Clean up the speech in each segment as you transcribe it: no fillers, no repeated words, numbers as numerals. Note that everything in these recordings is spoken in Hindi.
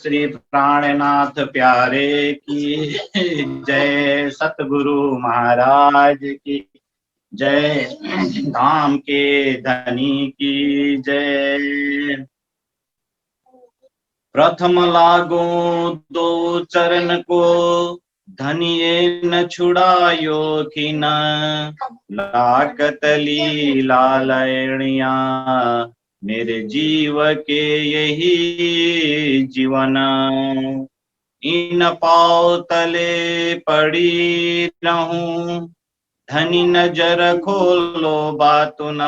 श्री प्राणनाथ प्यारे की जय, सतगुरु महाराज की जय, धाम के धनी की जय। प्रथम लागो दो चरण को, धनिये न छुड़ायो खिन, लाकत लीला लयणिया, मेरे जीव के यही जीवन। इन पाँव तले पड़ी रहूं, धनी नजर खोलो बातु न,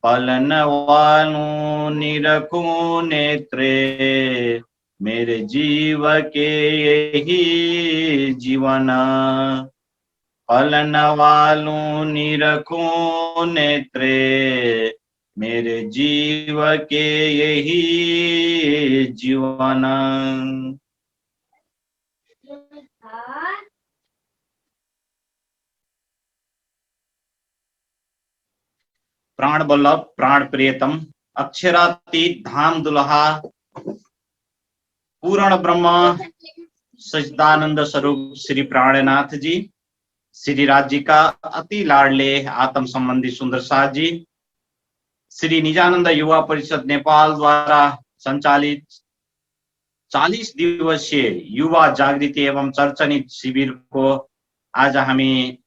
पलन वानु निरखू नेत्रे, मेरे जीव के यही जीवन। पलन वालू निरखू नेत्रे, मेरे जीव के यही जीवन। प्राण वल्लभ प्राण प्रियतम, अक्षरातीत धाम दुल्हा, पूर्ण ब्रह्म सच्चिदानंद स्वरूप श्री प्राणनाथ जी, श्री राज्य का अति लाडले आत्म संबंधी सुंदर साथ जी, श्री निजानंद युवा परिषद नेपाल द्वारा संचालित 40 दिवसीय युवा जागृति एवं चर्चनित शिविर को आज हामी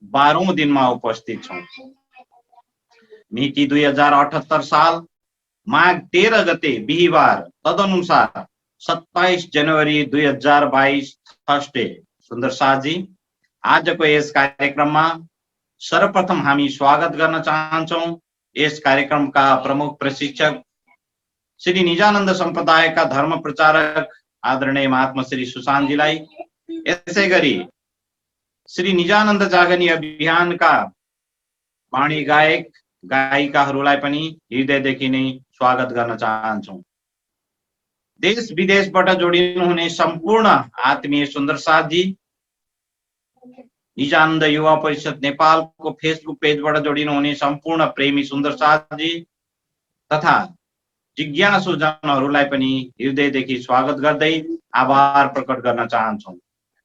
12औं दिनमा उपस्थित छौं। मिति 2078 साल माघ 13 गते बिहिबार, तदनुसार 27 जनवरी 2022 थर्सडे। सुन्दर साहजी, आजको यस कार्यक्रममा सर्वप्रथम हामी स्वागत गर्न चाहन्छौं यस कार्यक्रमका प्रमुख प्रशिक्षक श्री निजानन्द सम्प्रदायका धर्म प्रचारक आदरणीय महात्मा श्री सुशान्तजीलाई, यसैगरी श्री निजानन्द जागनी अभियानका वाणी गायक गायिकाहरूलाई पनि हृदयदेखि नै स्वागत गर्न चाहन्छौं। देश विदेशबाट जोडिनुहुने सम्पूर्ण आत्मीय सुन्दर साथजी, निजानन्द युवा परिषद नेपालको फेसबुक पेजबाट जोडिनुहुने सम्पूर्ण प्रेमी सुन्दर साथजी तथा जिज्ञासु जनहरूलाई पनि हृदयदेखि स्वागत गर्दै आभार प्रकट गर्न चाहन्छौं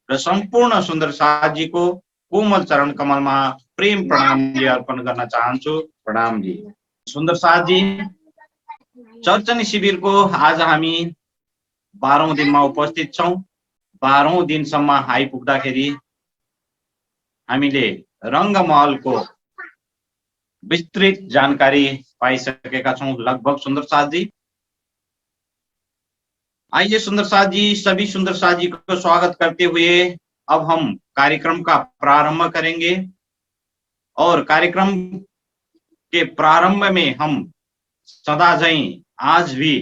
र सम्पूर्ण सुन्दर साथजीको कोमल चरण कमलमा प्रेम प्रणाम अर्पण गर्न चाहन्छु। प्रणाम जी। सुन्दर साथजी, चर्चनी शिविरको आज हामी 12औं दिनमा उपस्थित छौं। 12औं दिनसम्म आइपुग्दाखेरि हामीले रंगमहलको विस्तृत जानकारी पाइसकेका छौं लगभग। सुन्दर साथजी, आइए सुन्दर साथजी, सभी सुन्दर साथजी को स्वागत करते हुए अब हम कार्यक्रम का प्रारंभ करेंगे और कार्यक्रम के प्रारंभ में हम सदा झैं आज भी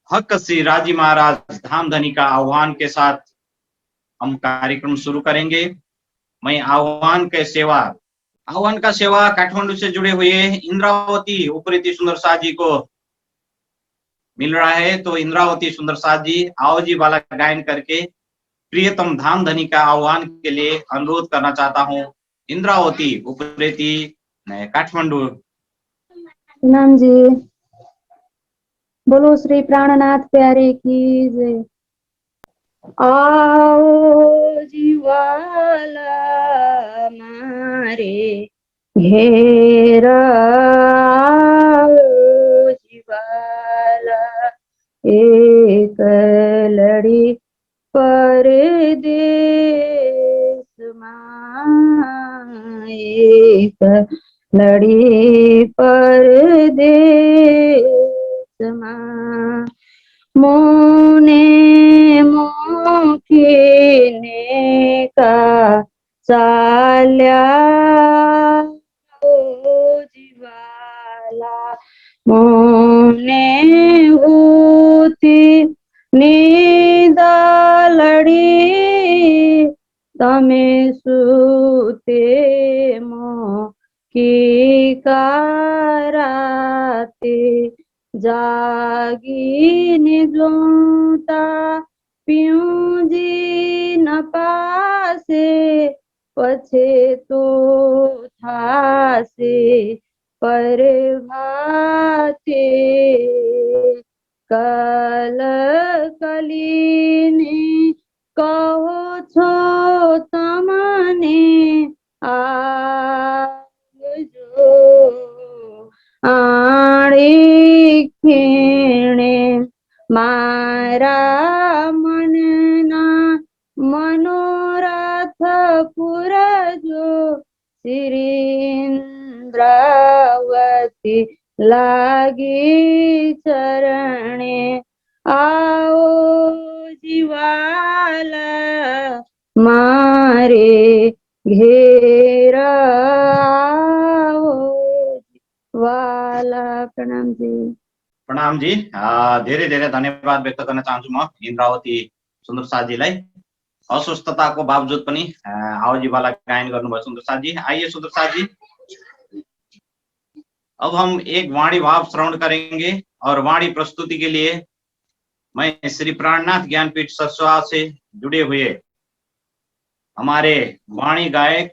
हक श्री राजी महाराज धामधनी का आह्वान के साथ हम कार्यक्रम शुरू करेंगे। मैं आह्वान का सेवा काठमांडू से जुड़े हुए इंद्रावती उप्रेती सुंदर साथ जी को मिल रहा है, तो इंद्रावती सुंदर साथ जी आओ जी वाला गायन करके प्रियतम धामधनी का आह्वान के लिए अनुरोध करना चाहता हूँ। इंद्रावती उप्रेती काठमांडू। नाम जी, बोलो श्री प्राणनाथ प्यारे की जय। आओ जीवाला मारे घेरा, आओ जीवाला एक लड़ी परदेश मां, एक लड़ी परदेश मां, मोने मोखिने का चाल्या, ओ जीवाला मोने होती नींदा लड़ी, तमे सूते मो की कराते, जागी निजोता पियूजी न पासे, पछे तो थासे प्रभाते कल कलीने કહો છો તમને આવજો આડી ખીણે મારા મનના મનોરથ પૂરજો શ્રીન્દ્રાવતી લાગી ચરણે આવો જીવાલા મારે घेर आओ वाला। प्रणाम जी। प्रणाम जी। धेरै धेरै धन्यवाद व्यक्त गर्न चाहन्छु म इन्द्रावती सुन्दर साथजीलाई। अस्वस्थताको बावजुद पनि आवजीवाला गायन गर्नुभयो सुन्दर साथजी। आइए सुन्दर साथजी, अब हम एक वाणी भाव श्रवण करेंगे और वाणी प्रस्तुति के लिए मैं श्री प्राणनाथ ज्ञानपीठ सरस्वा से जुड़े हुए हमारे वाणी गायक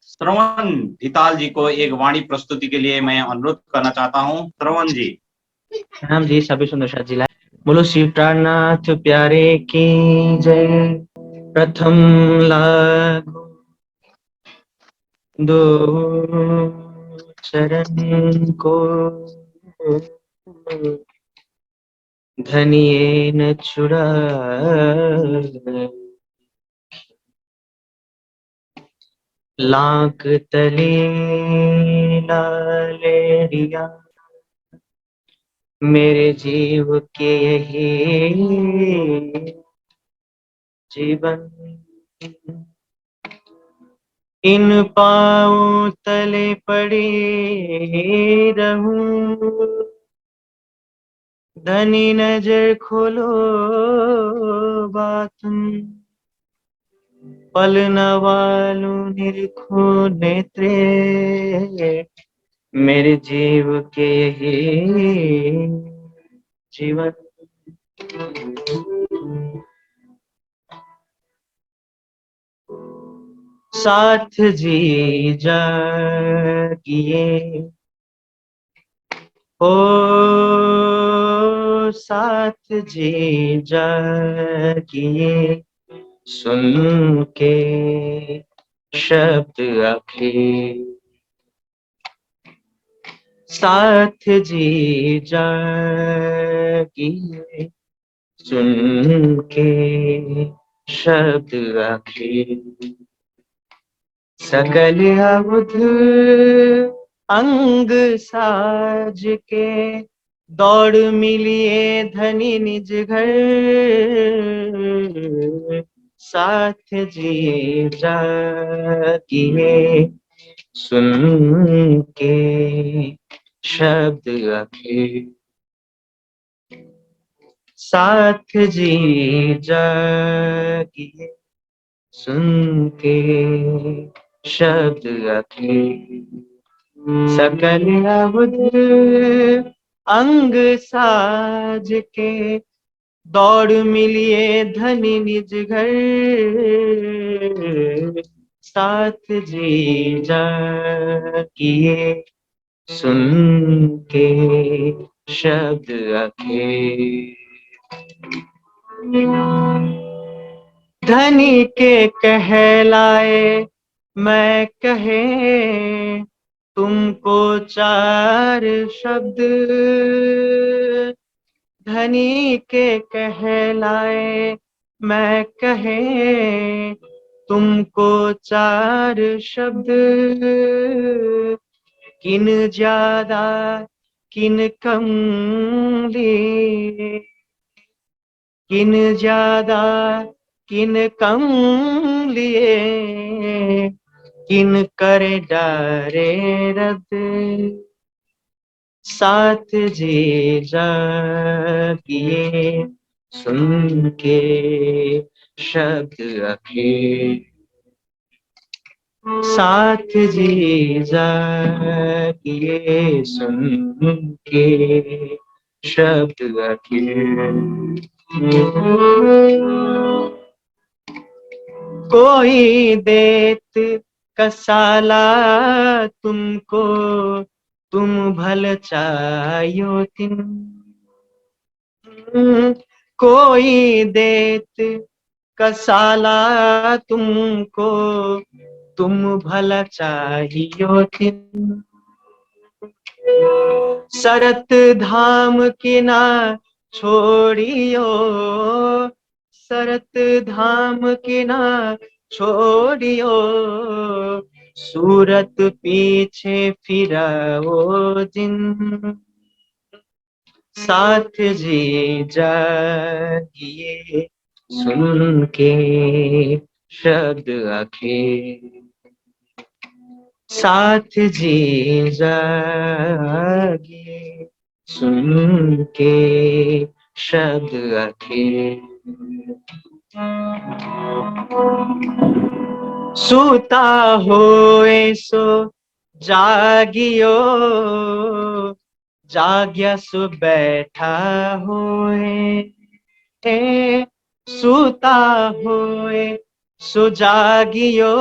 श्रवण धिताल जी को एक वाणी प्रस्तुति के लिए मैं अनुरोध करना चाहता हूँ। श्रवण जी। प्रणाम जी सभी सुंदर साथ जी। बोलो श्री प्राणनाथ प्यारे की जय। प्रथम लागू दो चरण को धनिये न छुड़ा, लाख तले लालेरिया मेरे जीव के यही जीवन। इन पाँव तले पड़े रहूं, धनी नजर खोलो बात पल न वालू निरखो नेत्रे मेरे जीव के यही जीवन। साथ जी जागिए ओ साथ जी जागिए, सुन के शब्द आखिर। साथ जी जागिए, सुन के शब्द आखिर। सकल अवध अंग साज के दौड़ मिलिए धनी निज घर। साथ जी जागिए, सुन के शब्द आखिर। साथ जी जागिए, सुन के शब्द आखिर। सकल अवध अंग साज के दौड़ मिलिए धनी निज घर। साथ जी जागिए, सुन के शब्द आखिर। धनी के कहलाए मैं कहे तुमको चार शब्द। धनी के कहलाए मैं कहे तुमको चार शब्द। किन ज्यादा किन कम लिए, किन ज्यादा किन कम लिए, किन करे डारे रद। साथ जी जागिए, सुन के शब्द आखिर। साथ जी जागिए, सुन के शब्द आखिर। कोई देत कसाला तुमको तुम भल चायो तिन, कोई देत कसाला तुमको तुम भला चाहियो तिन, सरत धाम के ना छोड़ियो, सरत धाम के ना छोड़ियो, सूरत पीछे फिराओ जिन, साथ जी जागिए सुन के शब्द आखे, साथ जी जागिए सुन के शब्द आखे, सूता होए सो जागियो, जाग्या सो बैठा होए, सूता होए सो जागियो,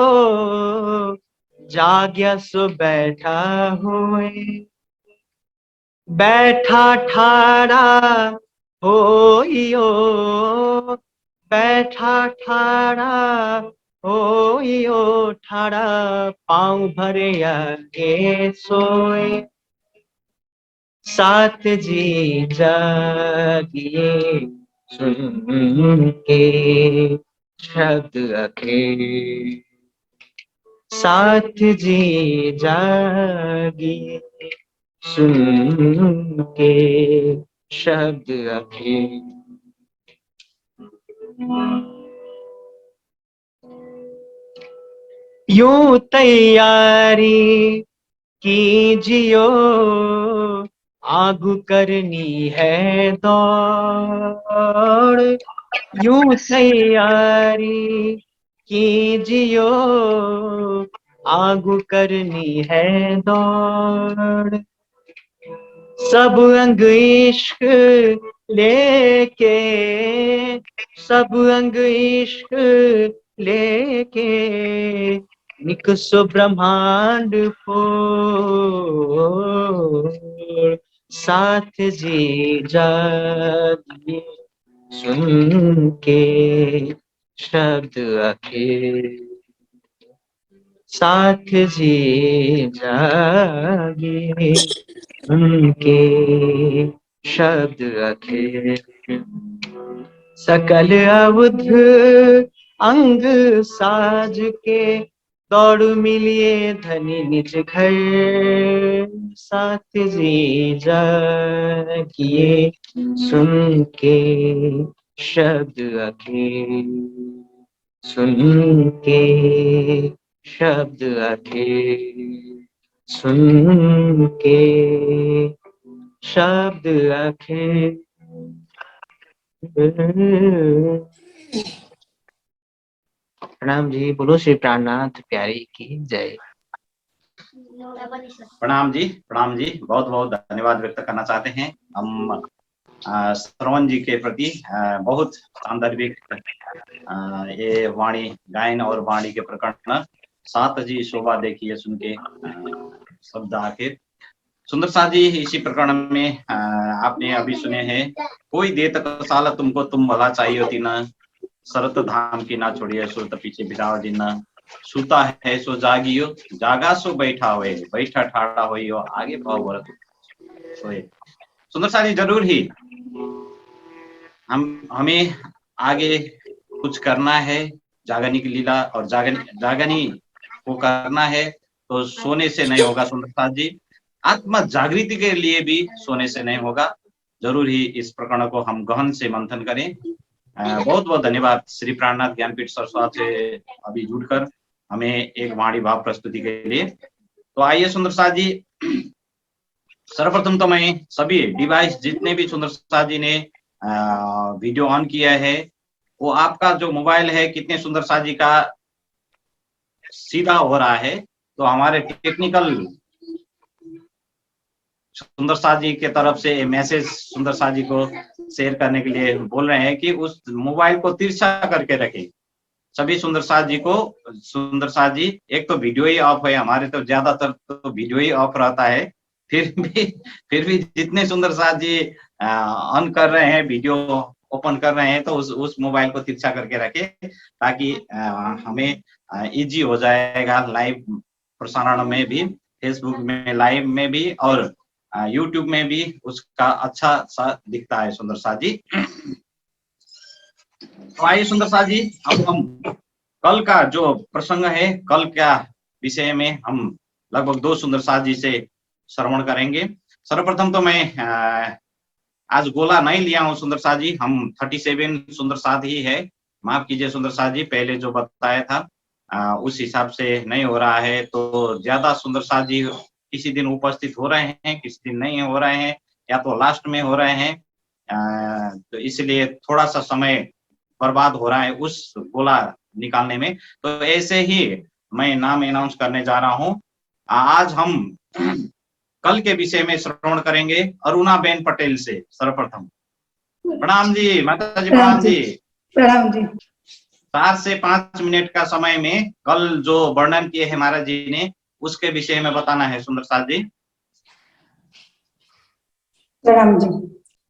जाग्या सो बैठा होए, बैठा ठाड़ा होइयो, बैठा ठाड़ा होइयो, ठाड़ा पाँव भरे आगे सोए, साथ जी जागिए सुन के शब्द आखे, साथ जी जागिए सुन के शब्द आखे, यूं तैयारी कीजियो, आगू करनी है दौड़, यूं तैयारी कीजियो, आगू करनी है दौड़, सब अंग इश्क लेके, सब अंग इश्क लेके, निकसो ब्रह्मांड फोड़, साथ जी जागिए सुन के शब्द आखे, साथ जी जागिए उनके शब्द आखे, सकल अवध अंग साज के दौड़ मिलिए धनी निज घर, साथ जी जागिए सुन के शब्द आखे, सुन के शब्द आखे, सुन के शब्द आखे। प्रणाम जी, बोलो श्री प्राणनाथ प्यारी की जय। प्रणाम जी, प्रणाम जी, बहुत बहुत धन्यवाद व्यक्त करना चाहते हैं हम श्रवण जी के प्रति। बहुत सांदर्भिक ये वाणी गायन और वाणी के प्रकरण, सात जी शोभा देखिए सुन के शब्द आखिर। सुंदर साथ जी, इसी प्रकरण में आपने अभी सुने हैं, कोई देत कसाला तुमको तुम भला चाहिए होती न, शरत धाम की ना छोड़िए सुरत पीछे बिराव दिन, सूता है सो जागियो, जागा सो बैठा हुए, बैठा ठाड़ा होइयो, आगे भाव भरत सोए। सुंदर साथ जी, जरूर ही हमें आगे कुछ करना है, जागनी की लीला और जागनी को करना है, तो सोने से नहीं होगा सुंदर साथ जी, आत्मा जागृति के लिए भी सोने से नहीं होगा। जरूर ही इस प्रकरण को हम गहन से मंथन करें। बहुत बहुत धन्यवाद श्री प्राणनाथ ज्ञानपीठ सरस्वत से अभी जुड़कर हमें एक वाणी भाव प्रस्तुति के लिए। तो आइए सुंदर साथ जी, सर्वप्रथम तो मैं सभी डिवाइस जितने भी सुंदर साथ जी ने वीडियो ऑन किया है, वो आपका जो मोबाइल है कितने सुंदर साथ जी का सीधा हो रहा है, तो हमारे टेक्निकल सुंदर साथ जी के तरफ से मैसेज सुंदर साथ जी को शेयर करने के लिए बोल रहे हैं कि उस मोबाइल को तिरछा करके रखें, सभी सुंदर साथ जी को, सुंदर साथ जी, एक तो वीडियो ही ऑफ है, हमारे तो ज्यादातर तो वीडियो ही ऑफ रहता है, फिर भी जितने सुंदर साथ जी ऑन कर रहे हैं, वीडियो ओपन कर रहे हैं, तो उस मोबाइल को तिरछा करके रखे, ताकि हमें इजी हो जाएगा लाइव प्रसारण में भी, फेसबुक में लाइव में भी, और यूट्यूब में भी उसका अच्छा सा दिखता है सुंदर साथ जी। तो आइए सुंदर साथ जी, अब हम कल का जो प्रसंग है, कल क्या विषय में हम लगभग 2 सुंदर साथ जी से श्रवण करेंगे। सर्वप्रथम तो मैं आज गोला नहीं लिया हूँ सुंदर साथ जी, हम 37 सुंदर साथ ही है, माफ कीजिए सुंदर साथ जी, पहले जो बताया था उस हिसाब से नहीं हो रहा है, तो ज्यादा सुंदर साथ जी किसी दिन उपस्थित हो रहे हैं, किसी दिन नहीं हो रहे हैं, या तो लास्ट में हो रहे हैं, तो इसलिए थोड़ा सा समय बर्बाद हो रहा है उस गोला निकालने में। तो ऐसे ही मैं नाम अनाउंस करने जा रहा हूँ। आज हम कल के विषय में श्रवण करेंगे अरुणा बेन पटेल से। सर्वप्रथम प्रणाम जी, माता जी प्रणाम जी। प्रणाम जी। 4 से 5 मिनट का समय में कल जो वर्णन किए हैं महाराज जी ने, उसके विषय में बताना है सुंदर साथ जी। प्रणाम जी।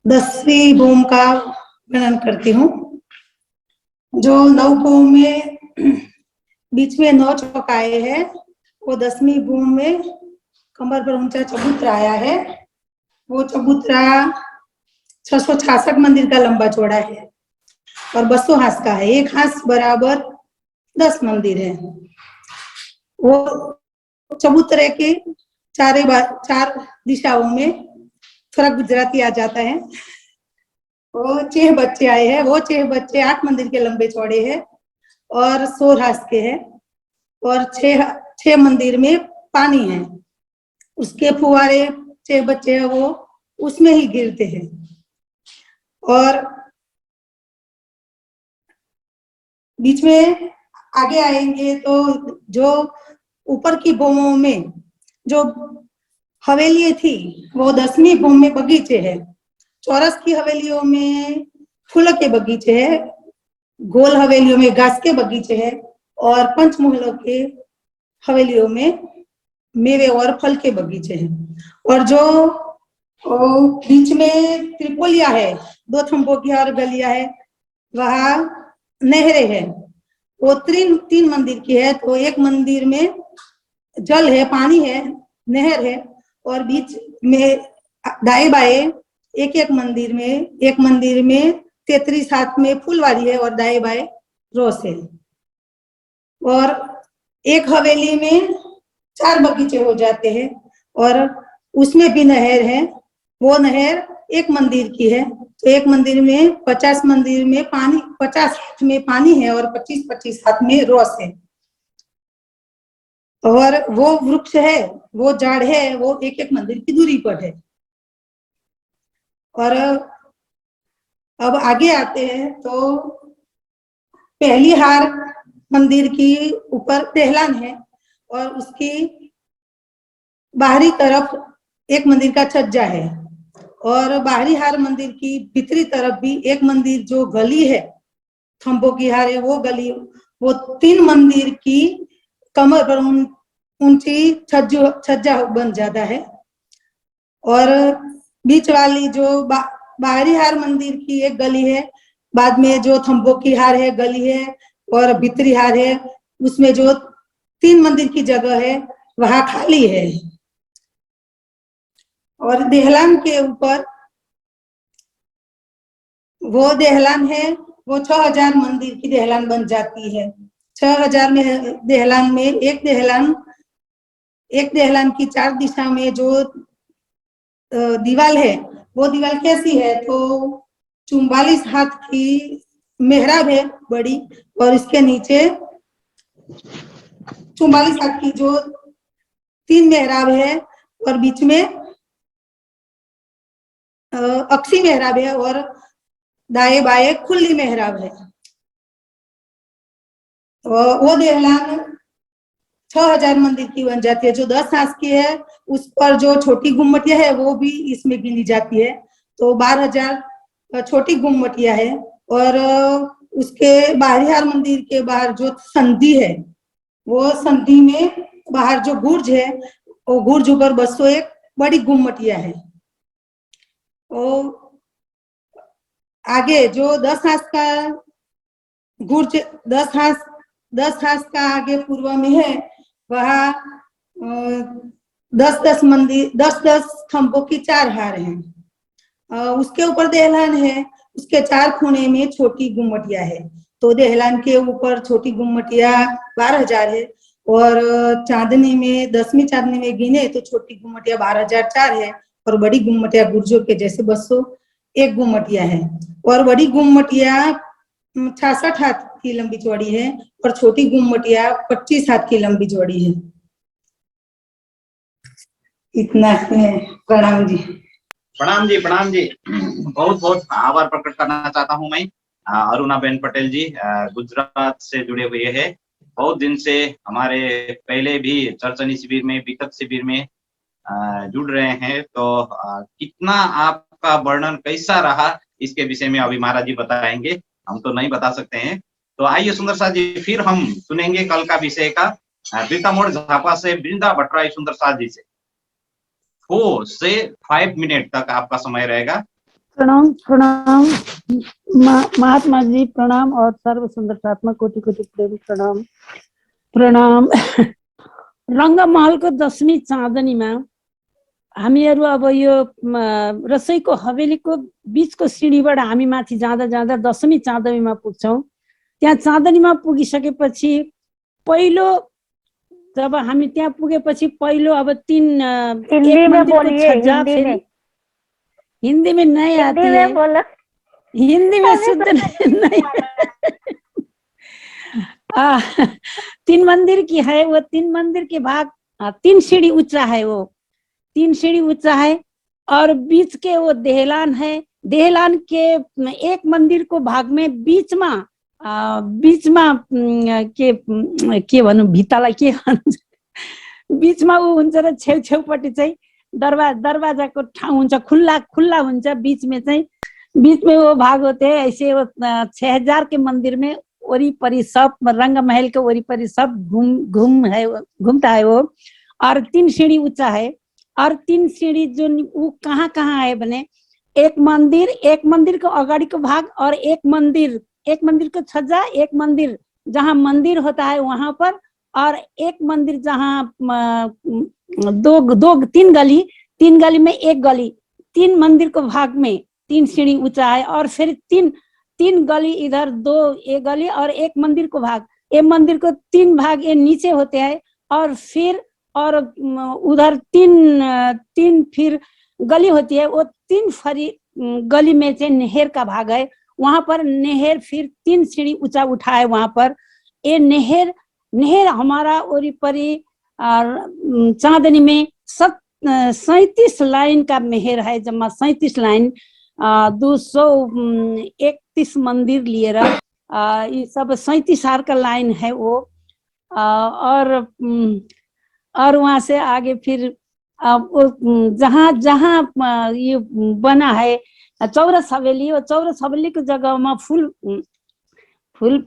10वीं भूम का वर्णन करती हूँ। जो 9 भूम में बीच में 9 चौकाए है, वो 10वीं भूम में कमर पर ऊंचा चबूतरा आया है। वो चबूतरा 666 मंदिर का लंबा चौड़ा है और 200 हाथ का है। एक हाथ बराबर 10 मंदिर है। वो चबूतरे के चार दिशाओं में, थोड़ा गुजराती आ जाता है, वो 6 बच्चे आए हैं। वो 6 बच्चे 8 मंदिर के लंबे चौड़े हैं और 100 हाथ के हैं, और 6 मंदिर में पानी है। उसके फुवारे 6 बच्चे हैं, वो उसमें ही गिरते हैं। और बीच में आगे आएंगे तो जो ऊपर की भूमों में जो हवेली थी, वो 10वीं भूम में बगीचे है। चौरस की हवेलियों में फूल के बगीचे है, गोल हवेलियों में घास के बगीचे है, और पंचमहलों के हवेलियों में मेवे और फल के बगीचे हैं। और जो बीच में त्रिपोलिया है, 2 थंबों की और गलिया है, वहाँ नहरें है। वो 3 मंदिर की है। तो एक मंदिर में जल है, पानी है, नहर है, और बीच में दाएं बाएं एक मंदिर में 33 हाथ में फूलवारी है, और दाएं बाएं रोस है। और एक हवेली में 4 बगीचे हो जाते हैं, और उसमें भी नहर है। वो नहर एक मंदिर की है। तो एक मंदिर में 50 मंदिर में पानी, 50 हाथ में पानी है, और 25-25 हाथ में रोस है। और वो वृक्ष है, वो झाड़ है, वो एक मंदिर की दूरी पर है। और अब आगे आते हैं तो पहली हार मंदिर की ऊपर दहलान है, और उसकी बाहरी तरफ एक मंदिर का छज्जा है, और बाहरी हार मंदिर की भीतरी तरफ भी एक मंदिर जो गली है, खंभों की हार है, वो गली, वो 3 मंदिर की कमर पर ऊंची छज्जा बन जाता है। और बीच वाली जो बाहरी हार मंदिर की एक गली है, बाद में जो थंबों की हार है गली है, और भीतरी हार है, उसमें जो 3 मंदिर की जगह है वहां खाली है। और देहलान के ऊपर वो देहलान है, वो 6000 मंदिर की देहलान बन जाती है। 6000 में देहलान में एक देहलान की 4 दिशा में जो दीवार है, वो दीवार कैसी है, तो 44 हाथ की मेहराब है बड़ी, और इसके नीचे 44 हाथ की जो 3 मेहराब है, और बीच में अक्षी मेहराब है, और दाएं बाएं खुली मेहराब है। वो देहलान 6000 मंदिर की बन जाती है। जो 10 हाथ की है, उस पर जो छोटी गुम्मटिया है वो भी इसमें गिनी जाती है। तो 12000 छोटी गुम्मटिया है, और उसके बाहरियार मंदिर के बाहर जो संधि है, वो संधि में बाहर जो गुर्ज है, वो गुर्ज ऊपर 201 बड़ी गुम्मटिया है। वो आगे जो 10 हाथ का गुर्ज, 10 हाथ का आगे पूर्व में है, वहाँ 10-10 मंदिर, 10-10 खंभों की 4 हार हैं। उसके ऊपर देहलान है, उसके 4 कोने में छोटी गुम्मटिया है। तो देहलान के ऊपर छोटी गुम्मटिया 12,000 है, और चांदनी में 10वीं चांदनी में गिने तो छोटी गुम्मटिया 12,004 है, और बड़ी गुम्मटिया गुर्जों के जैसे 201 गुम्मटिया है। और बड़ी गुम्मटिया 66 हाथ की लंबी चौड़ी है, और छोटी गुम्मटिया 25 हाथ की लंबी चौड़ी है। इतना है। प्रणाम जी। प्रणाम जी, प्रणाम जी। बहुत बहुत आभार प्रकट करना चाहता हूं मैं अरुणाबेन पटेल जी, गुजरात से जुड़े हुए हैं। बहुत दिन से हमारे पहले भी चर्चनी शिविर में, बीतक शिविर में जुड़ रहे हैं। तो कितना आपका वर्णन कैसा रहा इसके विषय में अभी महाराज जी बताएंगे, हम तो नहीं बता सकते हैं। तो आइए सुंदर साथ जी, फिर हम सुनेंगे कल का विषय का बीकामोड़ झापा से वृंदा भट्टराय सुंदर साथ जी से। 4 से 5 मिनट तक आपका समय रहेगा। प्रणाम प्रणाम महात्मा जी, प्रणाम, और सर्व सुंदरतात्मा कोटि कोटि प्रेम प्रणाम प्रणाम। रङ्गमहलको 10वीं चाँदनीमा हामीहरू अब यो रसोईको हवेलीको बीचको सिँढीबाट हामी माथि जाँदा जाँदा 10वीं चाँदनीमा पुग्छौँ। त्यहाँ चाँदनीमा पुगिसकेपछि पहिलो, जब हामी त्यहाँ पुगेपछि पहिलो अब 3 हिंदी में बोलिए, हिंदी में नहीं आती है, हिंदी में शुद्ध नहीं। 3 मंदिर की है वो, 3 मंदिर के भाग 3 सीढ़ी ऊंचा है, वो 3 सीढ़ी ऊंचा है, और बीच के वो देहलान है। देहलान के एक मंदिर को भाग में बीच में के भनौँ, भित्तालाई के भन्छ, बीचमा ऊ हुन्छ र छेउछेउपट्टि चाहिँ दरवाजाको ठाउँ हुन्छ, खुल्ला खुल्ला हुन्छ। बीच में वो भाग होते हैं ऐसे। वो 6000 के मंदिर में ओरी-परी सब रंग महल के ओरी-परी सब घूमता है वो। और 3 सीढ़ी ऊंचा है, और 3 सीढ़ी जो वो कहाँ है बने, एक मंदिर को अगाडि को भाग, और एक मंदिर को छज्जा, एक मंदिर जहाँ मंदिर होता है वहां पर, और एक मंदिर जहाँ 3 गली में एक गली, 3 मंदिर को भाग में 3 सीढ़ी ऊंचा है। और फिर 3 गली इधर, 2 एक गली और एक मंदिर को भाग। ये मंदिर को 3 भाग ये नीचे होते हैं, और फिर और उधर 3 फिर गली होती है। वो 3 फरी गली में से नहर का भाग है, वहां पर नहर फिर 3 सीढ़ी ऊंचा उठा है वहां पर। ये नहर हमारा ओरी परी चांदनी में 37 लाइन का नहर है, जम्मा 37 लाइन, 231 मंदिर लिएर ये सब 37 हार का लाइन है वो। और वहां से आगे फिर जहाँ ये बना है चौरस हवेली, वो चौरस हवेली को जगह में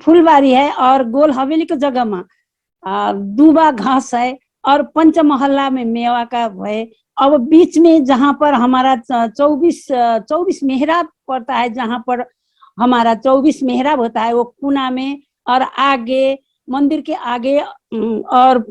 फूलबारी है, और गोल हवेली को जगह में दूबा घास है, और पंच मोहल्ला में मेवा का है। अब बीच में जहाँ पर हमारा 24 मेहराब पड़ता है, जहाँ पर हमारा 24 मेहराब होता है वो कोना में, और आगे मंदिर के आगे और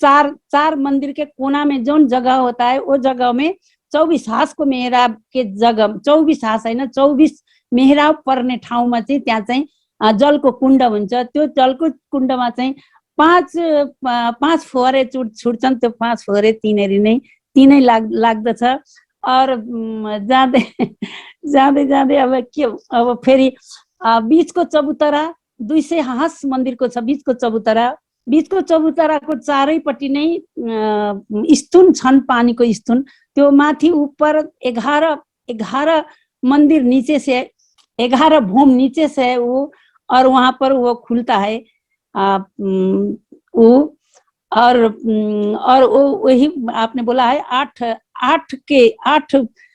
4 मंदिर के कोना में जो जगह होता है वो जगह में 24 हास को मेहराब के जगह, 24 हास हैन, 24 मेहराब पर्ने ठाउँमा चाहिँ त्यहाँ चाहिँ जलको कुण्ड हुन्छ। त्यो जलको कुण्डमा चाहिँ 5 फोहरे छुट्छन्। त्यो 5 फोहरे तीनै लाग्दछ। और जाँदै अब फेरि बीचको चबुतरा 200 हास मन्दिरको छ। बीचको चबुतराको चारैपट्टि नै स्थुन छन्, पानीको स्थुन। त्यो माथि ऊपर 11 मंदिर नीचे से, 11 भूम नीचे से है वो, और वहां पर वो खुलता है वो। और वो वही आपने बोला है 8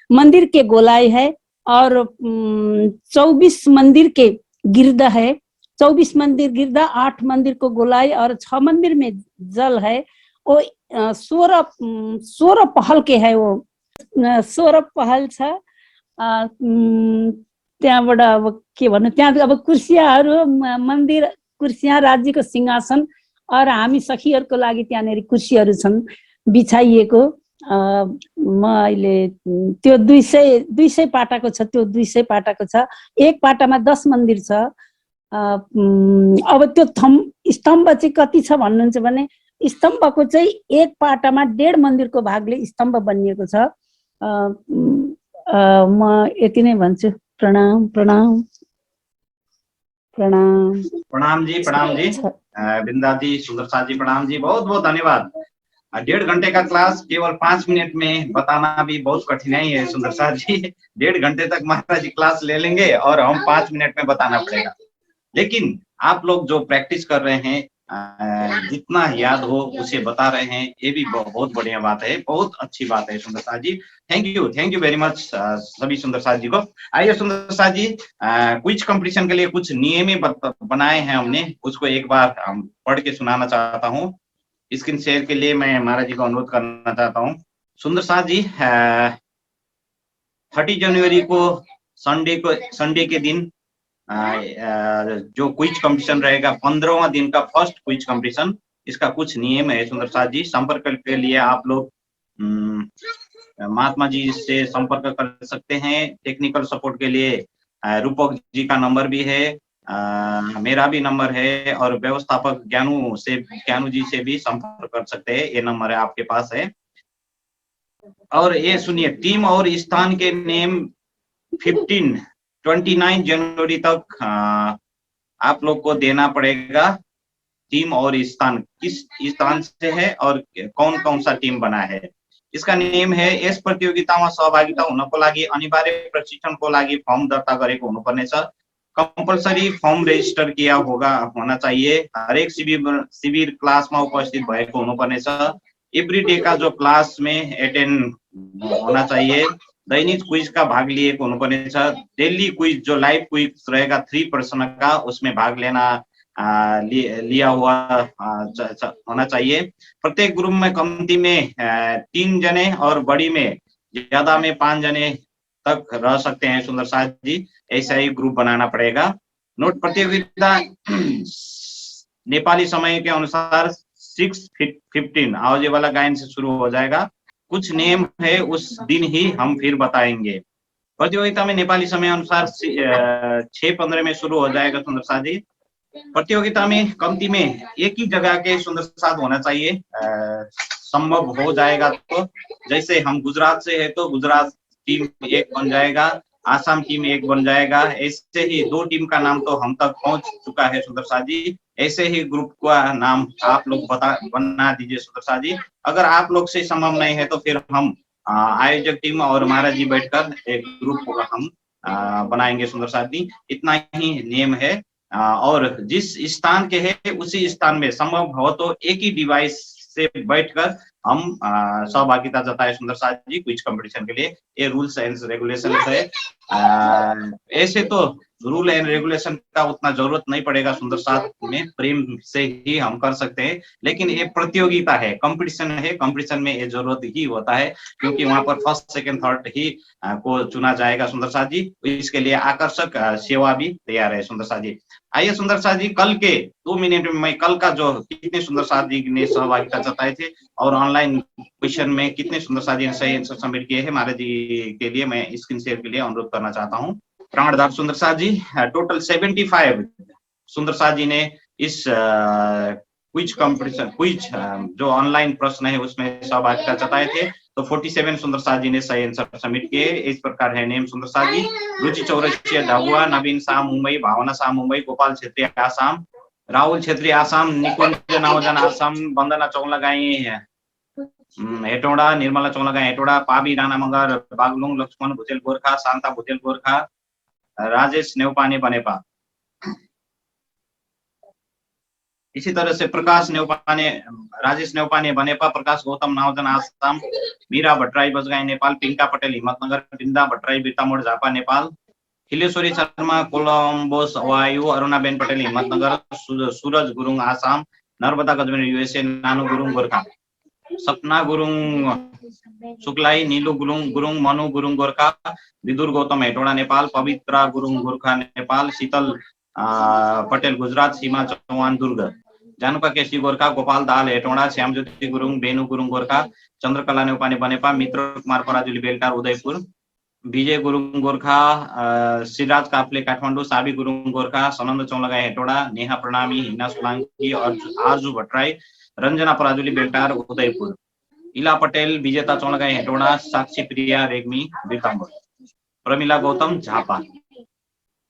मंदिर के गोलाई है, और 24 मंदिर के गिरदा है, 24 मंदिर गिरदा, 8 मंदिर को गोलाई और 6 मंदिर में जल है। वो 16 पहल के है, वो 16 पहल छ। त्यहाँबाट अब के भन्नु, त्यहाँ अब कुर्सियाहरू, मन्दिर कुर्सिया, राज्यको सिंहासन और हामी सखीहरूको लागि त्यहाँनिर कुर्सीहरू छन् बिछाइएको। म अहिले त्यो 200 पाटाको छ, त्यो 200 पाटाको छ। एक पाटामा 10 मन्दिर छ। अब त्यो स्तम्भ चाहिँ कति छ भन्नुहुन्छ भने, स्तम्भको चाहिँ एक पाटामा 1.5 मन्दिरको भागले स्तम्भ बनिएको छ। म यति नै भन्छु। प्रणाम प्रणाम प्रणाम। प्रणाम जी बिंदा जी, सुंदरसा जी, प्रणाम जी, बहुत बहुत धन्यवाद। 1.5 घंटे का क्लास केवल 5 मिनट में बताना भी बहुत कठिनाई है सुंदरसा जी। 1.5 घंटे तक महाराज जी क्लास ले लेंगे और हम 5 मिनट में बताना पड़ेगा। लेकिन आप लोग जो प्रैक्टिस कर रहे हैं, जितना याद हो उसे बता रहे हैं, ये भी बहुत बढ़िया बात है, बहुत अच्छी बात है सुंदरसा जी। थैंक यू वेरी मच सभी सुंदरसा जी को। आइए सुंदरसा जी, क्विज कंपटीशन के लिए कुछ नियम बनाए हैं हमने, उसको एक बार हम पढ़ के सुनाना चाहता हूँ। स्क्रीन शेयर के लिए मैं महाराज जी को अनुरोध करना चाहता हूँ। सुंदरसा जी, 30 जनवरी को संडे के दिन जो क्विज कंपटीशन रहेगा, 15वां दिन का फर्स्ट क्विज कंपटीशन, इसका कुछ नियम है सुंदरसा जी। संपर्क के लिए आप लोग महात्मा जी से संपर्क कर सकते हैं। टेक्निकल सपोर्ट के लिए रूपक जी का नंबर भी है, मेरा भी नंबर है, और व्यवस्थापक ज्ञानू जी से भी संपर्क कर सकते हैं। ये नंबर है आपके पास है। और ये सुनिए, टीम और स्थान के नेम 29 जनवरी तक आप लोग को देना पड़ेगा। टीम और स्थान किस स्थान से है और कौन कौन सा टीम बना है, इसका नेम है। यस प्रतियोगितामा सहभागिता हुनको लागि अनिवार्य प्रशिक्षणको लागि फर्म दर्ता गरेको हुनुपर्नेछ। कंपलसरी फॉर्म रजिस्टर किया होना चाहिए। हरेक शिविर क्लास में उपस्थित भएको हुनुपर्नेछ। एवरी डे का जो क्लास में अटेंड होना चाहिए। दैनिक क्विज का भाग लिएको हुनुपर्नेछ। डेली क्विज जो लाइव क्विज रहेगा 3 प्रश्न का, उसमें भाग लिया हुआ होना चाहिए। प्रत्येक ग्रुप में कमती में 3 जने और बड़ी में ज्यादा में 5 जने तक रह सकते हैं सुंदरसा जी। ऐसा ही ग्रुप बनाना पड़ेगा। नोट, प्रतियोगिता नेपाली समय के अनुसार 6:15 आवाजे वाला गायन से शुरू हो जाएगा। कुछ नियम है उस दिन ही हम फिर बताएंगे। प्रतियोगिता में नेपाली समय अनुसार 6:15 में शुरू हो जाएगा सुंदरसा जी। प्रतियोगिता में कमती में एक ही जगह के सुंदरसा होना चाहिए, संभव हो जाएगा तो। जैसे हम गुजरात से है तो गुजरात टीम 1 बन जाएगा, आसाम टीम 1 बन जाएगा। ऐसे ही 2 टीम का नाम तो हम तक पहुंच चुका है सुंदरसा जी। ऐसे ही ग्रुप का नाम आप लोग बना दीजिए सुंदरसा जी। अगर आप लोग से संभव नहीं है तो फिर हम आयोजक टीम और महाराज जी बैठकर एक ग्रुप हम बनाएंगे सुंदरसा जी। इतना ही नियम है। और जिस स्थान के है उसी स्थान में संभव हो तो एक ही डिवाइस से बैठकर हम सहभागिता जताए सुंदरसा जी क्विज कंपटीशन के लिए। ये रूल्स एंड रेगुलेशन है। ऐसे तो रूल एंड रेगुलेशन का उतना जरूरत नहीं पड़ेगा सुंदरसा में, प्रेम से ही हम कर सकते हैं। लेकिन ये प्रतियोगिता है, कंपटीशन है, कंपटीशन में ये जरूरत ही होता है क्योंकि वहां पर फर्स्ट सेकंड थर्ड ही को चुना जाएगा सुंदरसा जी। इसके लिए आकर्षक सेवा भी तैयार है सुंदरसा जी। आइए सुंदरसा जी, कल के 2 मिनट में मैं कल का जो कितने सुंदरसा जी ने सहभागिता जताए थे और ऑनलाइन क्वेश्चन में कितने सुंदरसा जी ने सही आंसर सबमिट किए हैं महाराज जी के लिए मैं स्क्रीन शेयर के लिए अनुरोध करना चाहता हूँ। प्राणदार सुंदरसा जी, टोटल 75 सुंदरसा जी ने इस क्विज कंपटीशन जो ऑनलाइन प्रश्न है उसमें सहभागिता जताए थे। तो 47 सुंदरसा जी ने सही आंसर सबमिट किए। इस प्रकार है नेम सुंदरसा जी, रुचि चौरसिया ढाबुआ, नवीन शाह मुंबई, भावना शाह मुंबई, गोपाल छेत्री आसाम, राहुल छेत्री आसाम, निकुंज नावजन आसाम, वंदना चौलगाई हेटौडा, निर्मला चौलगाई हेटौडा, पाबी राणा मगर बागलुङ, लक्ष्मण भुजेल गोर्खा, शान्ता भुजेल गोर्खा, राजेश नेउपाने बनेपा। इसी तरह से प्रकाश नेउपाने, राजेश नेउपाने बनेपा, प्रकाश गौतम नावजन आसाम, मीरा भट्टराई बजगाई नेपाल, पिंका पटेल हिम्मतनगर, बिंदा भट्टराई बिर्तामोड झापा नेपाल, खिलेश्वरी शर्मा कोलम्बोस ओहायो, अरुणाबेन पटेल हिम्मतनगर, सूरज गुरुङ आसाम, नर्मदा गजमेर USA, नानु गुरुङ गोर्खा, सपना गुरुङ सुक्लाई, नीलु गुरुङ मनु गुरुङ गोर्खा, विदुर गौतम हेटौडा नेपाल, पवित्रा गुरुङ गोर्खा नेपाल, शीतल पटेल गुजरात, सीमा चौहान दुर्ग, जानुका केसी गोर्खा, गोपाल दाल हेटौडा, श्यामज्योति गुरुङ, बेनु गुरुङ गोर्खा, चन्द्रकला नेउपाने बनेपा, मित्र कुमार पराजुली बेलटार उदयपुर, विजय गुरुङ गोर्खा, सिराज काफ्ले काठमाडौँ, साबी गुरुङ गोर्खा, सनन्द चौलगाई हेटौडा, नेहा प्रणामी, हिना सोलाङ्की, आरजु भट्टराई, रञ्जना पराजुली बेलटार उदयपुर, इला पटेल, विजेता चौलगाई हेटौडा, साक्षी प्रिया रेग्मी बिरतामोड, प्रमिला गौतम झापा।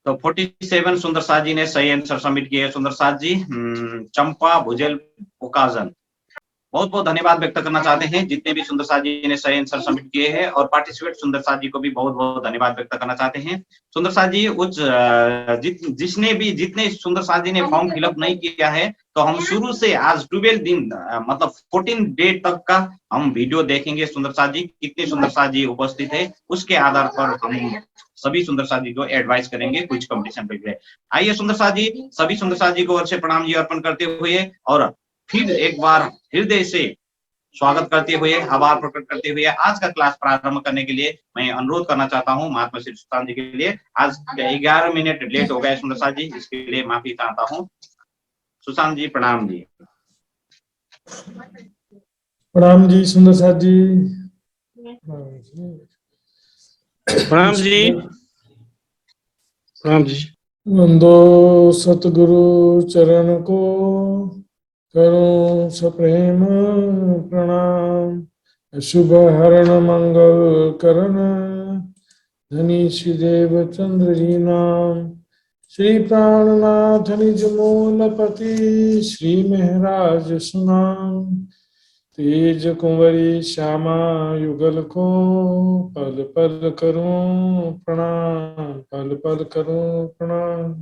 तो 47 सुंदर साथ जी ने सही आंसर सबमिट किए। सुंदर साथ जी, चंपा भुजेल ओकाजन, बहुत बहुत धन्यवाद व्यक्त करना चाहते हैं जितने भी सुंदर साथ जी ने सही आंसर सबमिट किए हैं, और पार्टिसिपेट सुंदर साथ जी को भी बहुत बहुत धन्यवाद व्यक्त करना चाहते हैं। सुंदर साथ जी, जितने सुंदर साथ जी ने फॉर्म फिलअप नहीं किया है, तो हम शुरू से आज 12 दिन मतलब 14 डेट तक का हम वीडियो देखेंगे। सुंदर साथ जी कितने सुंदर साथ जी उपस्थित है, उसके आधार पर हम सभी सुंदर साथ जी को एडवाइस करेंगे कुछ कंपटीशन पे। आइए सुंदर साथ जी, सभी सुंदर साथ जी को वर्षे प्रणाम जी अर्पण करते हुए और फिर एक बार हृदय से स्वागत करते हुए, आभार प्रकट करते हुए आज का क्लास प्रारंभ करने के लिए मैं अनुरोध करना चाहता हूं महात्मा श्री सुशांत जी के लिए। आज 11 मिनट लेट हो गए सुंदर साथ जी, इसके लिए माफी चाहता हूं। सुशांत जी प्रणाम जी। प्रणाम जी सुंदर साथ जी। प्रणाम जी। प्रणाम जी। वंदो सतगुरु चरण को, करो सप्रेम प्रणाम। शुभ हरण मंगल करण, धनी श्री देव चंद्र जी नाम। श्री प्राणनाथ निज मूलपति, श्री महराज सुनाम। तेज कुंवरी श्यामा युगल को, पल पल करूं प्रणाम, पल पल करूं प्रणाम।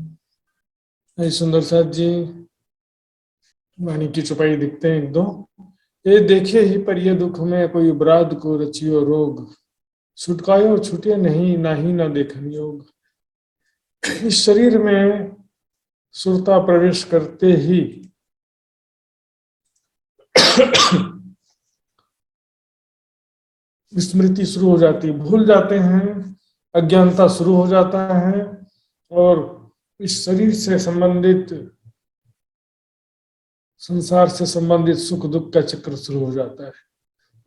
ऐ सुंदर साथ जी, वाणी की चौपाई दिखते हैं एक दो। ये देखे ही पर ये दुख में, कोई उपराध को रचियो रोग। छुटकायो छुटे नहीं, नाही न देखन योग। इस शरीर में सुरता प्रवेश करते ही स्मृति शुरू हो जाती है, भूल जाते हैं, अज्ञानता शुरू हो जाता है, और इस शरीर से संबंधित, संसार से संबंधित सुख दुख का चक्र शुरू हो जाता है।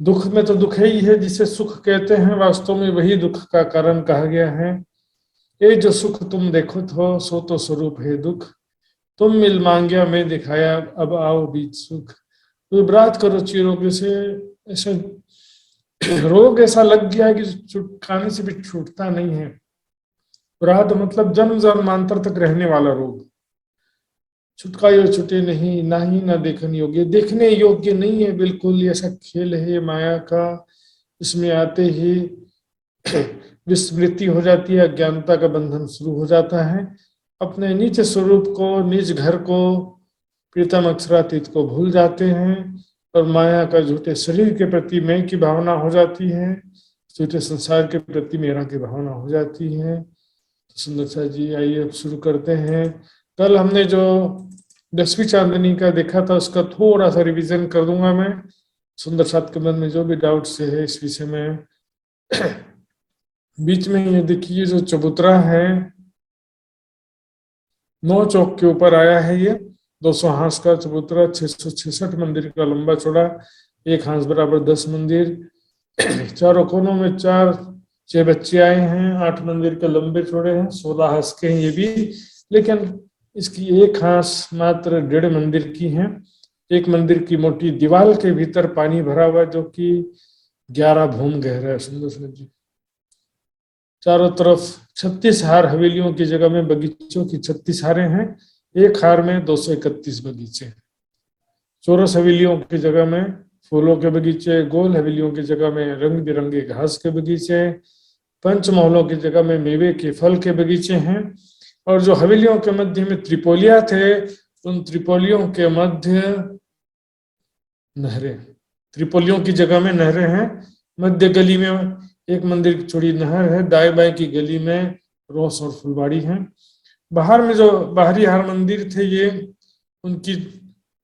दुख में तो दुख ही है जिसे सुख कहते हैं, वास्तव में वही दुख का कारण कहा गया है। ये जो सुख तुम देखो तो, सो तो स्वरूप है दुख। तुम मिल मांग्या मैं दिखाया, अब आओ बीच सुख। तो व्रात करो चिरोग से, ऐसा रोग ऐसा लग गया है कि खाने से भी छूटता नहीं है। व्रात मतलब जन्म जन्मांतर तक रहने वाला रोग। छुटकायो छुटे नहीं, ना ही ना देखने योग्य, देखने योग्य नहीं है बिल्कुल। ऐसा खेल है माया का, इसमें आते ही विस्मृति हो जाती है, अज्ञानता का बंधन शुरू हो जाता है। अपने नीच स्वरूप को, निज घर को, प्रीतम अक्षरातीत को भूल जाते हैं, और माया का झूठे शरीर के प्रति मैं की भावना हो जाती है, झूठे संसार के प्रति मेरा की भावना हो जाती है। सुंदर सा जी, आइए अब शुरू करते हैं। कल हमने जो 10वीं चांदनी का देखा था, उसका थोड़ा सा रिवीजन कर दूंगा मैं। सुंदर साथ के मन में जो भी डाउट्स है इस विषय में। बीच में ये देखिए जो चबूतरा है, 9 चौक के ऊपर आया है। ये 200 हांस का चबूतरा, 666 मंदिर का लंबा चौड़ा, 1 हांस बराबर 10 मंदिर। चारों कोनों में 4-6 बच्चे आए हैं, 8 मंदिर के लंबे चौड़े हैं, 16 हांस के हैं ये भी। लेकिन इसकी 1 हांस मात्र 1.5 मंदिर की है। 1 मंदिर की मोटी दीवार के भीतर पानी भरा हुआ, जो कि 11 भूम गहरा है। सुंदर सुंदर जी, चारों तरफ 36 हार हवेलियों की जगह में बगीचों की 36 हारें हैं। 1 हार में 231 बगीचे। चौरस हवेलियों की जगह में फूलों के बगीचे, गोल हवेलियों की जगह में रंग बिरंगे घास के बगीचे, पंचमहलों की जगह में मेवे के फल के बगीचे हैं। और जो हवेलियों के मध्य में त्रिपोलिया थे, उन त्रिपोलियों के मध्य नहरें, त्रिपोलियों की जगह में नहरें हैं। मध्य गली में एक मंदिर की छोड़ी नहर है, दाएं बाएं की गली में रोस और फुलबाड़ी हैं। बाहर में जो बाहरी हर मंदिर थे ये उनकी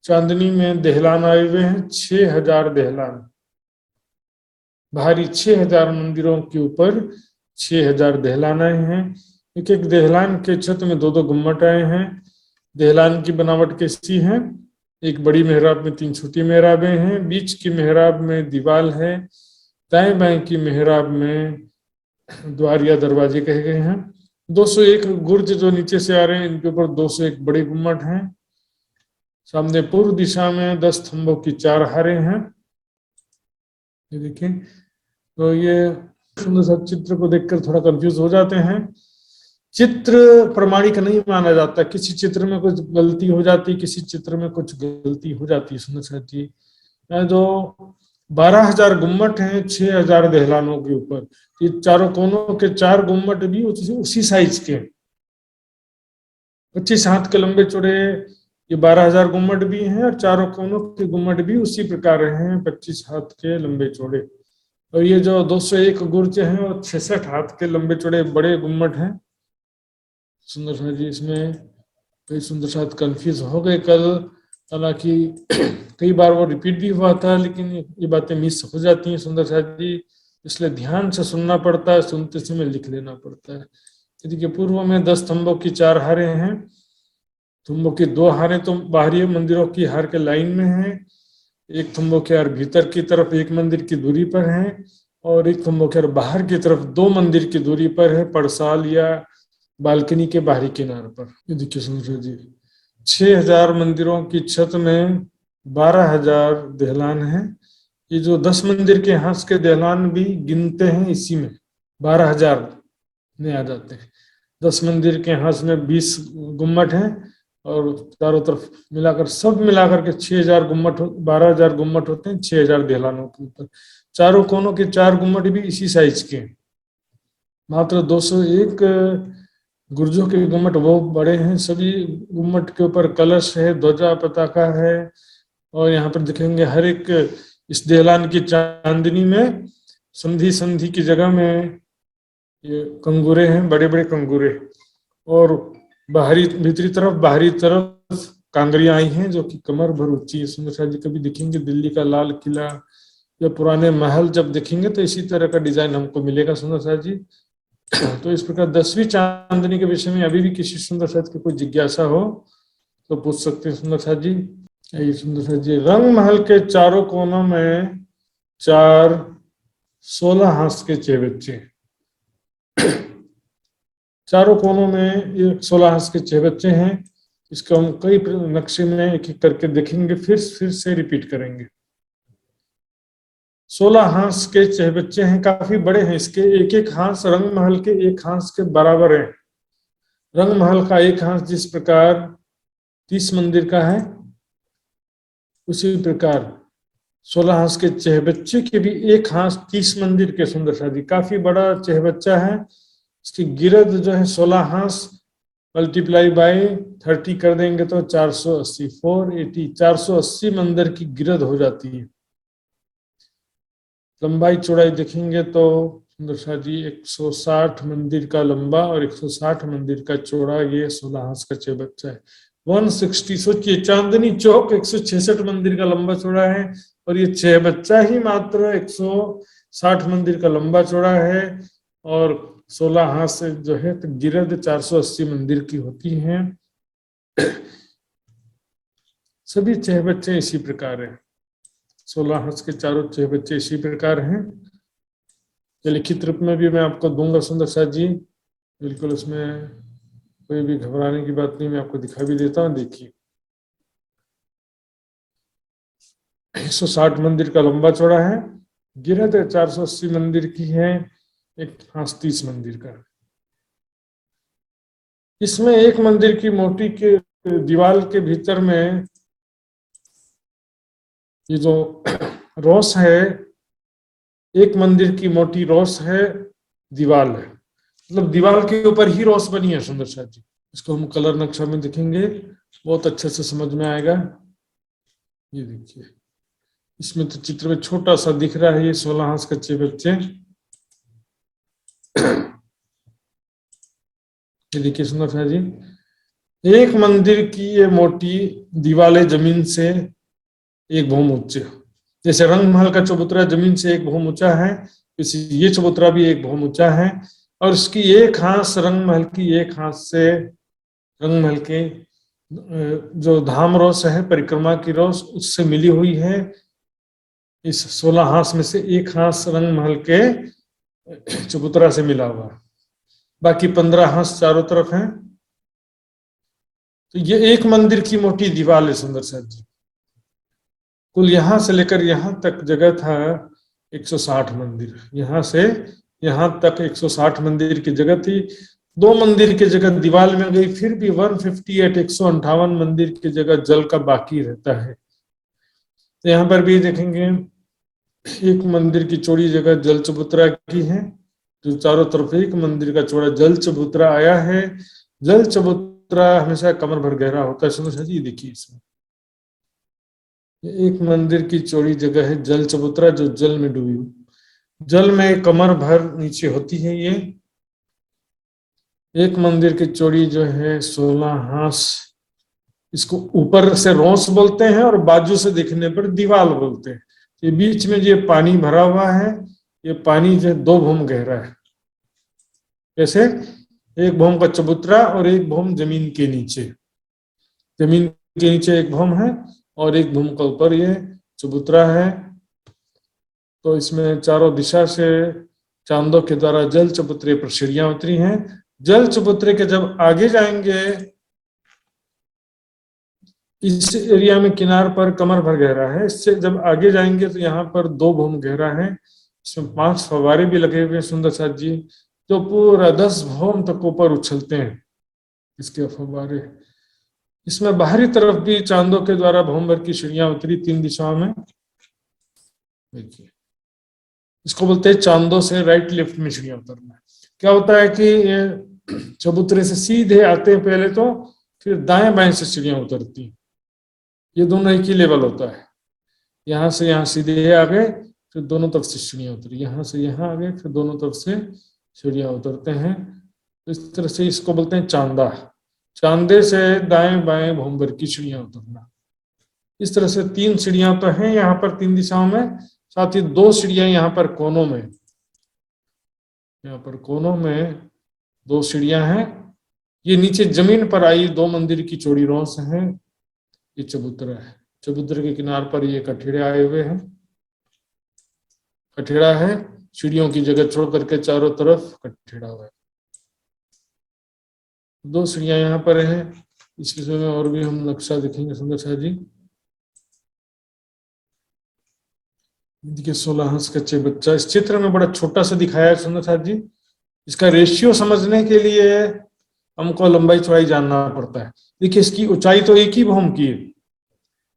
चांदनी में दहलान आए हुए हैं, 6000 दहलान। बाहरी 6000 मंदिरों के ऊपर 6000 दहलान आए हैं। एक एक दहलान के छत में 2-2 गुम्मट आए हैं। दहलान की बनावट कैसी है, एक बड़ी मेहराब में 3 छोटी मेहराबें हैं, बीच की मेहराब में दीवाल है, दाएं बाएं की मेहराब में द्वार या दरवाजे कहे गए हैं। 201 गुर्ज जो नीचे से आ रहे हैं इनके ऊपर 201 बड़े गुम्मट हैं। सामने पूर्व दिशा में 10 स्तंभों की 4 हारें हैं। ये देखिए, तो ये सुंदर सा चित्र को देखकर थोड़ा कंफ्यूज हो जाते हैं। चित्र प्रमाणिक नहीं माना जाता, किसी चित्र में कुछ गलती हो जाती, किसी चित्र में कुछ गलती हो जाती है। सुंदर सा जी जो 12,000 गुम्मट हैं 6,000 दहलानों के ऊपर, ये चारों कोनों के 4 गुम्मट भी उसी साइज के, 25 हाथ के लंबे चौड़े ये 12,000 गुम्मट भी हैं, और चारों कोनों के गुम्मट भी उसी प्रकार हैं, 25 हाथ के लंबे चौड़े। और ये जो 201 गुर्ज हैं और 66 हाथ के लंबे चौड़े बड़े गुम्मट हैं। सुंदर सा जी इसमें कई सुंदर साथ कंफ्यूज हो गए कल, हालांकि कई बार वो रिपीट भी हुआ था, लेकिन ये बातें मिस हो जाती हैं सुंदर सा जी, इसलिए ध्यान से सुनना पड़ता है, सुनते समय लिख लेना पड़ता है। यदि पूर्व में 10 स्तंभों की 4 हारें हैं, स्तंभों की 2 हारें तो बाहरी मंदिरों की हार के लाइन में हैं, एक स्तंभों के हार भीतर की तरफ 1 मंदिर की दूरी पर है, और एक स्तंभों के हार बाहर की तरफ 2 मंदिर की दूरी पर है, पड़साल या बालकनी के बाहरी किनारे पर। ये देखिए सुंदर जी, 6000 मंदिरों की छत में 12,000 दहलान है। ये जो 10 मंदिर के हांस के दहलान भी गिनते हैं इसी में 12,000 में आ जाते हैं। 10 मंदिर के हांस में 20 गुम्मट हैं, और चारों तरफ मिलाकर सब मिलाकर के 6,000 गुम्मट 12,000 गुम्मट होते हैं 6,000 दहलानों के ऊपर। चारों कोनों के 4 गुम्मट भी इसी साइज के। मात्र 201 गुर्जों के गुम्मट वो बड़े हैं, सभी गुम्मट के ऊपर कलश है, ध्वजा पताका है, और यहाँ पर दिखेंगे हर एक इस दहलान की चांदनी में संधि संधि की जगह में ये कंगूरे हैं, बड़े बड़े कंगूरे, और बाहरी तरफ कांगड़ियां आई हैं जो कि कमर भर ऊंची है। सुंदर सा जी कभी दिखेंगे दिल्ली का लाल किला या पुराने महल जब दिखेंगे तो इसी तरह का डिजाइन हमको मिलेगा सुंदर सा जी। तो इस प्रकार 10वीं चांदनी के विषय में अभी भी किसी सुंदर सा की कोई जिज्ञासा हो तो पूछ सकते हैं सुंदर सा जी। ये सुंदर सा जी, रंग महल के चारों कोनों में 4 16 हाथ के चेहबच्चे, चारों कोनों में ये 16 हाथ के चेहबच्चे हैं। इसको हम कई नक्शे में एक एक करके देखेंगे, फिर से रिपीट करेंगे। 16 हांस के चेहबच्चे हैं, काफी बड़े हैं। इसके एक एक हांस रंग महल के एक हांस के बराबर है। रंग महल का एक हांस जिस प्रकार 30 मंदिर का है, उसी प्रकार 16 हांस के चेहबच्चे के भी एक हांस 30 मंदिर के। सुंदर सा जी काफी बड़ा चेहबच्चा है। इसकी गिरद जो है 16 हांस मल्टीप्लाई बाय 30 कर देंगे तो 480 480 मंदिर की गिरद हो जाती है। लंबाई चौड़ाई देखेंगे तो सुंदर सा जी 160 मंदिर का लंबा और 160 मंदिर का चौड़ा ये 16 हांस का चेहबच्चा है। 160, सोचिए चांदनी चौक 166 मंदिर का लंबा चौड़ा है, और ये चेहबच्चा ही मात्र 160 मंदिर का लंबा चौड़ा है, और 16 हाथ से जो है तो गिरद 480 मंदिर की होती हैं। सभी चेहबच्चे इसी प्रकार है, 16 हाथ के चारों चेहबच्चे इसी प्रकार हैं। ये लिखित रूप में भी मैं आपको दूंगा सुंदर सा जी, बिल्कुल उसमें कोई भी घबराने की बात नहीं, मैं आपको दिखा भी देता हूँ। देखिए 160 मंदिर का लंबा चौड़ा है, गिरद 480 मंदिर की है, एक हाथ 30 मंदिर का। इसमें एक मंदिर की मोटी के दीवार के भीतर में ये जो रोस है, एक मंदिर की मोटी रोस है, दीवार है, मतलब दीवार के ऊपर ही रोस बनी है सुंदर सा जी। इसको हम कलर नक्शा में दिखेंगे, बहुत अच्छे से समझ में आएगा। ये देखिए इसमें तो चित्र में छोटा सा दिख रहा है ये 16 हाथ कच्चे बच्चे। ये देखिए सुंदर शाह जी, एक मंदिर की ये मोटी दीवारें जमीन से एक भूम ऊंचे, जैसे रंग महल का चबूतरा जमीन से एक भूम ऊंचा है, इसी ये चबूतरा भी एक भूम ऊंचा है, और इसकी एक हांस रंग महल की एक हांस से रंग महल के जो धाम रोस है, परिक्रमा की रोस, उससे मिली हुई है। इस 16 हांस में से एक हांस रंग महल के चबूतरा से मिला हुआ, बाकी 15 हांस चारों तरफ हैं। तो ये एक मंदिर की मोटी दीवार है सुंदर साथ जी। कुल यहां से लेकर यहां तक जगह था 160 मंदिर, यहां से यहां तक 160 मंदिर की जगह थी। 2 मंदिर की जगह दीवार में गई, फिर भी 158 158 मंदिर की जगह जल का बाकी रहता है। तो यहाँ पर भी देखेंगे एक मंदिर की चौड़ी जगह जल चबूतरा की है, जो चारों तरफ एक मंदिर का चौड़ा जल चबूतरा आया है। जल चबूतरा हमेशा कमर भर गहरा होता है सुंदर जी, देखिए इसमें एक मंदिर की चौड़ी जगह है जल चबूतरा, जो जल में डूबी, जल में कमर भर नीचे होती है। ये एक मंदिर की चौड़ी जो है 16 हांस, इसको ऊपर से रोंस बोलते हैं और बाजू से देखने पर दीवाल बोलते हैं। ये बीच में जो पानी भरा हुआ है, ये पानी जो 2 भूम गहरा है, जैसे एक भूम का चबूतरा और एक भूम जमीन के नीचे, जमीन के नीचे एक भूम है और एक भूम का ऊपर ये चबूतरा है। तो इसमें चारों दिशा से चांदों के द्वारा जल चबूतरे पर सीढ़ियां उतरी हैं। जल चबूतरे के जब आगे जाएंगे, इस एरिया में किनार पर कमर भर गहरा है, इससे जब आगे जाएंगे तो यहाँ पर 2 भूम गहरा है। इसमें 5 फव्वारे भी लगे हुए हैं सुंदर साथ जी, जो पूरा 10 भूम तक ऊपर उछलते हैं इसके फव्वारे। इसमें बाहरी तरफ भी चांदों के द्वारा भूम भर की सीढ़ियां उतरी 3 दिशाओं में। देखिए इसको बोलते हैं चांदों से राइट लेफ्ट में सीढ़ियां उतरना। क्या होता है कि ये चबूतरे से सीधे आते हैं पहले, तो फिर दाएं बाएं से सीढ़ियां उतरती, ये दोनों एक ही लेवल होता है। यहाँ से यहाँ सीधे आ गए, फिर दोनों तरफ से सीढ़ियां उतरी, यहाँ से यहाँ आ गए, फिर दोनों तरफ से सीढ़ियां उतरते हैं। तो इस तरह से इसको बोलते हैं चांदा, चांदे से दाएं बाएं भूमभर की सीढ़ियां उतरना। इस तरह से 3 सीढ़ियां तो हैं यहाँ पर 3 दिशाओं में, साथ ही 2 सीढ़ियां यहाँ पर कोनों में, यहाँ पर कोनों में 2 सीढ़ियां हैं। ये नीचे जमीन पर आई 2 मंदिर की चौड़ी रोंस है। ये चबूतरा है, चबूतरे के किनार पर ये कठेड़े आए हुए हैं, कठेड़ा है, सीढ़ियों की जगह छोड़ करके चारों तरफ कठेड़ा हुआ है। 2 सीढ़ियां यहाँ पर हैं। इस विषय में और भी हम नक्शा देखेंगे सुंदर शाह जी। देखिए 16 हांस कच्चे बच्चा इस चित्र में बड़ा छोटा सा दिखाया है सुंदर शाह जी। इसका रेशियो समझने के लिए हमको लंबाई चौड़ाई जानना पड़ता है। देखिए इसकी ऊंचाई तो एक ही भूम की है,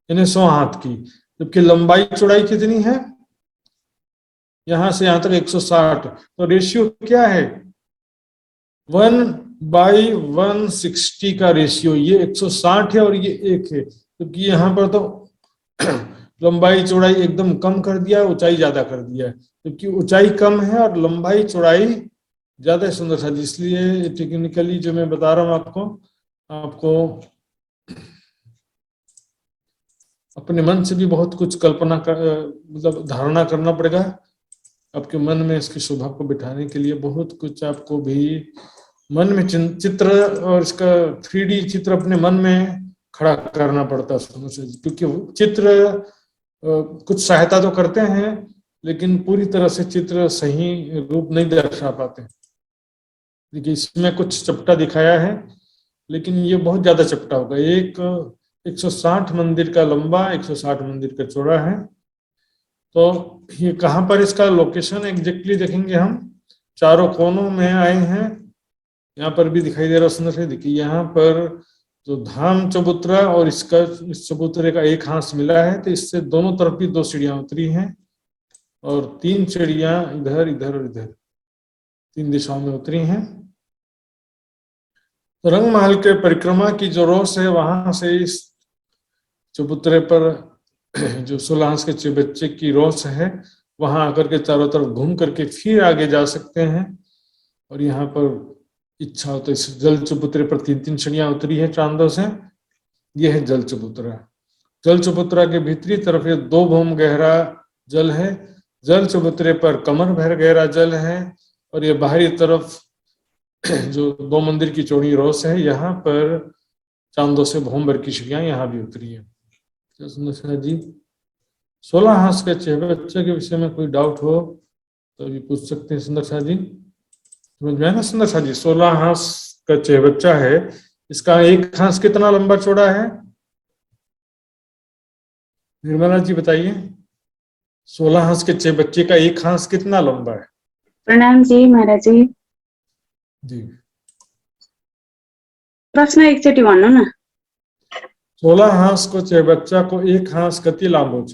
यानी 100 हाथ की, जबकि लंबाई चौड़ाई कितनी है, यहां से यहां तक 160। तो रेशियो क्या है, 1/160 का रेशियो। ये 160 है और ये 1 है, क्योंकि यहाँ पर तो लंबाई चौड़ाई एकदम कम कर दिया, ऊंचाई ज्यादा कर दिया है, क्योंकि ऊंचाई कम है और लंबाई चौड़ाई ज्यादा सुंदर सा। इसलिए टेक्निकली जो मैं बता रहा हूँ आपको अपने मन से भी बहुत कुछ कल्पना कर, मतलब धारणा करना पड़ेगा। आपके मन में इसकी शोभा को बिठाने के लिए बहुत कुछ आपको भी मन में चित्र और इसका 3D चित्र अपने मन में खड़ा करना पड़ता है, क्योंकि चित्र कुछ सहायता तो करते हैं, लेकिन पूरी तरह से चित्र सही रूप नहीं दर्शा पाते। देखिए इसमें कुछ चपटा दिखाया है, लेकिन ये बहुत ज्यादा चपटा होगा। 160 मंदिर का लंबा, 160 मंदिर का चौड़ा है। तो ये कहाँ पर इसका लोकेशन एग्जैक्टली देखेंगे हम, चारों कोनों में आए हैं। यहाँ पर भी दिखाई दे रहा सुंदर से, देखिए यहाँ पर जो धाम चबूतरा और इस चबूतरे का एक हांस मिला है, तो इससे दोनों तरफ भी 2 सीढ़ियां उतरी हैं और 3 सीढ़ियां इधर इधर और इधर 3 दिशाओं में उतरी हैं। तो रंग महल के परिक्रमा की जो रोस है, वहां से इस चबूतरे पर जो 16 हांस के बच्चे की रोस है, वहां आकर के चारों तरफ घूम करके फिर आगे जा सकते हैं। और यहाँ पर इच्छा हो तो इस जल चबूतरे पर 3-3 चिड़ियां उतरी है चांदों से। यह है जल चबूतरा। जल चबूतरा के भीतरी तरफ ये 2 भूम गहरा जल है। जल चबूतरे पर कमर भर गहरा जल है। और ये बाहरी तरफ जो 2 मंदिर की चौड़ी रोस है, यहाँ पर चांदों से भूम भर की चिड़ियां यहाँ भी उतरी है। सुंदर शाह जी, 16 हाथ के चेहबच्चे के विषय में कोई डाउट हो तो अभी पूछ सकते हैं सुंदर शाह जी। समझ में आया ना सुंदर शाह जी? 16 हाथ का चेहबच्चा है, इसका एक हाथ कितना लंबा चौड़ा है? निर्मला जी बताइए, 16 हाथ के चेहबच्चे का एक हाथ कितना लंबा है? प्रणाम जी महाराज जी। जी, प्रश्न एकचोटि भन्नु न। 16 हाथ को चेहबच्चा को एक हाथ कति लामो छ?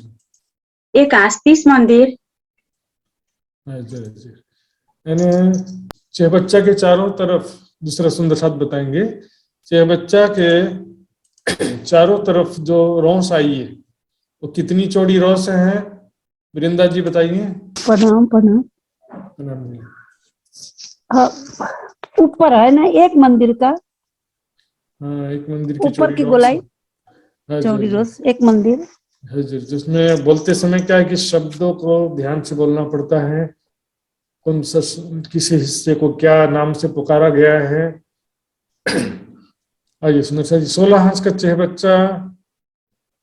एक हाँस 30 मन्दिर। यानी चेहबच्चा के चारों तरफ, दूसरा सुंदर साथ बताएंगे, चेहबच्चा के चारों तरफ जो रोस आई है वो कितनी चौड़ी रोस है? वृंदा जी बताइए। प्रणाम प्रणाम। प्रणाम जी। हाँ, ऊपर है ना एक मंदिर का, हाँ, एक मंदिर की ऊपर चौड़ी की रोस। गोलाई हाँ जी, चौड़ी हाँ जी। रोज एक मंदिर। है जी, जिसमें बोलते समय क्या है कि शब्दों को ध्यान से बोलना पड़ता है, कौन सा किसी हिस्से को क्या नाम से पुकारा गया है। आइए सुंदर शाह जी, 16 हाथ का चेहबच्चा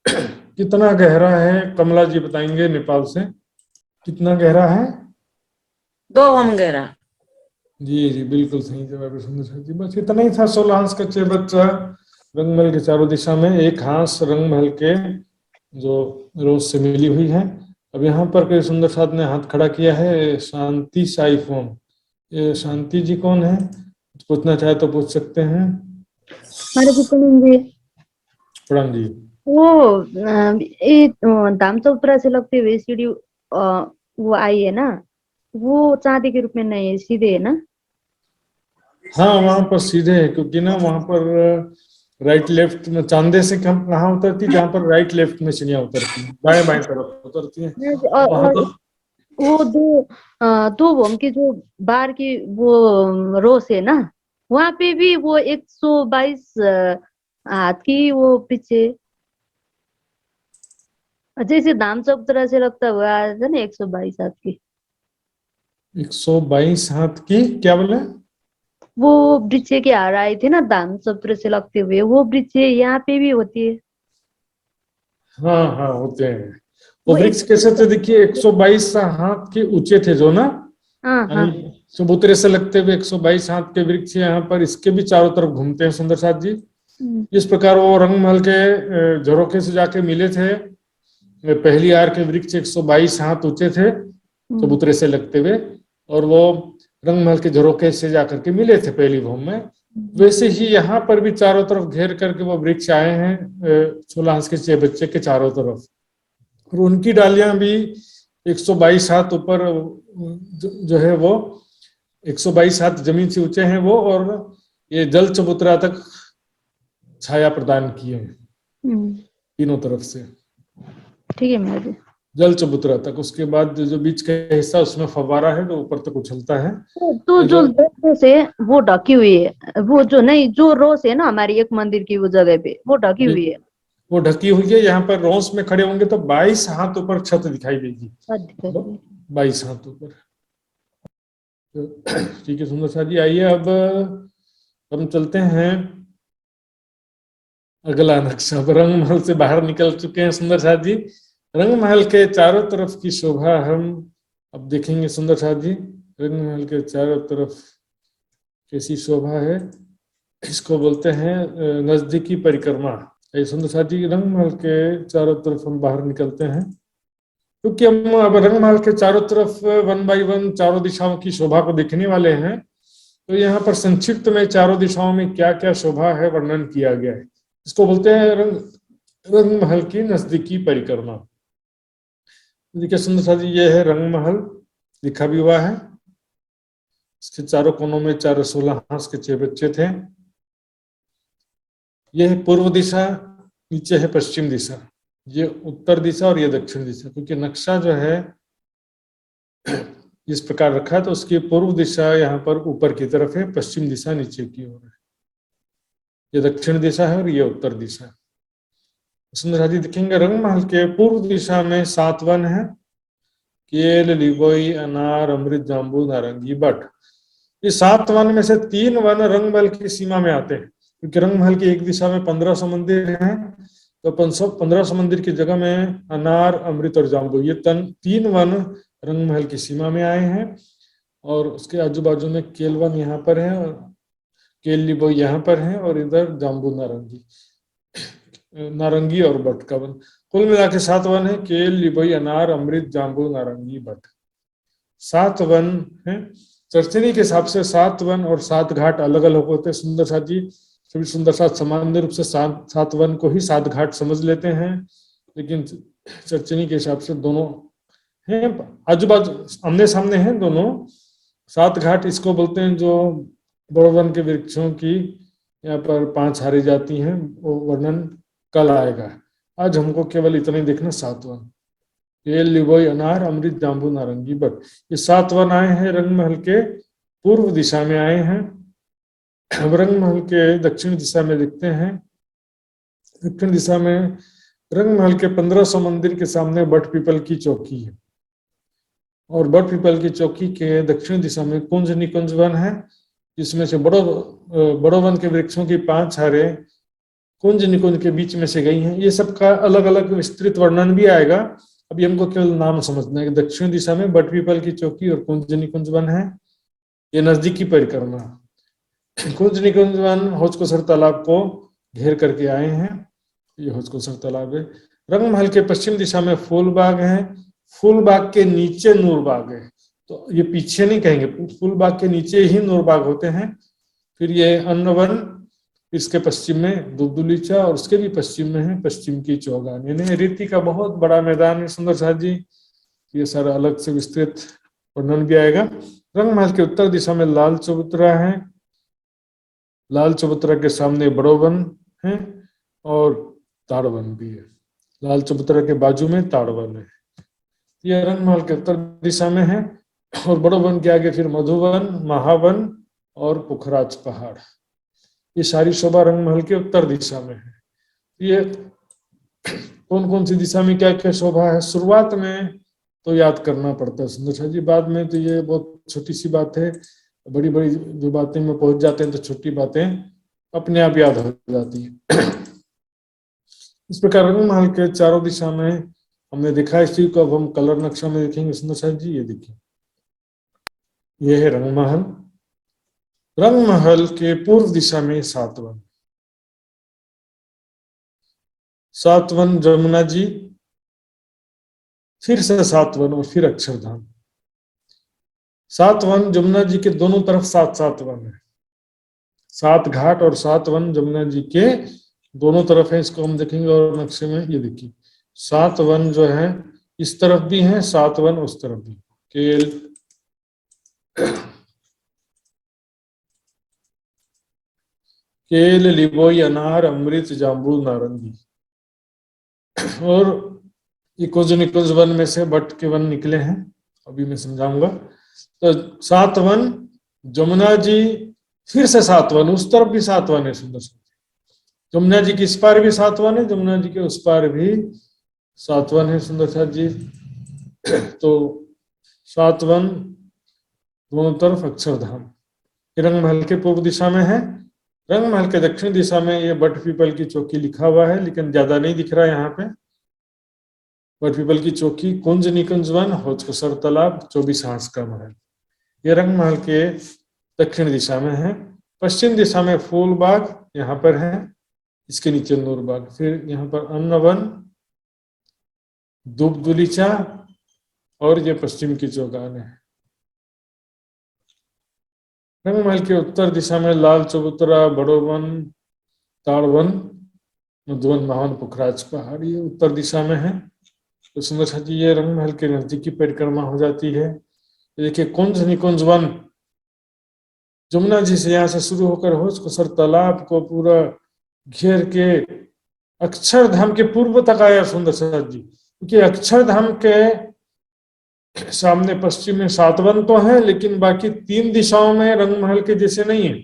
कितना गहरा है? कमला जी बताएंगे नेपाल से, कितना गहरा है? 2 हम गहरा। जी जी, बिल्कुल सही जवाब है सुंदर शाह जी। बस इतना ही था 16 हाथ का चेहबच्चा। रंगमहल के चारों दिशा में एक हाथ रंगमहल के जो रोज से मिली हुई है। अब यहाँ पर कोई सुंदर साथ ने हाथ खड़ा किया है, शांति साई फोन। ये शांति जी कौन है? पूछना चाहे तो पूछ सकते हैं। महाराज जी प्रणाम जी। प्रणाम जी। ये धाम चौतरा से लगते हुए सीढ़ी वो आई है ना, वो चांदी के रूप में नहीं है, सीधे है ना? हाँ, वहां पर सीधे है, क्योंकि ना वहां पर राइट लेफ्ट में चांदे से कहाँ उतरती, जहाँ पर राइट लेफ्ट में चिड़िया उतरती है, बाएं बाएं तरफ उतरती है। वहां और पर वो दो भूम की जो बाहर की वो रोस है ना, वहां पे भी वो 122 हाथ की वो पीछे, जैसे धाम चौतरा से लगता हुआ है ना 122 हाथ की। 122 हाथ की क्या बोले? वो वृक्ष के हार आए थे ना धाम चौतरे से लगते हुए, वो वृक्ष यहाँ पे भी होती है। हाँ हाँ, होते हैं। वो वो वृक्ष कैसे थे? देखिए 122 हाथ के ऊंचे थे जो ना, हाँ हाँ। चबूतरे से लगते हुए 122 हाथ के वृक्ष यहाँ पर इसके भी चारों तरफ घूमते हैं सुंदर साथ जी। इस प्रकार वो रंगमहल के झरोखे से जाके मिले थे। पहली आर के वृक्ष 122 हाथ ऊंचे थे चबूतरे से लगते हुए, और वो रंगमहल के झरोखे से जाकर के मिले थे पहली भूमि में। वैसे ही यहाँ पर भी चारों तरफ घेर करके वो वृक्ष आए हैं 16 हाथ के चेहबच्चे के चारों तरफ, और उनकी डालियां भी 122 हाथ ऊपर जो है वो 122 हाथ जमीन से ऊंचे हैं वो, और ये जल चबूतरा तक छाया प्रदान किए हैं तीनों तरफ से। ठीक है महाराज जी। जल चबूतरा तक, उसके बाद जो बीच का हिस्सा उसमें फव्वारा है जो ऊपर तक उछलता है। तो जो रोस है वो ढकी हुई है, वो जो नहीं जो रोस है ना हमारी एक मंदिर की वो जगह पे वो ढकी हुई है। वो ढकी हुई है। यहाँ पर रोस में खड़े होंगे तो 22 हाथ ऊपर छत दिखाई देगी, 22 हाथ ऊपर। ठीक है सुंदर शाह जी, आइए अब हम चलते हैं अगला नक्शा। अब रंगमहल से बाहर निकल चुके हैं सुंदर शाह जी। रंगमहल के चारों तरफ की शोभा हम अब देखेंगे सुंदर शाह जी। रंगमहल के चारों तरफ कैसी शोभा है, इसको बोलते हैं नजदीकी परिक्रमा। सुंदर शाह जी, रंगमहल के चारों तरफ हम बाहर निकलते हैं, क्योंकि हम अब रंगमहल के चारों तरफ 1 बाय 1 चारों दिशाओं की शोभा को देखने वाले हैं। तो यहाँ पर संक्षिप्त में चारों दिशाओं में क्या क्या शोभा है वर्णन किया गया है। इसको बोलते हैं रंगमहल की नजदीकी परिक्रमा। देखिए सुंदर शाह जी, ये है रंगमहल, लिखा भी हुआ है। इसके चारों कोनों में 16 हाथ के चेहबच्चे थे। यह है पूर्व दिशा, नीचे है पश्चिम दिशा, ये उत्तर दिशा और ये दक्षिण दिशा। क्योंकि नक्शा जो है इस प्रकार रखा है, तो उसकी पूर्व दिशा यहाँ पर ऊपर की तरफ है, पश्चिम दिशा नीचे की ओर है। ये दक्षिण दिशा है और ये उत्तर दिशा है। सुंदर जी देखेंगे रंग महल के पूर्व दिशा में 7 वन है, केल, लिबोई, अनार, अमृत, जाम्बू, नारंगी, बट। ये 7 वन में से 3 वन रंग महल की सीमा में आते हैं, क्योंकि रंग महल की एक दिशा में 1500 मंदिर हैं, तो 1500 मंदिर की जगह में अनार, अमृत और जाम्बू, ये 3 वन रंग महल की सीमा में आए हैं। और उसके आजू बाजू में केल वन यहाँ पर है, और केल, लिबोई यहाँ पर है, और इधर जाम्बू, नारंगी और बट का वन। कुल मिला के 7 वन है, केल, लिबोई, अनार, अमृत, जाम्बू, नारंगी, बट। 7 वन है। चर्चनी के हिसाब से 7 वन और 7 घाट अलग अलग होते हैं। सुंदर साथ जी सभी सुंदर साथ सामान्य रूप से 7 वन को ही 7 घाट समझ लेते हैं, लेकिन चर्चनी के हिसाब से दोनों हैं, आजू बाजू आमने सामने हैं दोनों। 7 घाट इसको बोलते हैं जो बड़े वन के वृक्षों की यहाँ पर 5 हारी जाती हैं, वो वर्णन कल आएगा। आज हमको केवल इतना ही देखना। 7 वन केल, लिबोई, अनार, अमृत, जाम्बू, नारंगी, बट। ये 7 वन आए हैं रंग महल के पूर्व दिशा में आए हैं। अब रंग महल के दक्षिण दिशा में देखते हैं। दक्षिण दिशा में रंग महल के 1500 मंदिर के सामने बट पीपल की चौकी है, और बट पीपल की चौकी के दक्षिण दिशा में कुंज निकुंज वन है, जिसमें से बड़ो वन के वृक्षों की 5 हारें कुंज निकुंज के बीच में से गई हैं। ये सबका अलग अलग विस्तृत वर्णन भी आएगा, अभी हमको केवल नाम समझना है। दक्षिण दिशा में बट पीपल की चौकी और कुंज निकुंज वन है, ये नजदीकी परिक्रमा। कुंज निकुंज वन हौजकोसर तालाब को घेर करके आए हैं, ये हौजकोसर तालाब है। रंग महल के पश्चिम दिशा में फूल बाग है, फूल बाग के नीचे नूर बाग है, तो ये पीछे नहीं कहेंगे, फूल बाग के नीचे ही नूर बाग होते हैं। फिर ये अन्न वन, इसके पश्चिम में दुबदुलीचा, और उसके भी पश्चिम में है पश्चिम की चौगान, यानी रीति का बहुत बड़ा मैदान है। सुंदर साथ जी ये सारा अलग से विस्तृत वर्णन भी आएगा। रंग महल के उत्तर दिशा में लाल चबूतरा है, लाल चबूतरा के सामने बड़ो वन है और ताड़ वन भी है। लाल चबूतरा के बाजू में ताड़ वन है, ये रंग महल के उत्तर दिशा में है। और बड़ो वन के आगे फिर मधुवन, महावन और पुखराज पहाड़, ये सारी शोभा रंग महल के उत्तर दिशा में है। ये कौन कौन सी दिशा में क्या क्या शोभा है, शुरुआत में तो याद करना पड़ता है सुंदर साथ जी, बाद में तो ये बहुत छोटी सी बात है। बड़ी बड़ी जो बातें में पहुंच जाते हैं तो छोटी बातें अपने आप याद हो जाती है। इस प्रकार रंग महल के चारों दिशा में हमने देखा। इस चीज को अब हम कलर नक्शा में देखेंगे सुंदर साथ जी। ये देखिए, ये है रंग महल। रंग महल के पूर्व दिशा में 7 वन, 7 वन जमुना जी, फिर से 7 वन और फिर अक्षरधाम। 7 वन जमुना जी के दोनों तरफ 7-7 वन है, 7 घाट और 7 वन जमुना जी के दोनों तरफ है। इसको हम देखेंगे और नक्शे में। ये देखिए 7 वन जो है इस तरफ भी है, 7 वन उस तरफ भी। केल, लिबोई, अनार, अमृत, जाम्बू, नारंगी। और ये कुंज निकुंज वन में से बट के वन निकले हैं, अभी मैं समझाऊंगा। तो 7 वन जमुना जी, फिर से 7 वन, उस तरफ भी 7 वन है सुंदर से। जमुना जी के इस पार भी 7 वन है, जमुना जी के उस पार भी 7 वन है सुंदर साथ जी। तो 7 वन दोनों तरफ अक्षरधाम। रंग महल के पूर्व दिशा में है। रंग महल के दक्षिण दिशा में ये बट पीपल की चौकी लिखा हुआ है, लेकिन ज्यादा नहीं दिख रहा है यहाँ पे। बट पीपल की चौकी, कुंज निकुंज वन, हौजकोसर तालाब, 24 हांस का महल, ये रंग महल के दक्षिण दिशा में है। पश्चिम दिशा में फूल बाग यहाँ पर है, इसके नीचे नूर बाग। फिर यहाँ पर अन्न वन, दुबदुलीचा, और ये पश्चिम की चौगान है। रंग महल के उत्तर दिशा में लाल चबूतरा, बड़ो वन, ताड़ वन, मधुवन, महावन, पुखराज पहाड़, ये उत्तर दिशा में है। तो सुंदर साथ जी ये रंग महल के नजदीकी परिक्रमा हो जाती है। देखिए कुंज निकुंज वन जमुना जी से यहाँ से शुरू होकर हौजकोसर तालाब को पूरा घेर के अक्षरधाम के पूर्व तक आया सुंदर साथ जी, क्योंकि अक्षरधाम के सामने पश्चिम में 7 वन तो है, लेकिन बाकी 3 दिशाओं में रंग महल के जैसे नहीं है।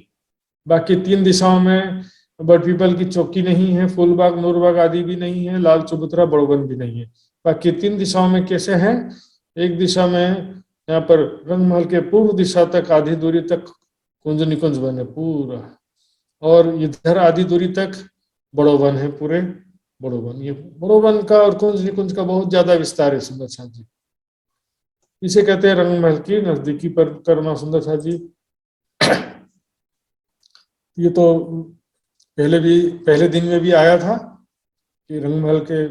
बाकी 3 दिशाओं में बड़ पीपल की चौकी नहीं है, फूलबाग नूरबाग आदि भी नहीं है, लाल चबूतरा बड़वन भी नहीं है। बाकी 3 दिशाओं में कैसे है? एक दिशा में यहाँ पर रंग महल के पूर्व दिशा तक आधी दूरी तक कुंज निकुंज वन है पूरा, और इधर आधी दूरी तक बड़ो वन है पूरे बड़ो वन। ये बड़ो वन का और कुंज निकुंज का बहुत ज्यादा विस्तार है सुंदर साथ जी। इसे कहते हैं रंग महल की नजदीकी परिक्रमा सुंदर साथ जी। ये तो पहले दिन में भी आया था कि रंग महल के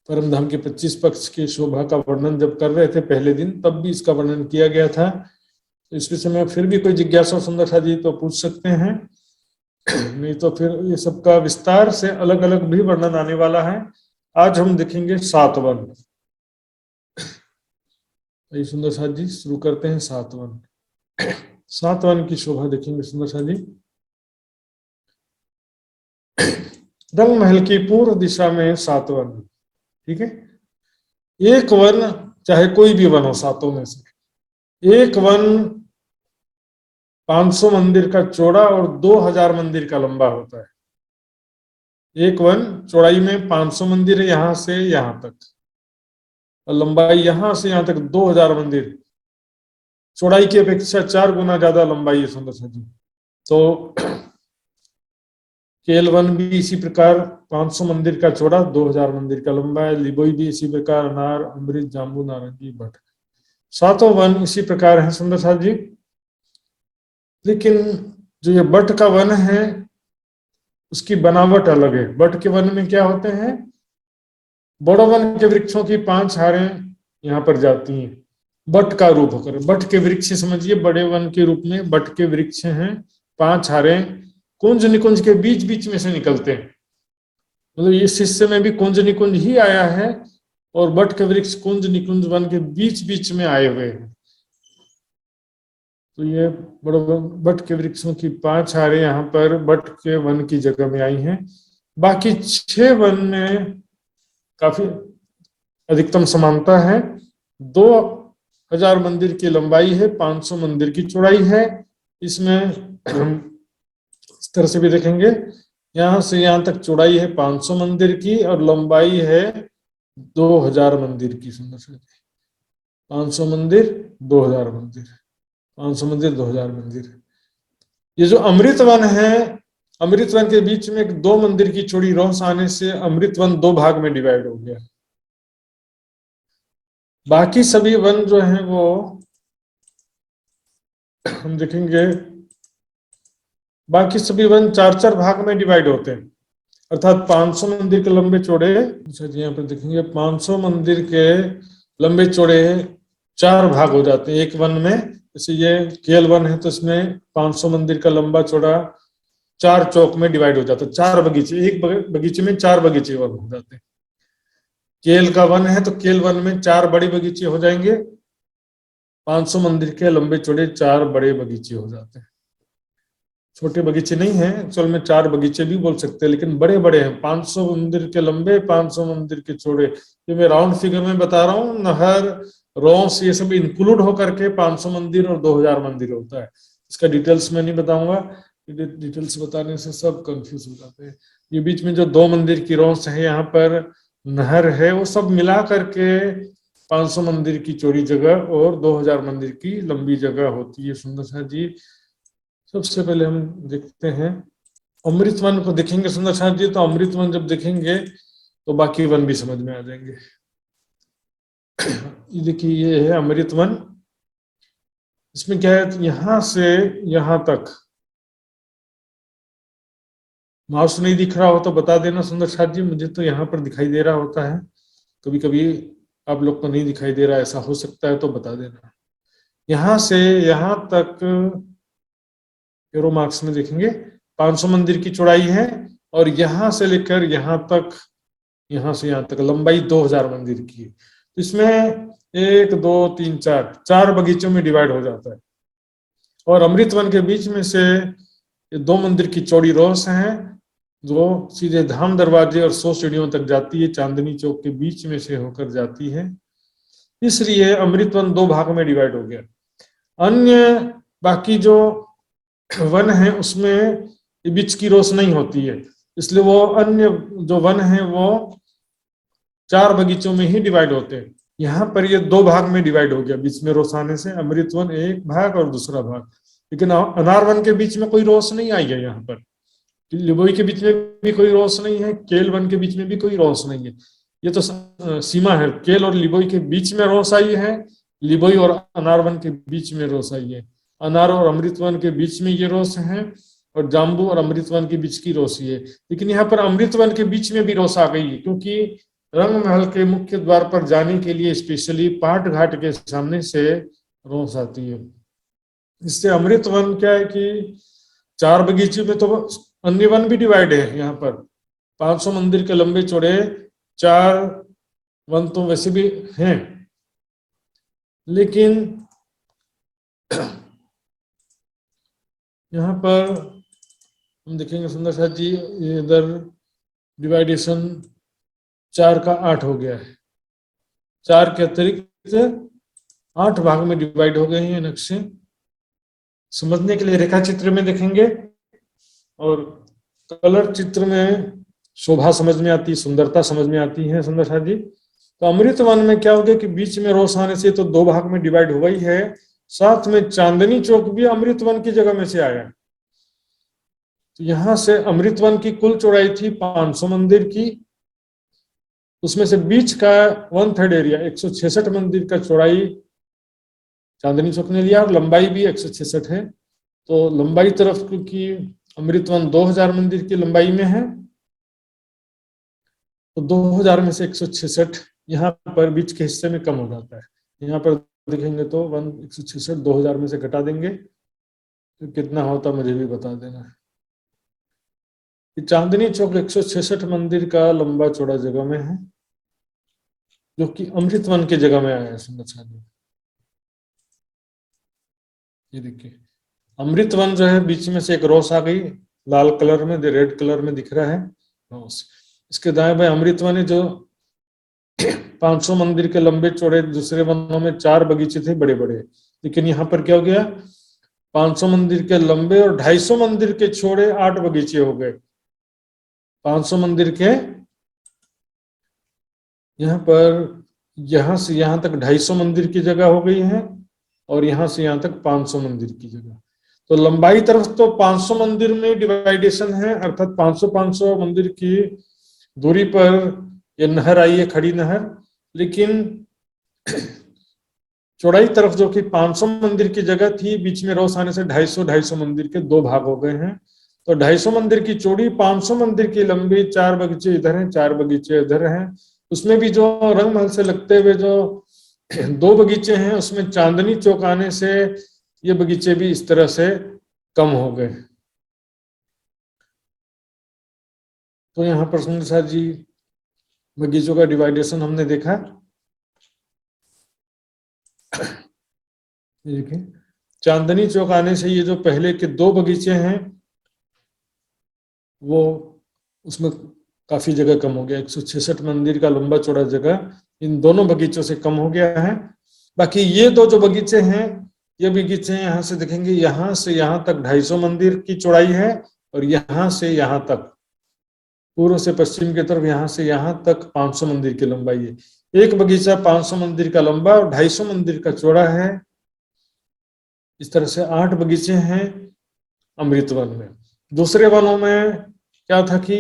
परम धाम के 25 पक्ष की शोभा का वर्णन जब कर रहे थे पहले दिन, तब भी इसका वर्णन किया गया था। तो इस विषय में फिर भी कोई जिज्ञासा सुंदर साथ जी तो पूछ सकते हैं, नहीं तो फिर ये सबका विस्तार से अलग अलग भी वर्णन आने वाला है। आज हम देखेंगे 7 वन। सुंदर साथ जी शुरू करते हैं 7 वन। 7 वन की शोभा देखेंगे सुंदर साथ जी। रंग महल की पूर्व दिशा में 7 वन, ठीक है। एक वन, चाहे कोई भी वन हो 7 में से, एक वन 500 मंदिर का चौड़ा और 2000 मंदिर का लंबा होता है। एक वन चौड़ाई में 500 मंदिर है यहां से यहां तक, और लंबाई यहां से यहां तक 2000 मंदिर। चौड़ाई की अपेक्षा 4 गुना ज्यादा लंबाई है सुंदर सा जी। तो केल वन भी इसी प्रकार 500 मंदिर का चौड़ा, 2000 मंदिर का लंबा है। लिबोई भी इसी प्रकार, अनार अमृत जाम्बू नारंगी बट, 7 वन इसी प्रकार है सुंदर साथ जी। लेकिन जो ये बट का वन है उसकी बनावट अलग है। बट के वन में क्या होते हैं, बड़ो वन के वृक्षों की 5 हारें यहाँ पर जाती हैं बट का रूप होकर। बट के वृक्ष समझिए, बड़े वन के रूप में बट के वृक्ष हैं, 5 हारें कुंज निकुंज के बीच बीच में से निकलते हैं। मतलब इस हिस्से में भी कुंज निकुंज ही आया है, और बट के वृक्ष कुंज निकुंज वन के बीच बीच में आए हुए हैं। तो ये बट के वृक्षों की 5 हारें यहाँ पर बट के वन की जगह में आई हैं। बाकी 6 वन में काफी अधिकतम समानता है। 2000 मंदिर की लंबाई है, 500 मंदिर की चौड़ाई है। इसमें इस तरह से भी देखेंगे, यहां से यहां तक चौड़ाई है 500 मंदिर की और लंबाई है 2000 मंदिर की। सुंदर से 500 मंदिर 2000 मंदिर, 500 मंदिर 2000 मंदिर। ये जो अमृत वन है, अमृत वन के बीच में 2 मंदिर की चौड़ी रोस आने से अमृत वन 2 भाग में डिवाइड हो गया। बाकी सभी वन जो हैं वो हम देखेंगे, बाकी सभी वन 4-4 भाग में डिवाइड होते हैं। अर्थात 500 मंदिर के लंबे चौड़े, यहाँ पर देखेंगे 500 मंदिर के लंबे चौड़े 4 भाग हो जाते हैं एक वन में। जैसे ये केल वन है तो इसमें 500 मंदिर का लंबा चौड़ा 4 चौक में डिवाइड हो जाता है। 4 बगीचे, एक बगीचे में 4 बगीचे वन हो जाते हैं। केल का वन है तो केल वन में 4 बड़े बगीचे हो जाएंगे। 500 मंदिर के लंबे चौड़े 4 बड़े बगीचे हो जाते हैं। छोटे बगीचे नहीं है, एक्चुअल में 4 बगीचे भी बोल सकते हैं, लेकिन बड़े बड़े हैं। 500 मंदिर के लंबे, 500 मंदिर के चौड़े। ये मैं राउंड फिगर में बता रहा हूँ, नहर रोस ये सब इंक्लूड होकर के 500 मंदिर और 2000 मंदिर होता है। इसका डिटेल्स में नहीं बताऊंगा, डिटेल्स बताने से सब कंफ्यूज हो जाते हैं। ये बीच में जो 2 मंदिर की रोस है, यहाँ पर नहर है, वो सब मिला करके 500 मंदिर की चौड़ी जगह और 2000 मंदिर की लंबी जगह होती है। सुंदर सा जी, सबसे पहले हम देखते हैं अमृत वन को देखेंगे सुंदर साथ जी। तो अमृत वन जब देखेंगे तो बाकी वन भी समझ में आ जाएंगे। ये देखिए, ये है अमृत वन। इसमें क्या है, यहां से यहां तक, माउस नहीं दिख रहा हो तो बता देना सुंदर साथ जी। मुझे तो यहाँ पर दिखाई दे रहा होता है, कभी कभी आप लोग को नहीं दिखाई दे रहा, ऐसा हो सकता है तो बता देना। यहां से यहां तक एरो मार्क्स में देखेंगे 500 मंदिर की चौड़ाई है, और यहां से लेकर यहां तक, यहां से यहां तक लंबाई 2000 मंदिर की है। तो इसमें 1 2 3 4 बगीचों में डिवाइड हो जाता है। और अमृत वन के बीच में से 2 मंदिर की चौड़ी रोस है जो सीधे धाम दरवाजे और 100 सीढ़ियों तक जाती है। चांदनी चौक के बीच में से होकर जाती है। इसलिए अमृतवन 2 भाग में डिवाइड हो गया। अन्य बाकी जो वन है उसमें बीच की रोस नहीं होती है, इसलिए वो अन्य जो वन है वो 4 बगीचों में ही डिवाइड होते हैं। यहाँ पर ये 2 भाग में डिवाइड हो गया बीच में रोस आने से, अमृतवन एक भाग और दूसरा भाग। लेकिन अनारवन के बीच में कोई रोस नहीं आई है, यहाँ पर लिबोई के बीच में भी कोई रोस नहीं है, केल वन के बीच में भी कोई रोस नहीं है। ये तो सीमा है, केल और लिबोई के बीच में रोस आई है, लिबोई और अनारवन के बीच में रोस आई है, अनार और अमृतवन के बीच में ये रोस है, और जाम्बू और अमृतवन के बीच की रोस है। लेकिन यहाँ पर अमृतवन के बीच में भी रोस आ गई है, क्योंकि रंग महल के मुख्य द्वार पर जाने के लिए स्पेशली पाट घाट के सामने से रोस आती है। इससे अमृतवन क्या है कि 4 बगीचे में तो अन्य वन भी डिवाइड है। यहाँ पर 500 मंदिर के लंबे चौड़े 4 वन तो वैसे भी हैं, लेकिन यहाँ पर हम देखेंगे सुंदर साथ जी, इधर डिवाइडेशन 4 का 8 हो गया है, 4 के अतिरिक्त 8 भाग में डिवाइड हो गए हैं नक्शे। समझने के लिए रेखा चित्र में देखेंगे और कलर चित्र में शोभा समझ में आती है, सुंदरता समझ में आती है सुंदर साथ जी। तो अमृतवन में क्या हो गया कि बीच में रोस आने से तो 2 भाग में डिवाइड हो गई है, साथ में चांदनी चौक भी अमृतवन की जगह में से आया। तो यहां से अमृतवन की कुल चौड़ाई थी 500 मंदिर की, उसमें से बीच का 1/3 एरिया 166 मंदिर का चौड़ाई चांदनी चौक ने लिया, और लंबाई भी 166 है। तो लंबाई तरफ क्योंकि अमृतवन 2000 मंदिर की लंबाई में है, तो 2000 में से 166 यहाँ पर बीच के हिस्से में कम हो जाता है। यहाँ पर देखेंगे तो 166 2000 में से घटा देंगे तो कितना होता मुझे भी बता देना है। चांदनी चौक 166 मंदिर का लंबा चौड़ा जगह में है, जो कि अमृतवन की जगह में आया है सुंदर साथ। ये देखिए अमृतवन जो है बीच में से एक रोस आ गई, लाल कलर में, रेड कलर में दिख रहा है रोस। इसके दाएं बाएं अमृतवन है जो 500 मंदिर के लंबे चौड़े, दूसरे वनों में 4 बगीचे थे बड़े बड़े, लेकिन यहाँ पर क्या हो गया 500 मंदिर के लंबे और 250 मंदिर के चौड़े 8 बगीचे हो गए। 500 मंदिर के यहाँ पर यहाँ से यहाँ तक 250 मंदिर की जगह हो गई है, और यहाँ से यहाँ तक 500 मंदिर की जगह। तो लंबाई तरफ तो 500 मंदिर में डिवाइडेशन है, अर्थात 500 मंदिर की दूरी पर ये नहर आई है, खड़ी नहर। लेकिन चौड़ाई तरफ जो कि 500 मंदिर की जगह थी, बीच में रोस आने से 250 मंदिर के 2 भाग हो गए हैं। तो 250 मंदिर की चौड़ी, 500 मंदिर की लंबी, 4 बगीचे इधर हैं, 4 बगीचे इधर हैं। उसमें भी जो रंग महल से लगते हुए जो 2 बगीचे हैं, उसमें चांदनी चौक आने से ये बगीचे भी इस तरह से कम हो गए। तो यहाँ पर सुंदर साथ जी बगीचों का डिवाइडेशन हमने देखा। देखिए चांदनी चौक आने से ये जो पहले के 2 बगीचे हैं वो उसमें काफी जगह कम हो गया। 166 मंदिर का लंबा चौड़ा जगह इन दोनों बगीचों से कम हो गया है। बाकी ये 2 जो बगीचे हैं, ये बगीचे यहाँ से देखेंगे, यहाँ से यहाँ तक 250 मंदिर की चौड़ाई है, और यहाँ से यहाँ तक पूर्व से पश्चिम की तरफ यहाँ से यहाँ तक 500 मंदिर की लंबाई है। एक बगीचा 500 मंदिर का लंबा और 250 मंदिर का चौड़ा है। इस तरह से 8 बगीचे हैं अमृतवन में। दूसरे वनों में क्या था कि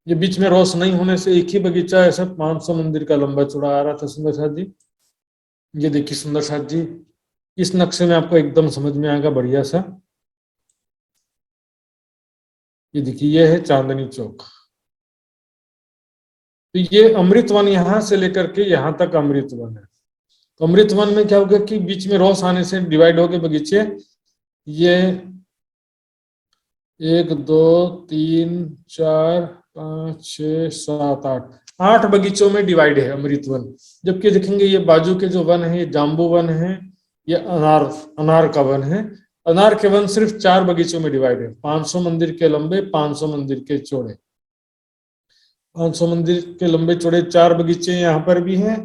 ये बीच में रोस नहीं होने से एक ही बगीचा ऐसा 500 मंदिर का लंबा चौड़ा आ रहा था सुंदर साथ जी। ये देखिए सुंदर साथ जी, इस नक्शे में आपको एकदम समझ में आएगा बढ़िया सा। ये देखिए ये है चांदनी चौक। तो ये अमृतवन यहाँ से लेकर के यहाँ तक अमृतवन है। तो अमृतवन में क्या होगा कि बीच में रोस आने से डिवाइड हो गए बगीचे। ये 1 2 3 4 5 6 7 8 बगीचों में डिवाइड है अमृतवन। जबकि देखेंगे ये बाजू के जो वन है, ये जाम्बू वन है, ये अनार का वन है। अनार के वन सिर्फ 4 बगीचों में डिवाइड है, 500 मंदिर के लंबे, 500 मंदिर के चौड़े। 500 मंदिर के लंबे चौड़े 4 बगीचे यहाँ पर भी हैं,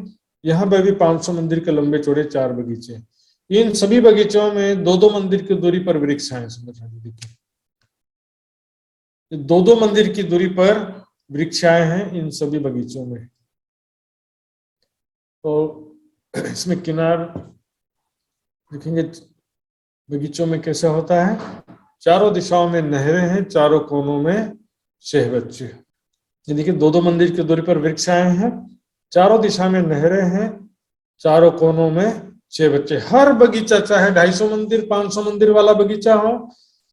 यहाँ पर भी 500 मंदिर के लंबे चौड़े 4 बगीचे। इन सभी बगीचों में 2-2 मंदिर की दूरी पर वृक्ष हैं। देखिए 2-2 मंदिर की दूरी पर वृक्षाएं हैं इन सभी बगीचों में। तो इसमें किनार देखेंगे बगीचों में कैसा होता है, चारों दिशाओं में नहरें हैं, चारों कोनों में 6 बच्चे। ये देखिए 2-2 मंदिर की दूरी पर वृक्षाएं हैं, चारों दिशा में नहरें हैं, चारों कोनों में 6 बच्चे। हर बगीचा चाहे 250 मंदिर 500 मंदिर वाला बगीचा हो,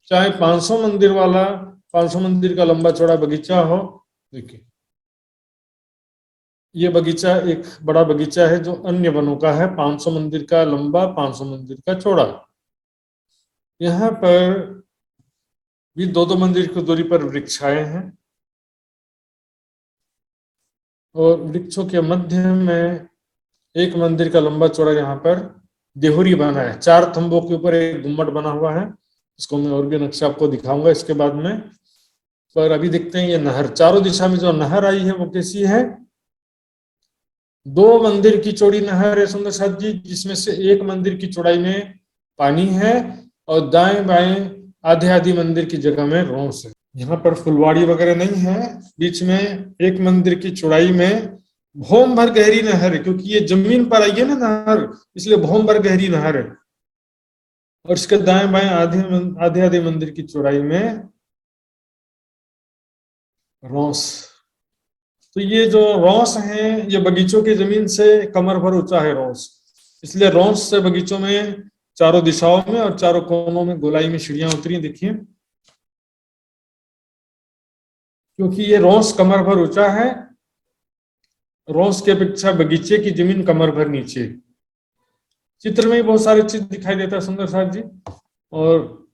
चाहे 500 मंदिर वाला 500 मंदिर का लंबा चौड़ा बगीचा हो। देखिए ये बगीचा एक बड़ा बगीचा है जो अन्य वनों का है, 500 मंदिर का लंबा 500 मंदिर का चौड़ा। यहाँ पर भी 2-2 मंदिर की दूरी पर वृक्षाएं हैं और वृक्षों के मध्य में एक मंदिर का लंबा चौड़ा यहाँ पर देहुरी बना है। 4 थंबों के ऊपर एक गुम्मट बना हुआ है, इसको मैं और भी नक्शा आपको दिखाऊंगा इसके बाद में। पर अभी देखते हैं ये नहर, चारों दिशा में जो नहर आई है वो कैसी है, 2 मंदिर की चौड़ी नहर है सुंदर साथ जी, जिसमें से एक मंदिर की चौड़ाई में पानी है और दाएं बाएं आधे आधी मंदिर की जगह में रोंस है। यहाँ पर फुलवाड़ी वगैरह नहीं है, बीच में एक मंदिर की चौड़ाई में भौम भर गहरी नहर है, क्योंकि ये जमीन पर आई है ना नहर, इसलिए भौम भर गहरी नहर है। और इसके दाएं बाएं आधे आधे मंदिर की चौड़ाई में रोंस। तो ये जो रोंस है ये बगीचों की जमीन से कमर भर ऊंचा है रोंस, इसलिए रोंस से बगीचों में चारों दिशाओं में और चारों कोनों में गोलाई में सीढ़ियां उतरी। देखिए क्योंकि ये रोंस कमर भर ऊंचा है, रोंस के अपेक्षा बगीचे की जमीन कमर भर नीचे। चित्र में बहुत सारे चीज दिखाई देता है सुंदर साथ जी। और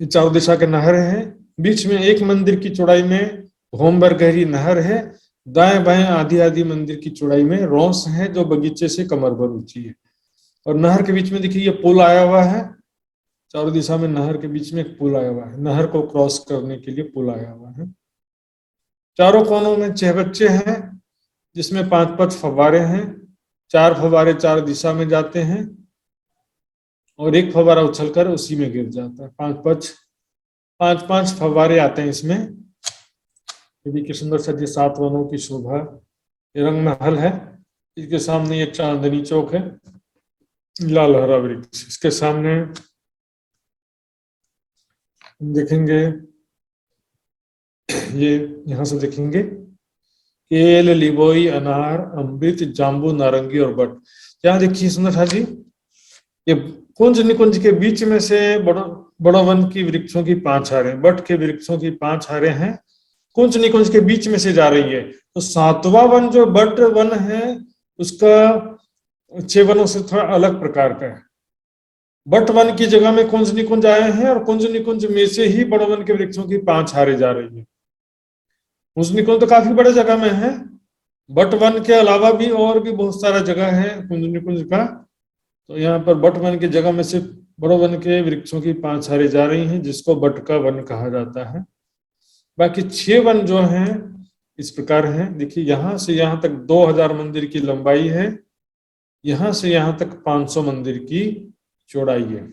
ये चारों दिशा के नहर है, बीच में एक मंदिर की चौड़ाई में भौम भर गहरी नहर है, दाएं बाएं आधी आधी मंदिर की चौड़ाई में रोंस है जो बगीचे से कमर भर ऊंची है। और नहर के बीच में देखिए ये पुल आया हुआ है, चारों दिशा में नहर के बीच में एक पुल आया हुआ है, नहर को क्रॉस करने के लिए पुल आया हुआ है। चारों कोनों में 6 बच्चे हैं, जिसमें 5-5 फव्वारे हैं, 4 फव्वारे 4 दिशा में जाते हैं और एक फव्वारा उछलकर उसी में गिर जाता है। 5-5 फव्वारे आते हैं इसमें। देखिए सुंदर सा 7 वनों की शोभा, ये रंग महल है, इसके सामने ये चांदनी चौक है, लाल हरा वृक्ष, इसके सामने देखेंगे ये यहाँ से देखेंगे केल, लिबोई, अनार, अमृत, जाम्बू, नारंगी और बट। यहाँ देखिए सुंदर सा जी, ये कुंज निकुंज के बीच में से बड़ो वन की वृक्षों की 5 हारें, बट के वृक्षों की 5 हारें हैं, कुंज निकुंज के बीच में से जा रही है। तो 7वां वन जो बट वन है उसका 6 वनों से थोड़ा अलग प्रकार का है। बट वन की जगह में कुंज निकुंज आए हैं और कुंज निकुंज में से ही बड़ो वन के वृक्षों की 5 हारें जा रही है। कुंज निकुंज तो काफी बड़े जगह में है, बट वन के अलावा भी और भी बहुत सारा जगह है कुंज निकुंज का। तो यहाँ पर बट वन की जगह में से बड़ो वन के वृक्षों की 5 हारें जा रही हैं, जिसको बट का वन कहा जाता है। बाकी 6 वन जो हैं इस प्रकार हैं। देखिए यहाँ से यहाँ तक 2000 मंदिर की लंबाई है, यहाँ से यहाँ तक 500 मंदिर की चौड़ाई है।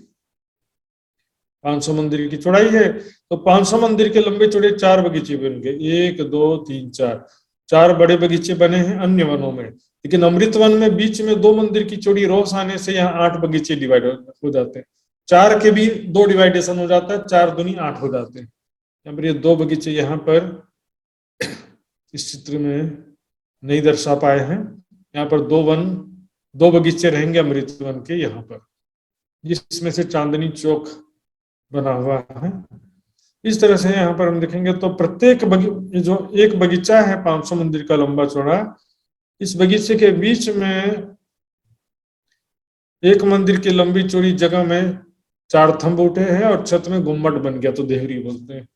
500 मंदिर की चौड़ाई है, तो 500 मंदिर के लंबे चौड़े 4 बगीचे बन गए, 1 2 3 4 बड़े बगीचे बने हैं अन्य वनों में। लेकिन अमृत वन में बीच में 2 मंदिर की चौड़ी रोस आने से यहाँ 8 बगीचे डिवाइड हो जाते हैं। 4 के भी 2 डिवाइडेशन हो जाता है, 4 दूनी 8 हो जाते हैं। यहाँ पर ये 2 बगीचे यहाँ पर इस चित्र में नहीं दर्शा पाए हैं। यहाँ पर 2 बगीचे रहेंगे अमृत वन के यहाँ पर, जिसमें से चांदनी चौक बना हुआ है। इस तरह से यहाँ पर हम देखेंगे तो प्रत्येक जो एक बगीचा है 500 मंदिर का लंबा चौड़ा, इस बगीचे के बीच में एक मंदिर की लंबी चौड़ी जगह में 4 थंब उठे हैं और छत में गुम्मट बन गया, तो देहरी बोलते हैं।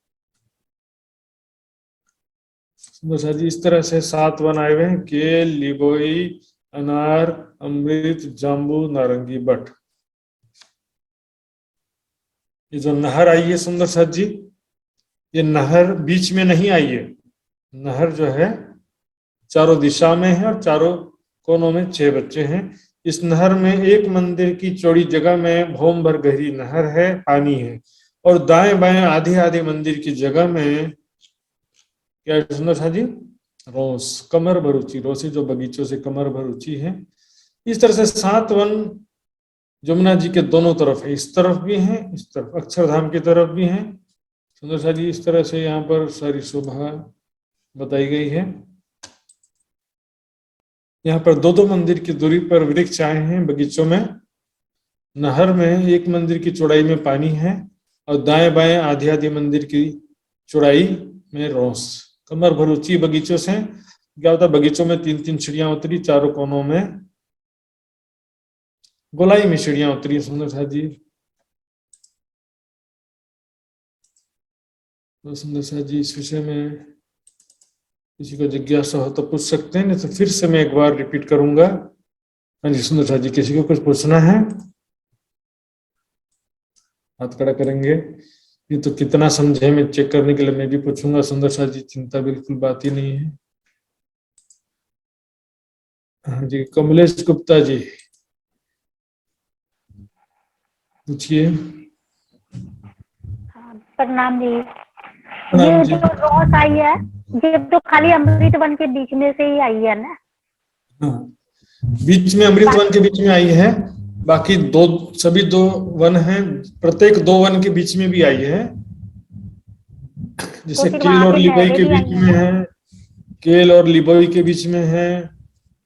जी इस तरह से 7 वन आए हुए हैं, केल, लिबोई, अनार, अमृत, जाम्बू, नारंगी, बट। ये जो नहर आई है सुंदर साथ जी, ये नहर बीच में नहीं आई है, नहर जो है चारों दिशा में है और चारों कोनों में 6 बच्चे हैं। इस नहर में एक मंदिर की चौड़ी जगह में भौम भर गहरी नहर है, पानी है, और दाएं बाएं आधे आधे मंदिर की जगह में क्या है सुंदर सा जी, रोस, कमर भर ऊंची रोसे जो बगीचों से कमर भर ऊंची है। इस तरह से 7 वन जमुना जी के दोनों तरफ है, इस तरफ भी है, इस तरफ अक्षरधाम की तरफ भी है। सुंदर सा जी इस तरह से यहाँ पर सारी शोभा बताई गई है। यहाँ पर 2-2 मंदिर की दूरी पर वृक्ष आए हैं बगीचों में। नहर में एक मंदिर की चौड़ाई में पानी है और दाएं बाएं आधी आधी मंदिर की चौड़ाई में रोस, कमर भर ऊंची बगीचों से। क्या होता है, बगीचों में 3-3 सीढ़ियां उतरी, चारों कोनों में गोलाई में सीढ़ियां उतरी। सुंदर सा जी, तो सुंदर सा जी इस विषय में किसी को जिज्ञासा हो तो पूछ सकते हैं, नहीं तो फिर से मैं एक बार रिपीट करूंगा। हाँ जी सुंदर सा जी, किसी को कुछ पूछना है हाथ खड़ा करेंगे। ये तो कितना समझे मैं चेक करने के लिए मैं भी पूछूंगा सुंदर सा जी, चिंता बिल्कुल बात ही नहीं है। हाँ जी कमलेश गुप्ता जी पूछिए। प्रणाम जी। प्रणाम ये जी। जो रॉस आई है ये तो खाली अमृत वन के बीच में से ही आई है ना? हाँ, बीच में अमृत वन के बीच में आई है, बाकी सभी 2 वन हैं, प्रत्येक 2 वन के बीच में भी आई है। जैसे फिर केल वहाँ और पे लिबोई नहरें के भी आई बीच हैं में क्या? है, केल और लिबोई के बीच में है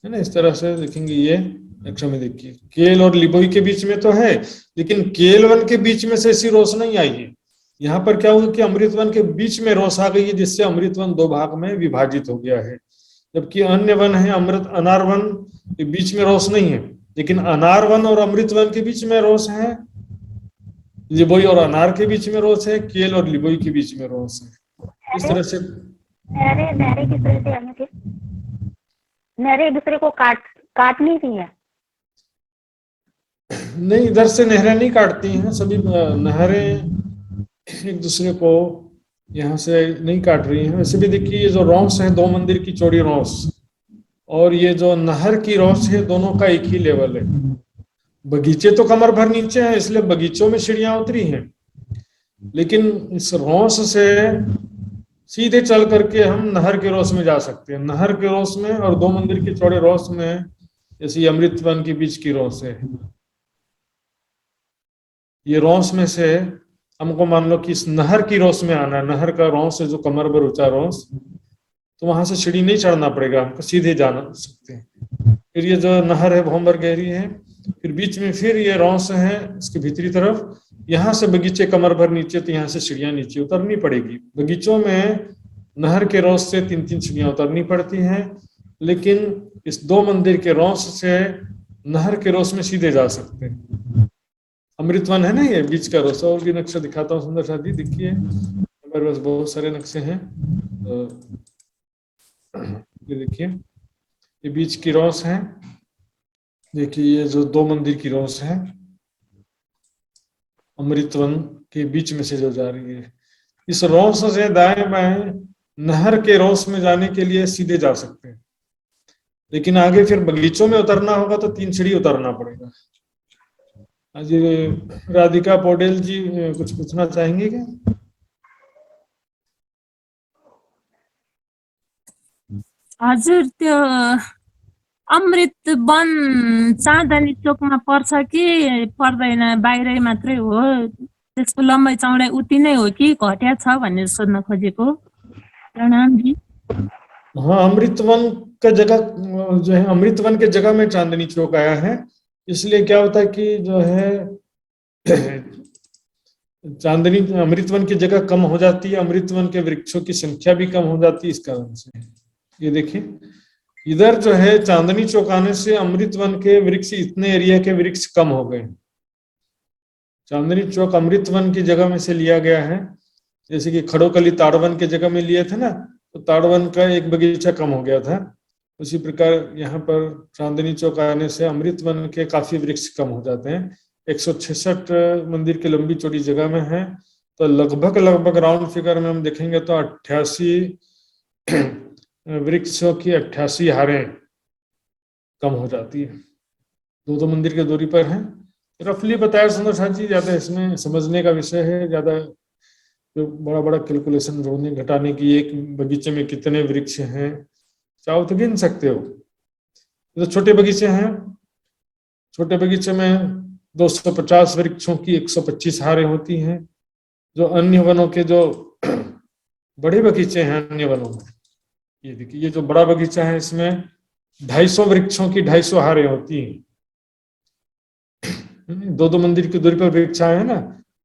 ना। इस तरह से देखेंगे ये अक्षर में देखिए, केल और लिबोई के बीच में तो है, लेकिन केल वन के बीच में से ऐसी रोस नहीं आई है। यहाँ पर क्या हुआ कि अमृत वन के बीच में रोस आ गई है, जिससे अमृत वन 2 भाग में विभाजित हो गया है। जबकि अन्य वन है अनार वन के बीच में रोस नहीं है, लेकिन अनार वन और अमृत वन के बीच में रोस है, लिबोई और अनार के बीच में रोस है, केल और लिबोई के बीच में रोस है। इस तरह से नहरें किस तरह से आई हैं फिर? नहरें एक दूसरे को काट नहीं रही है? नहीं, इधर से नहरें नहीं काटती हैं, सभी नहरें एक दूसरे को यहाँ से नहीं काट रही हैं। वैसे भी देखिए ये जो रॉस है 2 मंदिर की चौड़ी रॉस और ये जो नहर की रॉस है, दोनों का एक ही लेवल है। बगीचे तो कमर भर नीचे हैं, इसलिए बगीचों में सीढ़ियां उतरी हैं, लेकिन इस रॉस से सीधे चल करके हम नहर के रोस में जा सकते हैं। नहर के रोस में और 2 मंदिर के चौड़े रोस में, जैसे अमृत वन के बीच की रोस है, ये रोस में से हमको मान लो कि इस नहर की रोस में आना है, नहर का रोस है जो कमर भर ऊंचा रोस, तो वहां से सीढ़ी नहीं चढ़ना पड़ेगा, हमको सीधे जाना सकते हैं। फिर ये जो नहर है भौम भर गहरी है, फिर बीच में फिर ये रोस है इसके भीतरी तरफ, यहाँ से बगीचे कमर भर नीचे, तो यहाँ से सीढ़ियां नीचे उतरनी पड़ेगी। बगीचों में नहर के रोस से 3-3 सीढ़ियां उतरनी पड़ती हैं, लेकिन इस 2 मंदिर के रोस से नहर के रोस में सीधे जा सकते हैं। अमृतवन है ना ये बीच का रोस, और भी नक्शा दिखाता हूँ सुंदर सा जी, देखिए हमारे पास बहुत सारे नक्शे हैं। ये देखिए ये बीच की रोस है, देखिए ये जो 2 मंदिर की रोस है अमृतवन के बीच में से जो जा रही है, इस रोस से दाएं बाएं नहर के रोस में जाने के लिए सीधे जा सकते हैं, लेकिन आगे फिर बगीचों में उतरना होगा तो 3 सीढ़ी उतरना पड़ेगा। आज राधिका पौडेल जी कुछ पूछना चाहेंगे क्या? हजुर त्यो अमृत वन चाँदनी चोकमा पर्छ कि पर्दैन, बाहिरै मात्रै हो? त्यसको लम्बाइ चौडाइ उति नै हो कि घट्या छ भनेर सोध्न खोजेको। प्रणाम जी। हाँ, अमृतवन का जगह जो है, अमृतवन के जगह में चांदनी चौक आया है, इसलिए क्या होता है कि जो है चांदनी अमृतवन की जगह कम हो जाती है, अमृतवन के वृक्षों की संख्या भी कम हो जाती है, इस कारण से। ये देखिए इधर जो है चांदनी चौक आने से अमृतवन के वृक्ष, इतने एरिया के वृक्ष कम हो गए। चांदनी चौक अमृतवन की जगह में से लिया गया है, जैसे कि खड़ोकली ताड़वन के जगह में लिए थे ना, तो ताड़वन का एक बगीचा कम हो गया था, उसी प्रकार यहाँ पर चांदनी चौक आने से अमृतवन के काफी वृक्ष कम हो जाते हैं। 166 मंदिर की लंबी चौड़ी जगह में है, तो लगभग राउंड फिगर में हम देखेंगे तो 88 वृक्षों की 88 हारें कम हो जाती है। दो मंदिर की दूरी पर हैं। रफली बताया सुंदर साथ जी, ज्यादा इसमें समझने का विषय है, ज्यादा जो बड़ा बड़ा कैलकुलेशन जोड़ने घटाने की, एक बगीचे में कितने वृक्ष हैं चाहो तो गिन सकते हो। तो छोटे बगीचे हैं, छोटे बगीचे में 250 वृक्षों की 125 हारें होती हैं। जो अन्य वनों के जो बड़े बगीचे हैं अन्य वनों में, ये देखिए ये जो बड़ा बगीचा है इसमें 250 वृक्षों की 250 हारें होती हैं। दो मंदिर की दूरी पर वृक्ष आए हैं ना,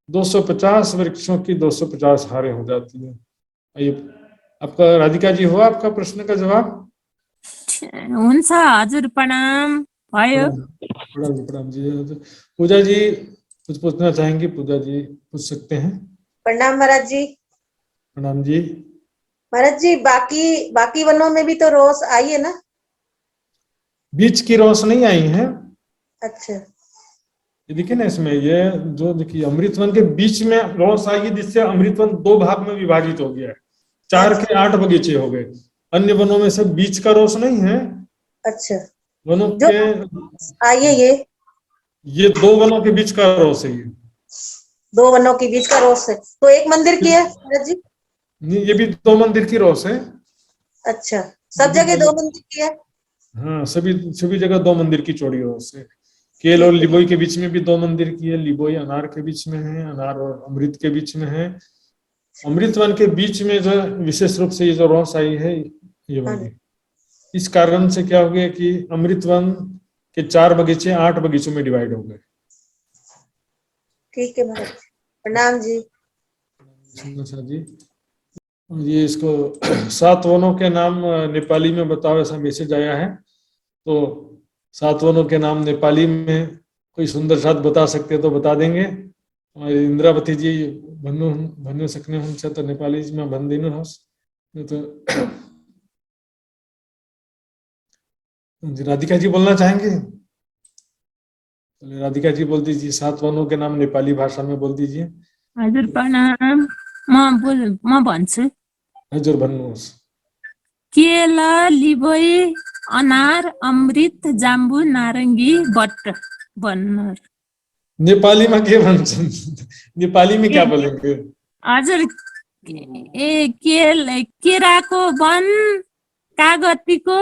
250 वृक्षों की 250 हारें हो जाती है। ये आपका राधिका जी हुआ आपका प्रश्न का जवाब? हुन्छ हजुर, प्रणाम भयो। प्रणाम जी। पूजा जी कुछ पूछना चाहेंगे? पूजा जी पूछ सकते हैं। प्रणाम महाराज जी। प्रणाम जी। महाराज जी, बाकी वनों में भी तो रोज आई है ना? बीच की रोस नहीं आई है। अच्छा, ये देखिए ना इसमें, ये जो देखिए अमृतवन के बीच में रोस आई है, जिससे अमृतवन 2 भाग में विभाजित हो गया है। 4 के 8 बगीचे हो गए। अन्य वनों में से बीच का रोस नहीं है। अच्छा, वनों जो के आई है ये 2 वनों के बीच का रोस है। ये 2 वनों के बीच का रोस है, तो एक मंदिर की है महाराज जी? नहीं, ये भी 2 मंदिर की रोस है। अच्छा, सब जगह 2 मंदिर की है? हाँ, सभी जगह 2 मंदिर की चौड़ी रोस है। केल और लिबोई के बीच में भी 2 मंदिर की है। लिबोई अनार के बीच में है, अनार और अमृत के बीच में है। अमृतवन के बीच में जो विशेष रूप से ये जो रोस आई है ये वाली, इस कारण से क्या हो गया कि अमृतवन के 4 बगीचे 8 बगीचों में डिवाइड हो गए। ठीक है महाराज, प्रणाम जी। अच्छा जी, ये इसको 7 वनों के नाम नेपाली में बताओ, ऐसा मैसेज आया है। तो 7 वनों के नाम नेपाली में कोई सुंदर साथ बता सकते तो बता देंगे। हमारे इंद्रावती जी भन्नु सक्नुहुन्छ त नेपालीमा भनिदिनुहोस्। तो राधिका जी बोलना चाहेंगे? राधिका जी बोल दीजिए, 7 वनों के नाम नेपाली भाषा में बोल दीजिए। हजुर प्रणाम, म भन्छु। हजुर भन्नुहोस्। केला, लिबोई, अनार, अमृत, जाम्बु, नारंगी, बट बनर। नेपाली में के भन्छन्? नेपाली में क्या बोलेंगे? हजुर, केराको वन, कागतीको,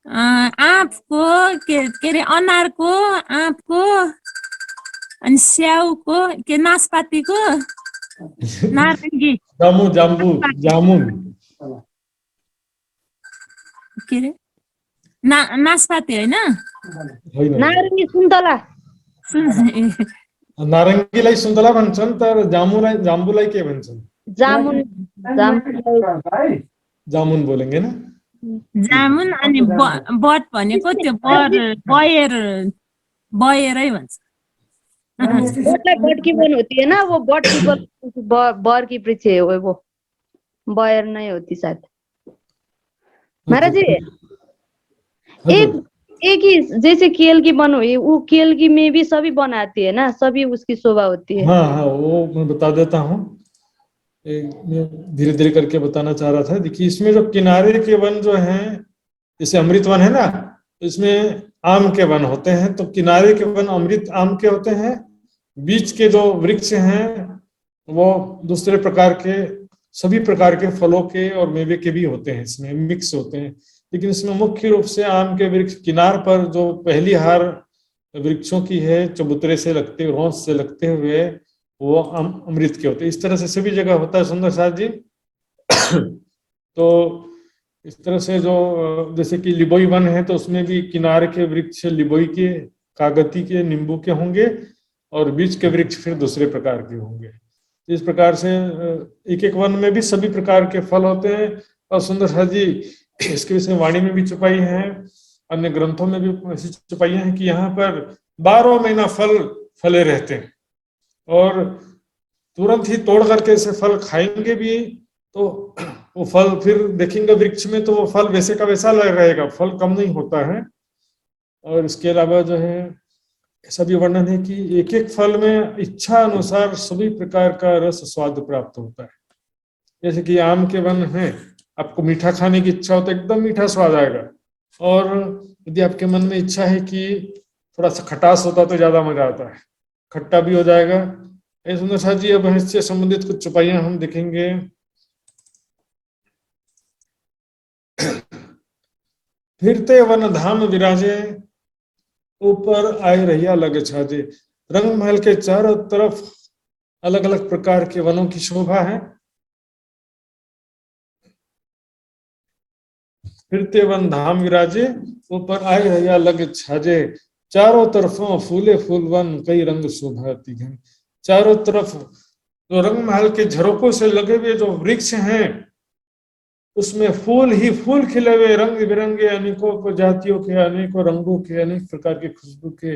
आँपको, के अरे अनारको, आँपको, अनि स्याउको, के नासपातीको, नारंगी, जामुन के अरे नासपाती होइन, नारंगी सुन्तला। नारंगीलाई सुन्तला भन्छन्, तर जाम्बुलाई के भन्छन्? जामुन। जामुन बोलेंगे ना। जामुन। अनि बट भनेको त्यो बयरै भन्छ। बट की वन होती है ना, वो बट की बर की वृक्ष है वो बयर नहीं होती शायद। महाराज जी, एक ही जैसे केल की वन हुई, वो केल की में भी सभी बनाती है ना, सभी उसकी शोभा होती है। हाँ, वो मैं बता देता हूँ, धीरे धीरे करके बताना चाह रहा था। देखिए इसमें जो किनारे के वन जो हैं, जैसे अमृत वन है ना, इसमें आम के वन होते हैं, तो किनारे के वन अमृत आम के होते हैं। बीच के जो वृक्ष हैं वो दूसरे प्रकार के, सभी प्रकार के फलों के और मेवे के भी होते हैं, इसमें मिक्स होते हैं। लेकिन इसमें मुख्य रूप से आम के वृक्ष किनार पर जो पहली हार वृक्षों की है, चबूतरे से लगते, रोंस से लगते हुए, वो अमृत के होते हैं। इस तरह से सभी जगह होता है सुंदर साथ जी। तो इस तरह से जो जैसे कि लिबोई वन है, तो उसमें भी किनारे के वृक्ष लिबोई के, कागती के, नींबू के होंगे, और बीच के वृक्ष फिर दूसरे प्रकार के होंगे। इस प्रकार से एक एक वन में भी सभी प्रकार के फल होते हैं। और सुंदर साथ जी इसके विषय वाणी में भी छुपाई है, अन्य ग्रंथों में भी ऐसी छुपाइयां हैं कि यहाँ पर 12 महीना फल फले रहते हैं, और तुरंत ही तोड़ करके इसे फल खाएंगे भी तो वो फल फिर देखेंगे वृक्ष में, तो वो फल वैसे का वैसा लग रहेगा, फल कम नहीं होता है। और इसके अलावा जो है ऐसा भी वर्णन है कि एक एक फल में इच्छा अनुसार सभी प्रकार का रस स्वाद प्राप्त होता है। जैसे कि आम के वन हैं, आपको मीठा खाने की इच्छा हो तो एकदम मीठा स्वाद आएगा, और यदि आपके मन में इच्छा है कि थोड़ा सा खटास होता तो ज्यादा मजा आता है, खट्टा भी हो जाएगा। सुंदर साथ जी अब इससे संबंधित कुछ चौपाइयां हम देखेंगे। फिरते वन धाम विराजे, ऊपर आए रहिया लग छाजे। रंग महल के चारों तरफ अलग अलग प्रकार के वनों की शोभा है। फिरते वन धाम विराजे, ऊपर आए रहिया लग छाजे। चारों तरफों फूले फूल वन, कई रंग शोभाती घन। चारों तरफ तो रंग महल के झरोकों से लगे हुए जो वृक्ष हैं उसमें फूल ही फूल खिले हुए, रंग बिरंगे, अनेकों प्रजातियों के, अनेकों रंगों के, अनेक प्रकार की खुशबू के,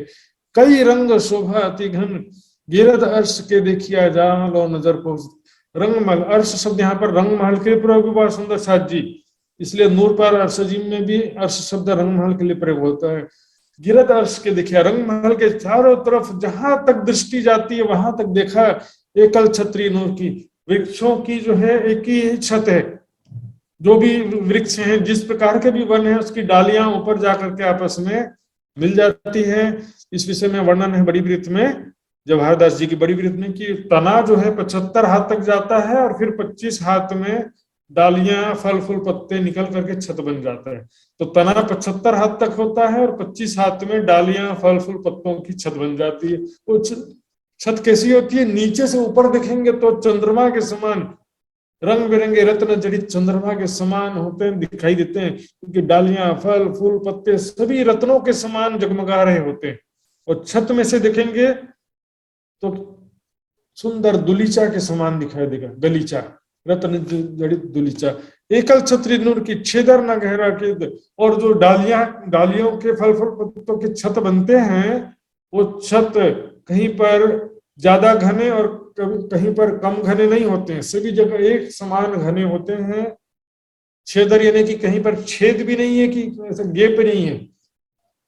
कई रंग शोभा अति घन। गिरद अर्श के देखिया जा लो नजर को। रंगमहल, अर्श शब्द यहाँ पर रंगमहल के लिए प्रयोग हुआ सुंदर साथ जी, इसलिए नूर पर अर्शजीम में भी अर्श शब्द रंगमहल के लिए प्रयोग होता है। गिरद अर्श के देखिया, रंगमहल के चारों तरफ जहां तक दृष्टि जाती है वहां तक देखा एकल छत्री नूर की। वृक्षों की जो है एक ही छत है, जो भी वृक्ष हैं, जिस प्रकार के भी वन है, उसकी डालियां ऊपर जाकर के आपस में मिल जाती है। इस विषय में वर्णन है बड़ी वृत्त में, जवाहर दास जी की बड़ी वृत्त में, कि तना जो है 75 हाथ तक जाता है और फिर 25 हाथ में डालियां, फल फूल पत्ते निकल करके छत बन जाता है। तो तना 75 हाथ तक होता है और 25 हाथ में डालियां, फल फूल पत्तों की छत बन जाती है। वो छत कैसी होती है? नीचे से ऊपर देखेंगे तो चंद्रमा के समान, रंग बिरंगे रत्न जड़ित चंद्रमा के समान होते हैं, दिखाई देते हैं, क्योंकि डालियां, फल फूल पत्ते सभी रत्नों के समान जगमगा रहे होते हैं। और छत में से देखेंगे तो सुंदर दुलीचा के समान दिखाई देगा, गलीचा, रत्न जड़ित दुलीचा। एकल छत्री नूर की, छेदर न गहरा केद। और जो डालियों के फल फूल पत्तों की छत बनते हैं, वो छत कहीं पर ज्यादा घने और कहीं पर कम घने नहीं होते हैं, सभी जगह एक समान घने होते हैं। छेदर यानी कि कहीं पर छेद भी नहीं है, कि ऐसा गेप नहीं है,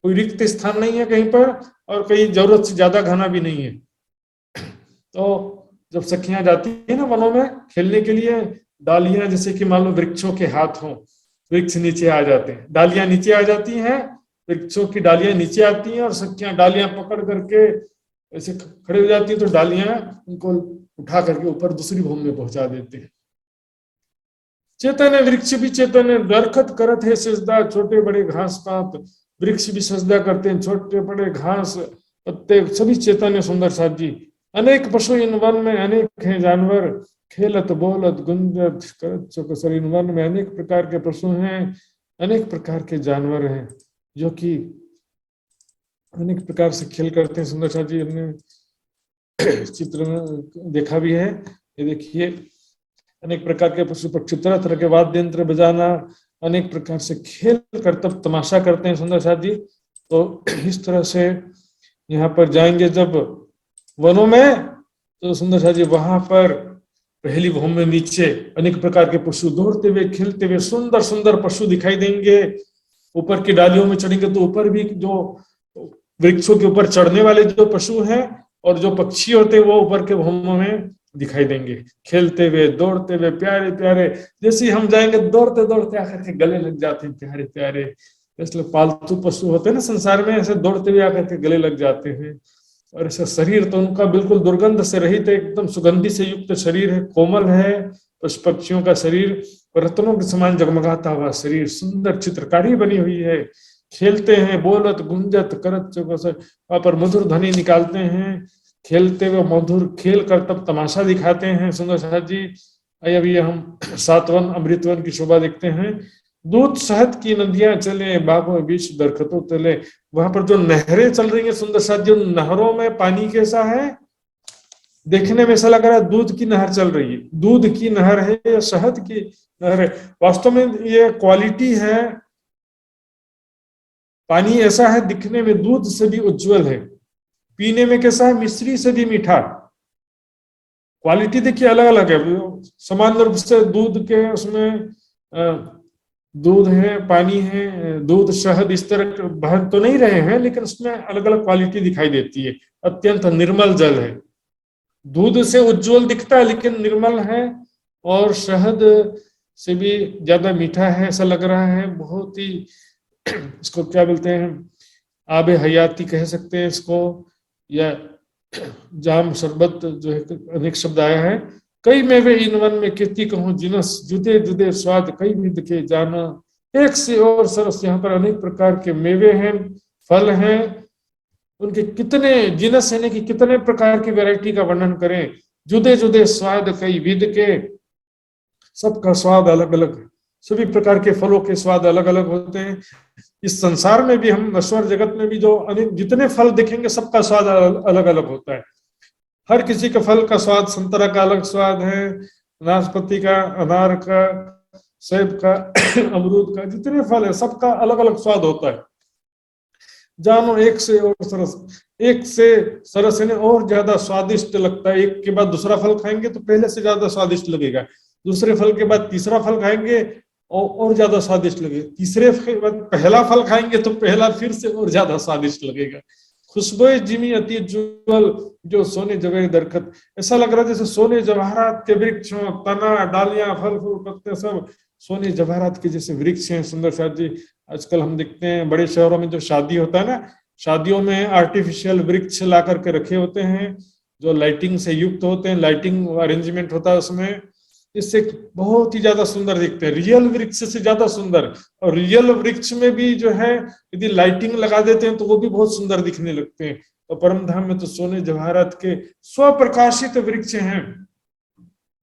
कोई रिक्त स्थान नहीं है कहीं पर, और कहीं जरूरत से ज्यादा घना भी नहीं है। तो जब सखियां जाती है ना वनों में खेलने के लिए, डालियां जैसे कि मान लो वृक्षों के हाथ हों, वृक्ष नीचे आ जाते हैं, डालियां नीचे आ जाती हैं, वृक्षों की डालियां नीचे आती हैं और सखियां डालियां पकड़ करके ऐसे खड़े हो जाती है, तो डालियां उनको उठा करके ऊपर दूसरी भूमि में पहुंचा देते हैं। चेतन वृक्ष भी चेतन, दरखत करत है सजदा, छोटे बड़े घास पात, वृक्ष भी सजदा करते हैं, छोटे बड़े घास पत्ते सभी चेतन है सुंदर साथ जी। अनेक पशु इन वन में, अनेक हैं जानवर, खेलत बोलत गुंजत करत चौकसर। इन वन में अनेक प्रकार के पशु हैं, अनेक प्रकार के जानवर हैं, जो कि अनेक प्रकार से खेल करते हैं। सुंदर साथ जी हमने चित्र में देखा भी है, ये देखिए अनेक प्रकार के पशु पक्षी, तरह तरह के वाद्य यंत्र बजाना, अनेक प्रकार से खेल कर तब तमाशा करते हैं सुंदर साथ जी। तो इस तरह से यहाँ पर जाएंगे जब वनों में, तो सुंदर साथ जी वहां पर पहली भूमि में नीचे अनेक प्रकार के पशु दौड़ते हुए, खेलते हुए, सुंदर सुंदर पशु दिखाई देंगे। ऊपर की डालियों में चढ़ेंगे तो ऊपर भी जो वृक्षों के ऊपर चढ़ने वाले जो पशु हैं और जो पक्षी होते हैं वो ऊपर के भूमों में दिखाई देंगे, खेलते हुए, दौड़ते हुए, प्यारे प्यारे। जैसे ही हम जाएंगे दौड़ते दौड़ते आकर के गले लग जाते हैं, प्यारे प्यारे। इसलिए पालतू पशु होते हैं ना संसार में, ऐसे दौड़ते हुए आकर के गले लग जाते हैं। और ऐसा शरीर तो उनका बिल्कुल दुर्गंध से रहित है, एकदम सुगंधि से युक्त शरीर है, कोमल है पशु पक्षियों का शरीर, रत्नों के समान जगमगाता हुआ शरीर, सुंदर चित्रकारी बनी हुई है। खेलते हैं बोलत गुंजत करत चौकसर, वहां पर मधुर ध्वनि निकालते हैं, खेलते हुए मधुर खेल कर तब तमाशा दिखाते हैं सुंदर साथ जी। अभी हम सातवन अमृतवन की शोभा देखते हैं। दूध शहद की नदियां चले, बागों बीच दरख्तों तले। वहां पर जो नहरें चल रही है सुंदर साथ जी, उन नहरों में पानी कैसा है? देखने में ऐसा लग रहा है दूध की नहर चल रही है। दूध की नहर है या शहद की नहर है? वास्तव में ये क्वालिटी है, पानी ऐसा है दिखने में दूध से भी उज्जवल है, पीने में कैसा है? मिश्री से भी मीठा। क्वालिटी देखिए अलग अलग है, समान रूप से दूध के उसमें दूध है, पानी है, दूध शहद इस तरह बह तो नहीं रहे हैं, लेकिन उसमें अलग अलग क्वालिटी दिखाई देती है। अत्यंत निर्मल जल है, दूध से उज्जवल दिखता है लेकिन निर्मल है। और शहद से भी ज्यादा मीठा है ऐसा लग रहा है। बहुत ही इसको क्या बोलते हैं, आबे हयाती कह सकते हैं इसको, या जाम शरबत जो है, अनेक शब्द आया है। कई मेवे इन वन में खेती कहूँ जिनस, जुदे जुदे स्वाद कई विध के जाना, एक से और सरस। यहाँ पर अनेक प्रकार के मेवे हैं, फल हैं, उनके कितने जिनस यानी कि कितने प्रकार की वैरायटी का वर्णन करें। जुदे जुदे स्वाद कई विध के, सबका स्वाद अलग अलग है। सभी प्रकार के फलों के स्वाद अलग अलग होते हैं। इस संसार में भी, हम नश्वर जगत में भी जो अनेक जितने फल देखेंगे सबका स्वाद अलग अलग होता है। हर किसी के फल का स्वाद, संतरा का अलग स्वाद है, नाशपाती का, अनार का, सेब का, अमरूद का, जितने फल है सबका अलग अलग स्वाद होता है। जानो एक से और सरस, एक से सरस यानी और ज्यादा स्वादिष्ट लगता है। एक के बाद दूसरा फल खाएंगे तो पहले से ज्यादा स्वादिष्ट लगेगा, दूसरे फल के बाद तीसरा फल खाएंगे और ज्यादा स्वादिष्ट लगेगा, तीसरे के बाद पहला फल खाएंगे तो पहला फिर से और ज्यादा स्वादिष्ट लगेगा। खुशबुए जिमी अति ज्वल जो सोने जगह दरखत, ऐसा लग रहा है जैसे सोने जवाहरात के वृक्ष हों, तना डालियां फल फूल पत्ते सब सोने जवाहरात के जैसे वृक्ष हैं। सुंदर साथ जी, आजकल हम देखते हैं बड़े शहरों में जो शादी होता है ना, शादियों में आर्टिफिशियल वृक्ष ला करके रखे होते हैं जो लाइटिंग से युक्त होते हैं, लाइटिंग अरेंजमेंट होता है उसमें, इससे बहुत ही ज्यादा सुंदर दिखते हैं, रियल वृक्ष से ज्यादा सुंदर। और रियल वृक्ष में भी जो है यदि लाइटिंग लगा देते हैं तो वो भी बहुत सुंदर दिखने लगते हैं। और परम धाम में तो सोने जवाहरात के स्वप्रकाशित वृक्ष हैं,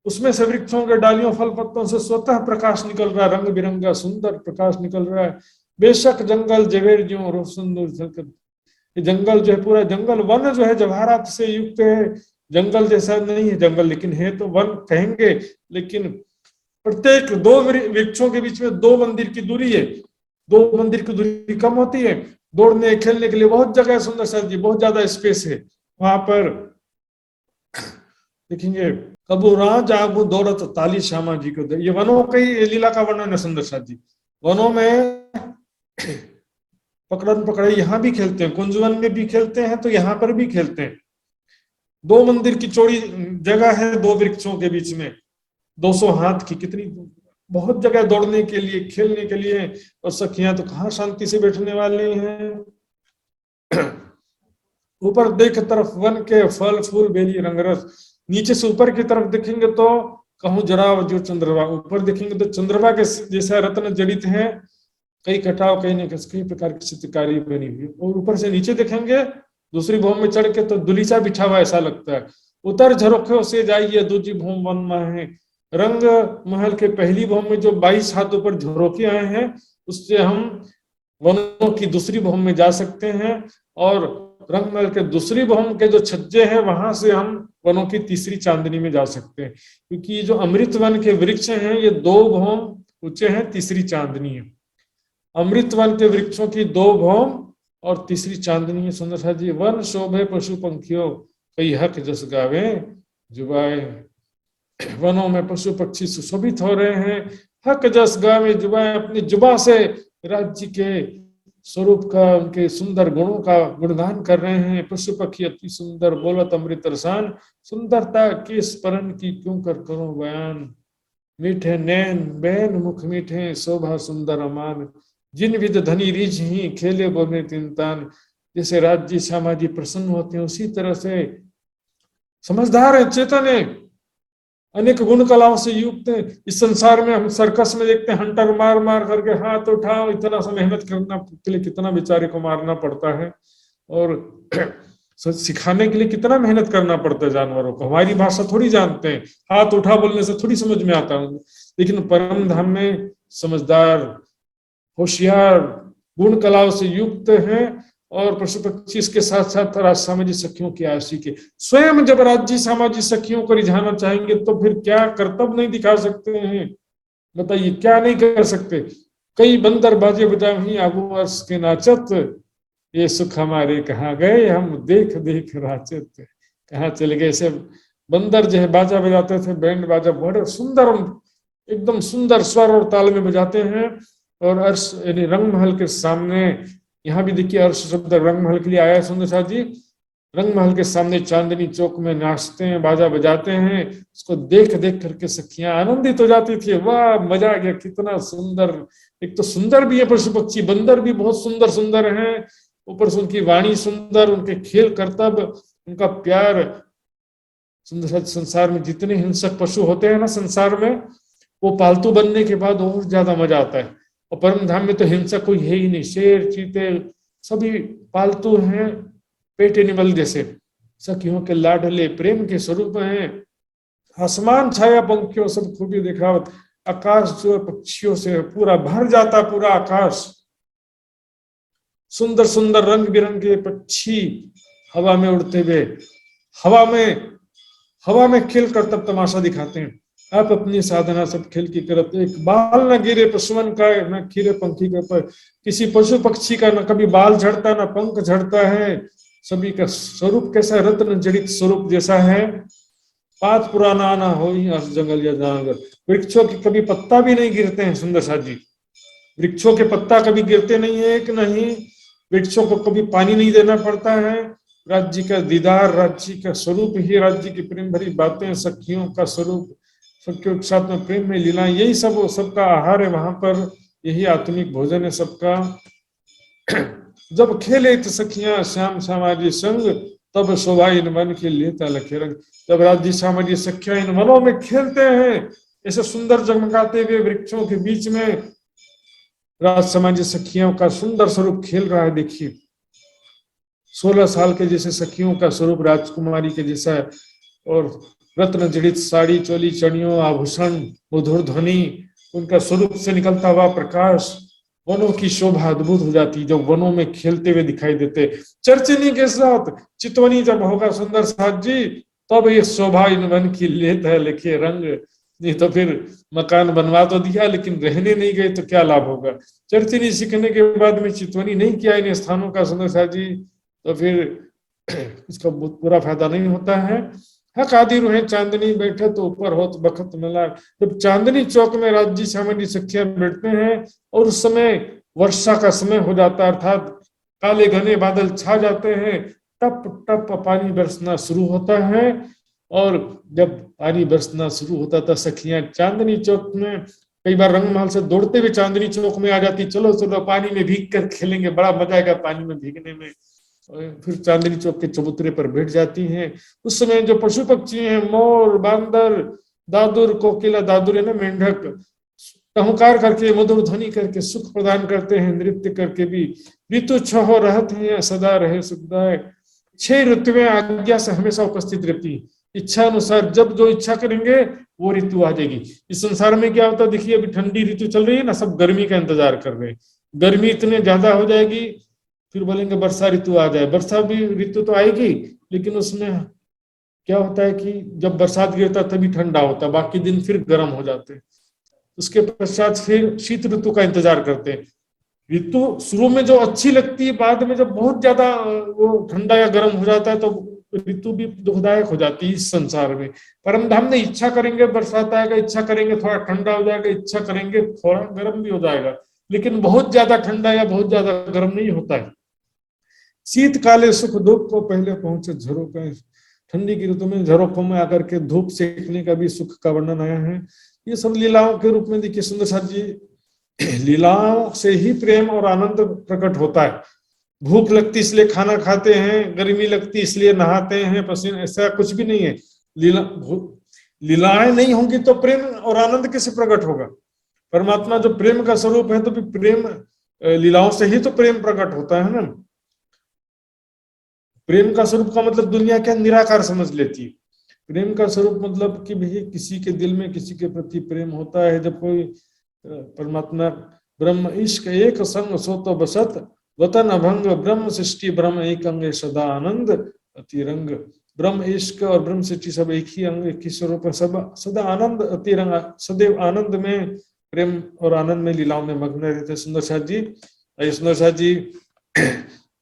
उसमें से वृक्षों के डालियों फल पत्तों से स्वतः प्रकाश निकल रहा है, रंग बिरंगा सुंदर प्रकाश निकल रहा है। बेशक जंगल जवेर ज्यों रोशन, ये जंगल जो है, पूरा जंगल वन जो है जवाहरात से युक्त है। जंगल जैसा नहीं है जंगल, लेकिन है तो वन कहेंगे। लेकिन प्रत्येक दो वृक्षों के बीच में 2 मंदिर की दूरी है, 2 मंदिर की दूरी कम होती है। दौड़ने खेलने के लिए बहुत जगह है सुंदर साथ जी, बहुत ज्यादा स्पेस है वहां पर। देखेंगे कबू राज आगू दौड़त ताली श्यामा जी को, ये वनों का ही लीला का वर्णन है सुंदर साथ जी। वनों में पकड़न पकड़ाई यहाँ भी खेलते हैं, कुंजवन में भी खेलते हैं तो यहाँ पर भी खेलते हैं। 2 मंदिर की चौड़ी जगह है 2 वृक्षों के बीच में, 200 हाथ की, कितनी बहुत जगह दौड़ने के लिए, खेलने के लिए। और सखियां तो कहाँ शांति से बैठने वाली हैं। ऊपर देख तरफ वन के फल फूल बेली रंगरस, नीचे से ऊपर की तरफ देखेंगे तो कहूँ जरा जो चंद्रवा, ऊपर देखेंगे तो चंद्रमा के जैसा रत्न जड़ित है, कई कटाव कई नहीं कई प्रकार की चित्रकारी बनी हुई। और ऊपर से नीचे देखेंगे दूसरी भूमि में चढ़ के तो दुलीचा बिछा हुआ ऐसा लगता है। उतर झरोखे से जाइए दूजी भूमि वन में है, रंग महल के पहली भूमि में जो 22 हाथ ऊपर झरोखे आए हैं उससे हम वनों की दूसरी भूमि में जा सकते हैं। और रंग महल के दूसरी भूमि के जो छज्जे हैं वहां से हम वनों की तीसरी चांदनी में जा सकते हैं, क्योंकि जो अमृत वन के वृक्ष हैं ये 2 भूमि ऊंचे हैं, तीसरी चांदनी है। अमृत वन के वृक्षों की 2 भूमि और तीसरी चांदनी है। सुंदर साथ जी, वन शोभे पशु पंखियों कई हक जस गावे जुबाए, वनों में पशु पक्षी सुशोभित हो रहे हैं, हक जस गावे जुबाए, अपनी जुबा से राज्य के स्वरूप का, उनके सुंदर गुणों का गुणगान कर रहे हैं। पशु पक्षी अति सुंदर बोलत अमृत रसान, सुंदरता के स्मरण की क्यों कर करो बयान, मीठे नैन बैन मुख मीठे शोभा सुंदर अमान, जिन विद धनी रिझ ही खेले बोले तिनतान। जैसे राज्य श्यामा जी प्रसन्न होते हैं उसी तरह से समझदार है, चेतन है, अनेक गुण कलाओं से युक्त है। इस संसार में हम सर्कस में देखते हैं हंटर मार मार करके हाथ उठाओ, इतना सा मेहनत करना के लिए कितना बेचारे को मारना पड़ता है, और सिखाने के लिए कितना मेहनत करना पड़ता है जानवरों को। हमारी भाषा थोड़ी जानते हैं, हाथ उठा बोलने से थोड़ी समझ में आता है, लेकिन परम धाम में समझदार होशियार गुण कलाओं से युक्त हैं। और पशु पक्षी इसके साथ साथ राजसामाजिक सखियों की आशिक है। स्वयं जब राज्य सामाजिक सखियों को रिझाना चाहेंगे तो फिर क्या कर्तव्य नहीं दिखा सकते हैं, बताइए क्या नहीं कर सकते। कई बंदर बाजे बजाए ही आगू वर्ष के नाचत, ये सुख हमारे कहाँ गए हम देख देख राचत, कहाँ चले गए। ऐसे बंदर जो है बाजा बजाते थे, बैंड बाजा बड़े सुंदर एकदम सुंदर स्वर और ताल में बजाते हैं। और अर्श यानी रंग महल के सामने, यहाँ भी देखिए अर्श शब्द रंग महल के लिए आया है सुंदर साथ जी। रंगमहल के सामने चांदनी चौक में नाचते हैं, बाजा बजाते हैं, उसको देख देख करके सखियां आनंदित हो जाती थी। वाह, मजा आ गया, कितना सुंदर, एक तो सुंदर भी है पशु पक्षी, बंदर भी बहुत सुंदर सुंदर हैं, ऊपर से उनकी वाणी सुंदर, उनके खेल करतब, उनका प्यार। सुंदर संसार में जितने हिंसक पशु होते हैं ना संसार में, वो पालतू बनने के बाद और ज्यादा मजा आता है। और परम धाम में तो हिंसक कोई है ही नहीं, शेर चीते सभी पालतू हैं, पेट एनिमल जैसे। सखियों के लाडले प्रेम के स्वरूप हैं। आसमान छाया पंखियों सब खूबी दिखावत, आकाश जो है पक्षियों से पूरा भर जाता, पूरा आकाश। सुंदर सुंदर रंग बिरंगे पक्षी हवा में उड़ते हुए, हवा में खेल कर तब तमाशा दिखाते हैं। आप अपनी साधना सब खेल की करत, एक बाल न गिरे पशुवन का, न खीरे पंखी के ऊपर। किसी पशु पक्षी का न कभी बाल झड़ता, न पंख झड़ता है। सभी का स्वरूप कैसा, रत्न जड़ित स्वरूप जैसा है। पात पुराना ना हो जंगल या जंगल। वृक्षों की कभी पत्ता भी नहीं गिरते हैं सुंदर साथ जी, वृक्षों के पत्ता कभी गिरते नहीं है, एक नहीं। वृक्षों को कभी पानी नहीं देना पड़ता है। राज्य का दीदार, राज्य का स्वरूप ही, राज्य की प्रेम भरी बातें, सखियों का स्वरूप, सखियों के साथ में प्रेम में लीला, यही सब सबका आहार है वहां पर, यही आत्मिक भोजन है सबका। जब खेले तो सखियां श्याम समाजी संग, तब शोभा इन मन के लेता लखे रंग। जब राज्य समाजी सखियां इन मनों में खेलते हैं, ऐसे सुंदर जगमगाते हुए वृक्षों के बीच में राज समाजी सखियों का सुंदर स्वरूप खेल रहा है। देखिए 16 साल के जैसे सखियों का स्वरूप राजकुमारी के जैसा है, और रत्न जड़ित साड़ी, चोली, चढ़ियों, आभूषण, मधुर ध्वनि, उनका स्वरूप से निकलता हुआ प्रकाश, वनों की शोभा अद्भुत हो जाती जब वनों में खेलते हुए दिखाई देते। चर्चनी के साथ चितवनी जब होगा सुंदर साथ जी, तब ये शोभा इन वन की लेता है लिखे रंग। नहीं तो फिर मकान बनवा तो दिया लेकिन रहने नहीं गए तो क्या लाभ होगा। चर्चनी सीखने के बाद में चितवनी नहीं किया इन स्थानों का सुंदर साथ जी, तो फिर इसका बहुत पूरा फायदा नहीं होता है। हक आदि रूहे चांदनी बैठे तो ऊपर हो तो बखत मिला। जब चांदनी चौक में राज्य सामान्य सखियां बैठते हैं और उस समय वर्षा का समय हो जाता है, अर्थात काले घने बादल छा जाते हैं, टप टप पानी बरसना शुरू होता है। और जब पानी बरसना शुरू होता था, सखियां चांदनी चौक में कई बार रंगमहल से दौड़ते हुए चांदनी चौक में आ जाती, चलो चलो पानी में भीग कर खेलेंगे, बड़ा मजा आएगा पानी में भीगने में। फिर चांदनी चौक के चबूतरे पर बैठ जाती हैं। उस समय जो पशु पक्षी हैं, मोर, बांदर, दादुर, कोकिला, दादुर है ना मेंढक, टहुकार करके मधुर ध्वनि करके सुख प्रदान करते हैं, नृत्य करके भी। ऋतु छह रहत है सदा रहे सुखदाय। 6 ऋतुएं आज्ञा से हमेशा उपस्थित रहती, इच्छा अनुसार जब जो इच्छा करेंगे वो ऋतु आ जाएगी। इस संसार में क्या होता है, देखिए अभी ठंडी ऋतु चल रही है ना, सब गर्मी का इंतजार कर रहे हैं। गर्मी इतने ज्यादा हो जाएगी, फिर बोलेंगे वर्षा ऋतु आ जाए। वर्षा भी ऋतु तो आएगी, लेकिन उसमें क्या होता है कि जब बरसात गिरता तभी ठंडा होता है, बाकी दिन फिर गर्म हो जाते हैं। उसके पश्चात फिर शीत ऋतु का इंतजार करते हैं। ऋतु शुरू में जो अच्छी लगती है, बाद में जब बहुत ज्यादा वो ठंडा या गर्म हो जाता है तो ऋतु भी दुखदायक हो जाती है इस संसार में। परम धाम में इच्छा करेंगे बरसात आएगा, इच्छा करेंगे थोड़ा ठंडा हो जाएगा, इच्छा करेंगे थोड़ा गर्म भी हो जाएगा, लेकिन बहुत ज्यादा ठंडा या बहुत ज्यादा गर्म नहीं होता है। शीत काले सुख धूप को पहले पहुंचे झरोखे। ठंडी की ऋतु में झरोखों में आकर के धूप सेकने का भी सुख का वर्णन आया है। ये सब लीलाओं के रूप में देखिए सुंदर साथ जी, लीलाओं से ही प्रेम और आनंद प्रकट होता है। भूख लगती इसलिए खाना खाते हैं, गर्मी लगती इसलिए नहाते हैं, पसीना, ऐसा कुछ भी नहीं है। लीलाएं नहीं होंगी तो प्रेम और आनंद कैसे प्रकट होगा। परमात्मा जो प्रेम का स्वरूप है, तो भी प्रेम लीलाओं से ही तो प्रेम प्रकट होता है ना। प्रेम का स्वरूप का मतलब दुनिया क्या निराकार समझ लेती है। प्रेम का स्वरूप मतलब कि भाई किसी के दिल में किसी के प्रति प्रेम होता है। जब कोई परमात्मा ब्रह्म इश्क एक संग सो तो बसत, वतन अभंग ब्रह्म सृष्टि ब्रह्म एक अंग सदा आनंद अतिरंग। ब्रह्म इश्क और ब्रह्म सृष्टि सब एक ही अंग, एक ही स्वरूप है, सब सदा आनंद अतिरंग, सदैव आनंद में, प्रेम और आनंद में, लीलाओं में मग्न रहते सुंदर साथ जी। सुंदर साथ जी,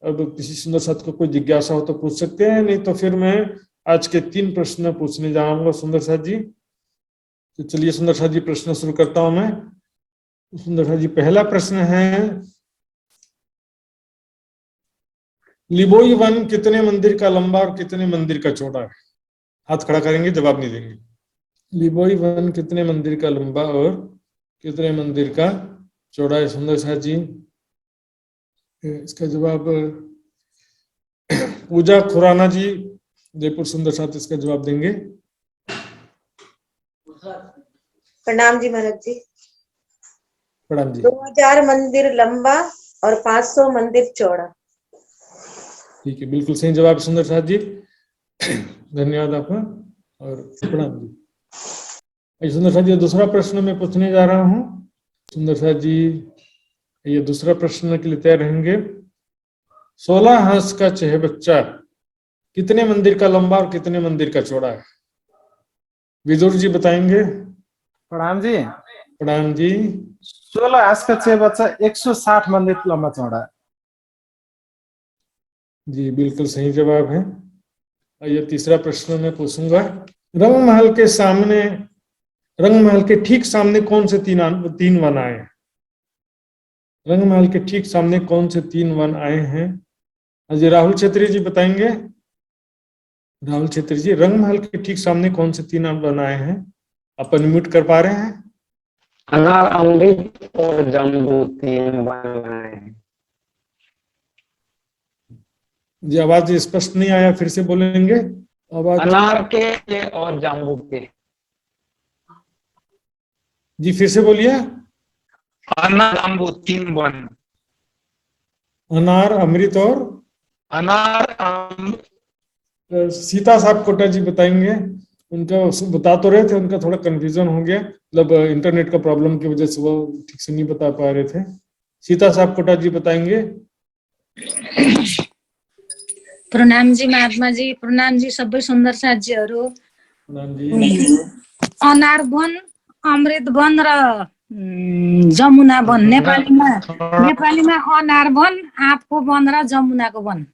अब किसी सुंदर साथ को कोई जिज्ञासा हो तो पूछ सकते हैं, नहीं तो फिर मैं आज के 3 प्रश्न पूछने जाऊंगा सुंदर साथ जी। तो चलिए सुंदर साथ जी प्रश्न शुरू करता हूं मैं। सुंदर साथ जी, पहला प्रश्न है, लिबोई वन कितने मंदिर का लंबा और कितने मंदिर का चौड़ा है? हाथ खड़ा करेंगे, जवाब नहीं देंगे। लिबोई वन कितने मंदिर का लंबा और कितने मंदिर का चौड़ा है? सुंदर साथ जी, इसका जवाब पूजा खुराना जी जयपुर सुंदर साथ इसका जवाब देंगे। प्रणाम जी महाराज जी। प्रणाम जी। 2000 मंदिर लंबा और 500 मंदिर चौड़ा। ठीक है, बिल्कुल सही जवाब सुंदर साथ जी, धन्यवाद आपका। और प्रणाम जी। सुंदर साथ जी, दूसरा प्रश्न मैं पूछने जा रहा हूँ। सुंदर साथ जी ये दूसरा प्रश्न के लिए तैयार रहेंगे। 16 हंस का चेहबच्चा कितने मंदिर का लंबा और कितने मंदिर का चौड़ा है? विदुर जी बताएंगे। प्रणाम जी। प्रणाम जी। 16 हंस का चेहबच्चा 160 मंदिर लंबा चौड़ा है। जी बिल्कुल सही जवाब है। ये तीसरा प्रश्न मैं पूछूंगा। रंगमहल के सामने, रंगमहल के ठीक सामने कौन से तीन वन आए हैं? रंगमहल के ठीक सामने कौन से 3 वन आए हैं? अजय राहुल छेत्री जी बताएंगे। राहुल छेत्री जी, रंगमहल के ठीक सामने कौन से 3 वन आए हैं? आप अनम्यूट कर पा रहे हैं? अनार, अमृत और जम्बू 3 वन आए हैं। जी आवाज स्पष्ट नहीं आया, फिर से बोलेंगे आवाज। अनार के और जाम्बू के। जी फिर से बोलिए। अनार, जाम्बू 3 वन। अनार, अमृत और अनार, सीता साहब कोटा जी बताएंगे। उनका बता तो रहे थे, उनका थोड़ा कंफ्यूजन हो गया, मतलब इंटरनेट का प्रॉब्लम की वजह से वो ठीक से नहीं बता पा रहे थे। सीता साहब कोटा जी बताएंगे। प्रणाम जी महात्मा जी, प्रणाम जी सबै सुन्दर साथीहरु। प्रणाम जी। अनार वन, अमृत वन र जमुना वन। नेपालीमा अनार वन, आँपको वन र जमुनाको वन।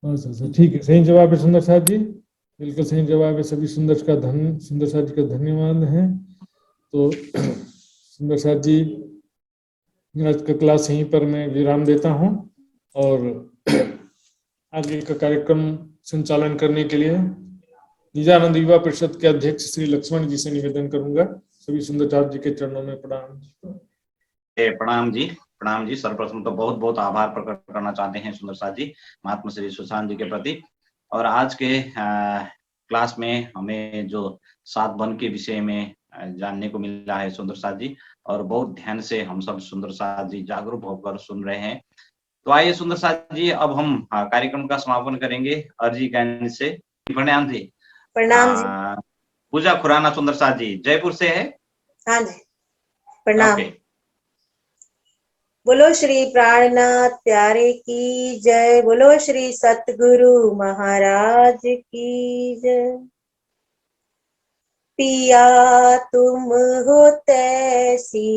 अच्छा, ठीक है, सही जवाब है सुंदर साथ जी, बिल्कुल सही जवाब है। सभी सुंदर साथ जी का धन्यवाद है। तो सुंदर साथ जी, आज का क्लास यहीं पर मैं विराम देता हूँ और आगे का कार्यक्रम संचालन करने के लिए निजानंद युवा परिषद के अध्यक्ष श्री लक्ष्मण जी से निवेदन करूंगा। सभी सुंदर साथ जी के चरणों में प्रणाम। प्रणाम जी। प्रणाम जी। सर्वप्रथम तो बहुत बहुत आभार प्रकट करना चाहते हैं सुंदर साथ जी महात्मा श्री सुशांत जी के प्रति। और आज के क्लास में हमें जो 7 वन के विषय में जानने को मिला है सुंदर साथ जी, और बहुत ध्यान से हम सब सुंदर साथ जी जागरूक होकर सुन रहे हैं। तो आइए सुंदर साथ जी, अब हम कार्यक्रम का समापन करेंगे अर्जी गायन से। प्रणाम जी। प्रणाम जी। पूजा खुराना सुंदर साथ जी जयपुर से है। हाँ जी, प्रणाम। बोलो श्री प्राणनाथ प्यारे की जय, बोलो श्री सतगुरु महाराज की जय। पिया तुम हो तैसी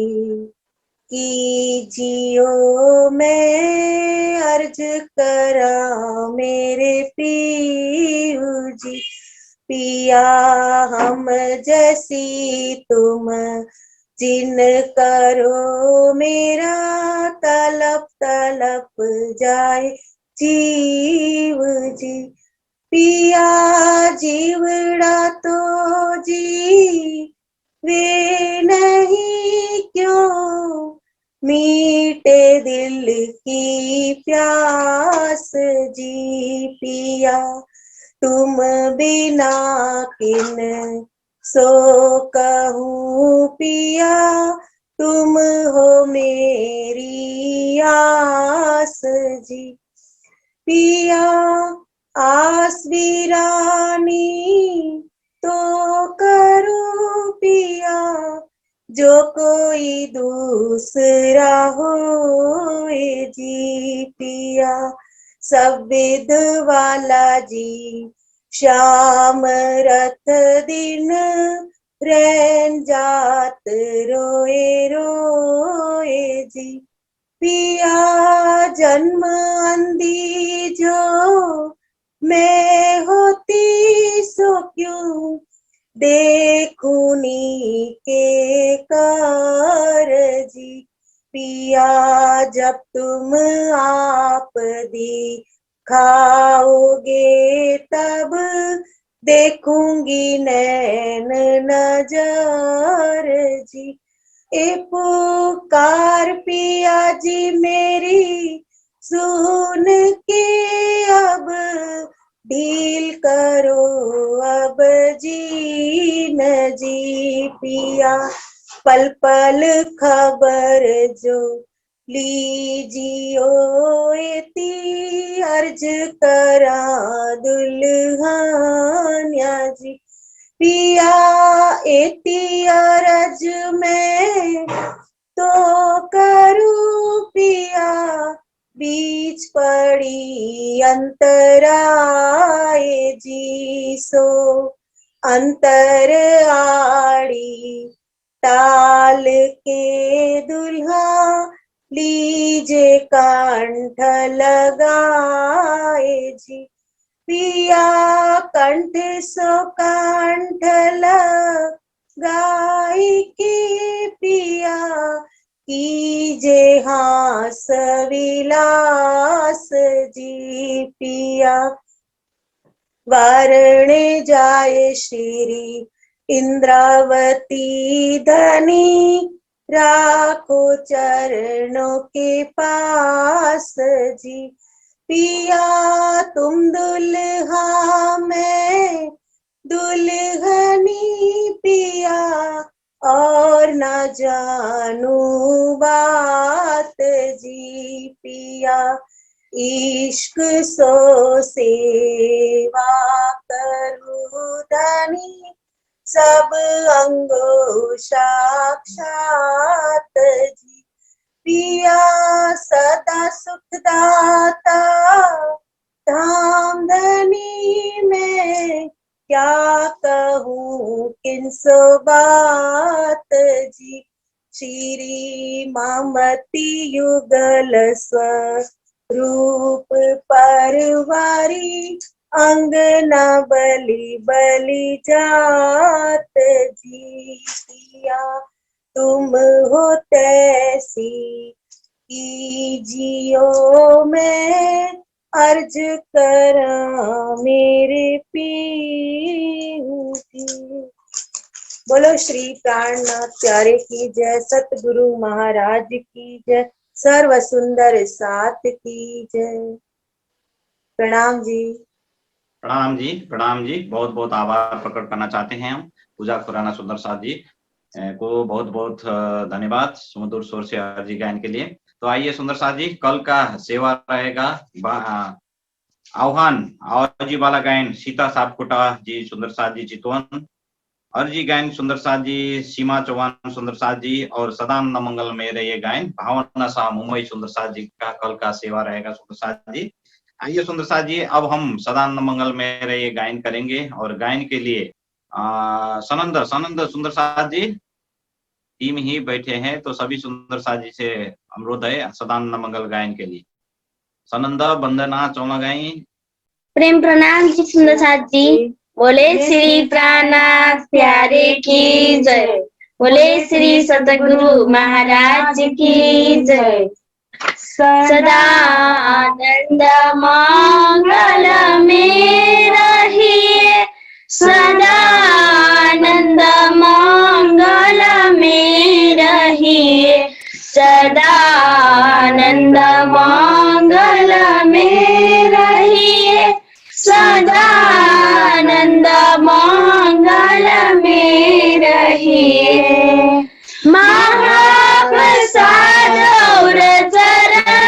की जियो, मैं अर्ज करा मेरे पीऊ जी। पिया हम जैसी तुम जिन करो, मेरा तलप तलप जाए जीव जी। पिया जीवड़ा तो जी वे नहीं क्यों, मीठे दिल की प्यास जी। पिया तुम बिना किन सो कहूँ, पिया तुम हो मेरी आस जी। पिया आस वीरानी तो करो पिया, जो कोई दूसरा होए जी। पिया सब विद वाला जी, श्याम रथ दिन रैन जात रोए रोए जी। पिया जन्म अंधी जो मैं होती, सो क्यों देखूनी के कार जी। पिया जब तुम आप दिखाओगे तब देखूंगी नैन नजर जी। ए पुकार पिया जी मेरी सुन के अब ढील करो अब जी न जी। पिया पल पल खबर जो लीजियो एती अर्ज करा दुल्हनिया जी। पिया एती अर्ज में तो करूं पिया बीच पड़ी अंतराए जी। सो अंतर आड़ी टाल के दुल्हा लीजे कंठ लगाए जी। पिया कंठ सो कंठ लगाई के पिया कीजे हास विलास जी। पिया वारणे जाए श्री इंद्रावती धनी राखो चरणों के पास जी। पिया तुम दुल्हा मैं दुल्हनी पिया और न जानू बात जी। पिया इश्क सो सेवा करूं धनी सब अंगो साक्षात जी। पिया सदा सुखदाता धाम धनी में क्या कहूँ किनसो बात जी। श्री ममती युगल स्वरूप परवारी अंगना बलि बलि जात जी। पिया तुम हो तैसी कीजियो मैं अर्ज करा मेरे पीहू की। बोलो श्री प्राणनाथ प्यारे की जय, सतगुरु महाराज की जय, सर्व सुंदर साथ की जय। प्रणाम जी। प्रणाम जी, प्रणाम जी। बहुत बहुत आभार प्रकट करना चाहते हैं हम पूजा खुराना सुंदर साथ जी को बहुत बहुत धन्यवाद सुमधुर स्वर से अर्जी गायन के लिए। तो आइए सुंदर साथ जी, कल का सेवा रहेगा आह्वान अर्जी वाला गायन सीता सापकोटा जी सुंदर साथ जी चितवन, अर्जी गायन सुंदर साथ जी सीमा चौहान सुंदर साथ जी, और सदानंद मंगल में रहिए गायन भावना शाह मुंबई सुंदर साथ जी का कल का सेवा रहेगा सुंदर साथ जी। आइए सुंदर साथ जी, अब हम सदानंद मंगल में रहिए गायन करेंगे और गायन के लिए सनंद सुंदर साथ जी टीम ही बैठे हैं, तो सभी सुंदर साथ जी से अनुरोध है सदानंद मंगल गायन के लिए। सनंदा वंदना चौला गाई। प्रेम प्रणाम जी सुंदर साथ जी। बोले श्री प्राणनाथ प्यारे की जय, बोले श्री सतगुरु महाराज की जय। सदा आनंद मंगल में रहिए, सदा आनंद मंगल में रहिए, सदा आनंद मंगल में रहिए, सदा आनंद मंगल में रहिए। महाप्रसाद और चरणामृत,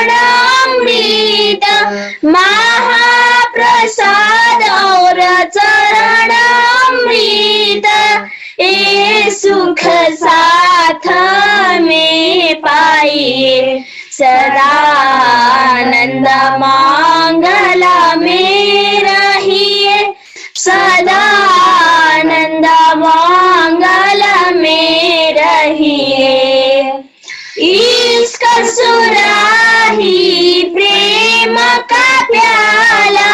महाप्रसाद और चरणामृत, ये सुख साथ में पाइए, सदा आनंद मंगल में रहिए, सदा आनंद मंगल में रहिए। इसका सुराही प्रेम का प्याला,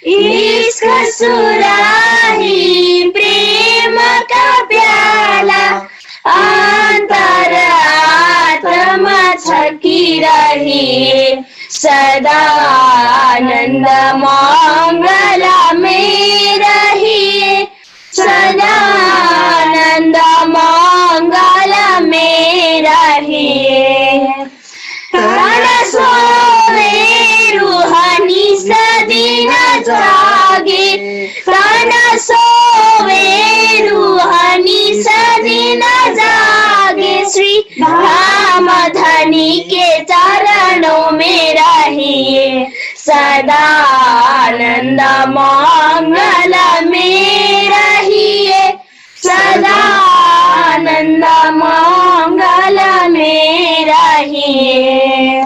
इसका सुराही प्रेम का प्याला, अंतर आत्मा सदा आनंद मंगल में रहिए, सदा आनंद मंगल में रहिए। तन सोवे रूहानी सदीन जागे, तन सोवे रूहानी सदीन जागे, श्री धाम धनी के चरणों में रहिए, सदा आनंद मंगल में रहिए, सदा आनंद मंगल में रहिए।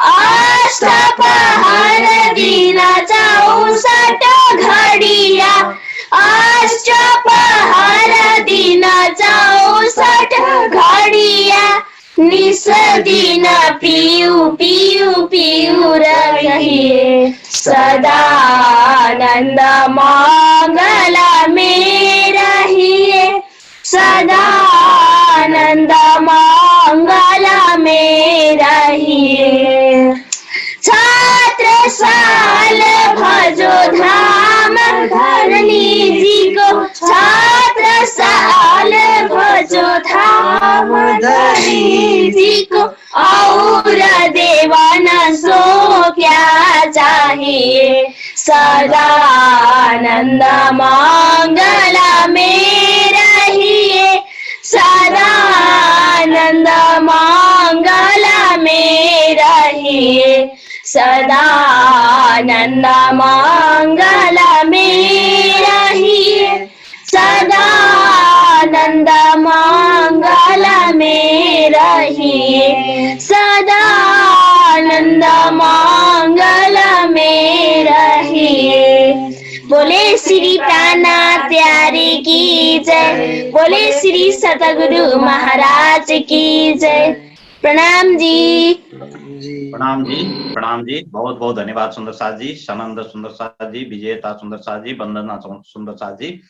अष्टपहर दिन 64 घड़िया, अष्टपहर दिन 64 घड़िया, निस दिन पियू पियू पियू रहिए, सदा आनंद मंगल में रहिए, सदा आनंद मंगल में रहिए। छात्र साल भजो धाम धरनी जी को, छात्र साल भजो धाम धरनी जी को, और देवान सो क्या चाहिए, सदा आनंद मंगल में रहिए, सदा आनंद मंगल में रहिए, सदा आनंद मंगल में रहिए, सदा आनंद मंगल में रहिए, सदा आनंद मंगल में रहिए। बोले श्री प्राणनाथ प्यारे की जय, बोले श्री सतगुरु महाराज की जय। प्रणाम जी। प्रणाम जी, प्रणाम जी, बहुत बहुत धन्यवाद सुंदर साथ जी, सनंद सुंदर साथ जी, विजेता सुंदर साथ जी, वंदना सुंदर साथ जी,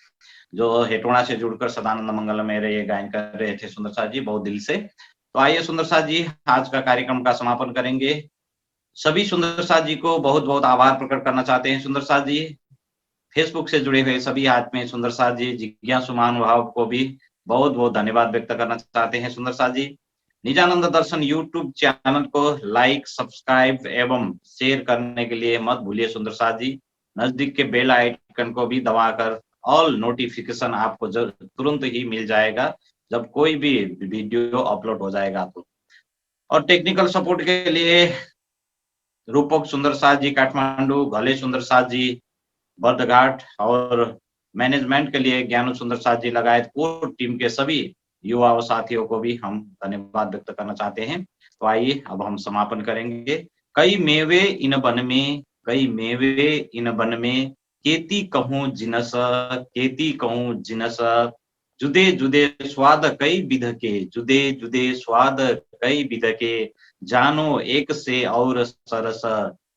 जो हेटोड़ा से जुड़कर सदानंद मंगल में ये गायन कर रहे थे सुंदर साथ जी, बहुत दिल से। तो आइए सुंदर साथ जी, आज का कार्यक्रम का समापन करेंगे। सभी सुंदर साथ जी को बहुत बहुत आभार प्रकट करना चाहते हैं सुंदर साथ जी। फेसबुक से जुड़े हुए सभी आत्मीय सुंदर साथ जी, जिज्ञासु महानुभाव को भी बहुत बहुत धन्यवाद व्यक्त करना चाहते हैं सुंदर साथ जी। निजानंद दर्शन यूट्यूब चैनल को लाइक, सब्सक्राइब एवं शेयर करने के लिए मत भूलिए सुंदर साथ जी। नजदीक के बेल आइकन को भी दबाकर ऑल नोटिफिकेशन आपको तुरंत ही मिल जाएगा जब कोई भी वीडियो अपलोड हो जाएगा तो। और टेक्निकल सपोर्ट के लिए रूपक सुंदर साथ जी काठमांडू, घले सुंदर साथ जी बर्दघाट, और मैनेजमेंट के लिए ज्ञानू सुंदर साथ जी लगायत कोर टीम के सभी युवा और साथियों को भी हम धन्यवाद व्यक्त करना चाहते हैं। तो आइए अब हम समापन करेंगे। कई मेवे इन बन में, कई मेवे इन बन में, केती कहूँ जिनस, केती कहूँ जिनस, जुदे जुदे स्वाद कई विध के, जुदे जुदे स्वाद कई विध के, जानो एक से और सरस,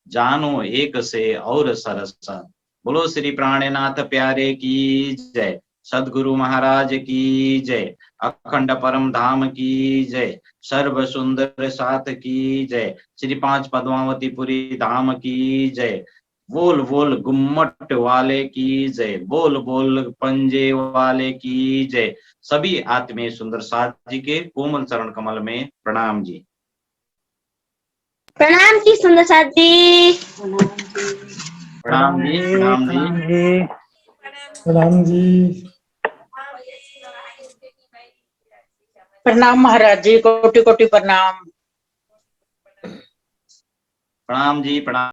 जानो एक से और सरस। बोलो श्री प्राणनाथ प्यारे की जय, सदगुरु महाराज की जय, अखंड परम धाम की जय, सर्व सुंदर साथ की जय, श्री 5 पद्मावतीपुरी धाम की जय। बोल बोल गुम्मट वाले की जय, बोल बोल पंजे वाले की जय। सभी आत्मीय सुंदर साथ जी के कोमल चरण कमल में प्रणाम जी। प्रणाम जी सुंदर साथ जी। प्रणाम जी, प्रणाम जी, प्रणाम जी। प्रणाम महाराज जी, कोटि कोटि प्रणाम। प्रणाम जी, प्रणाम।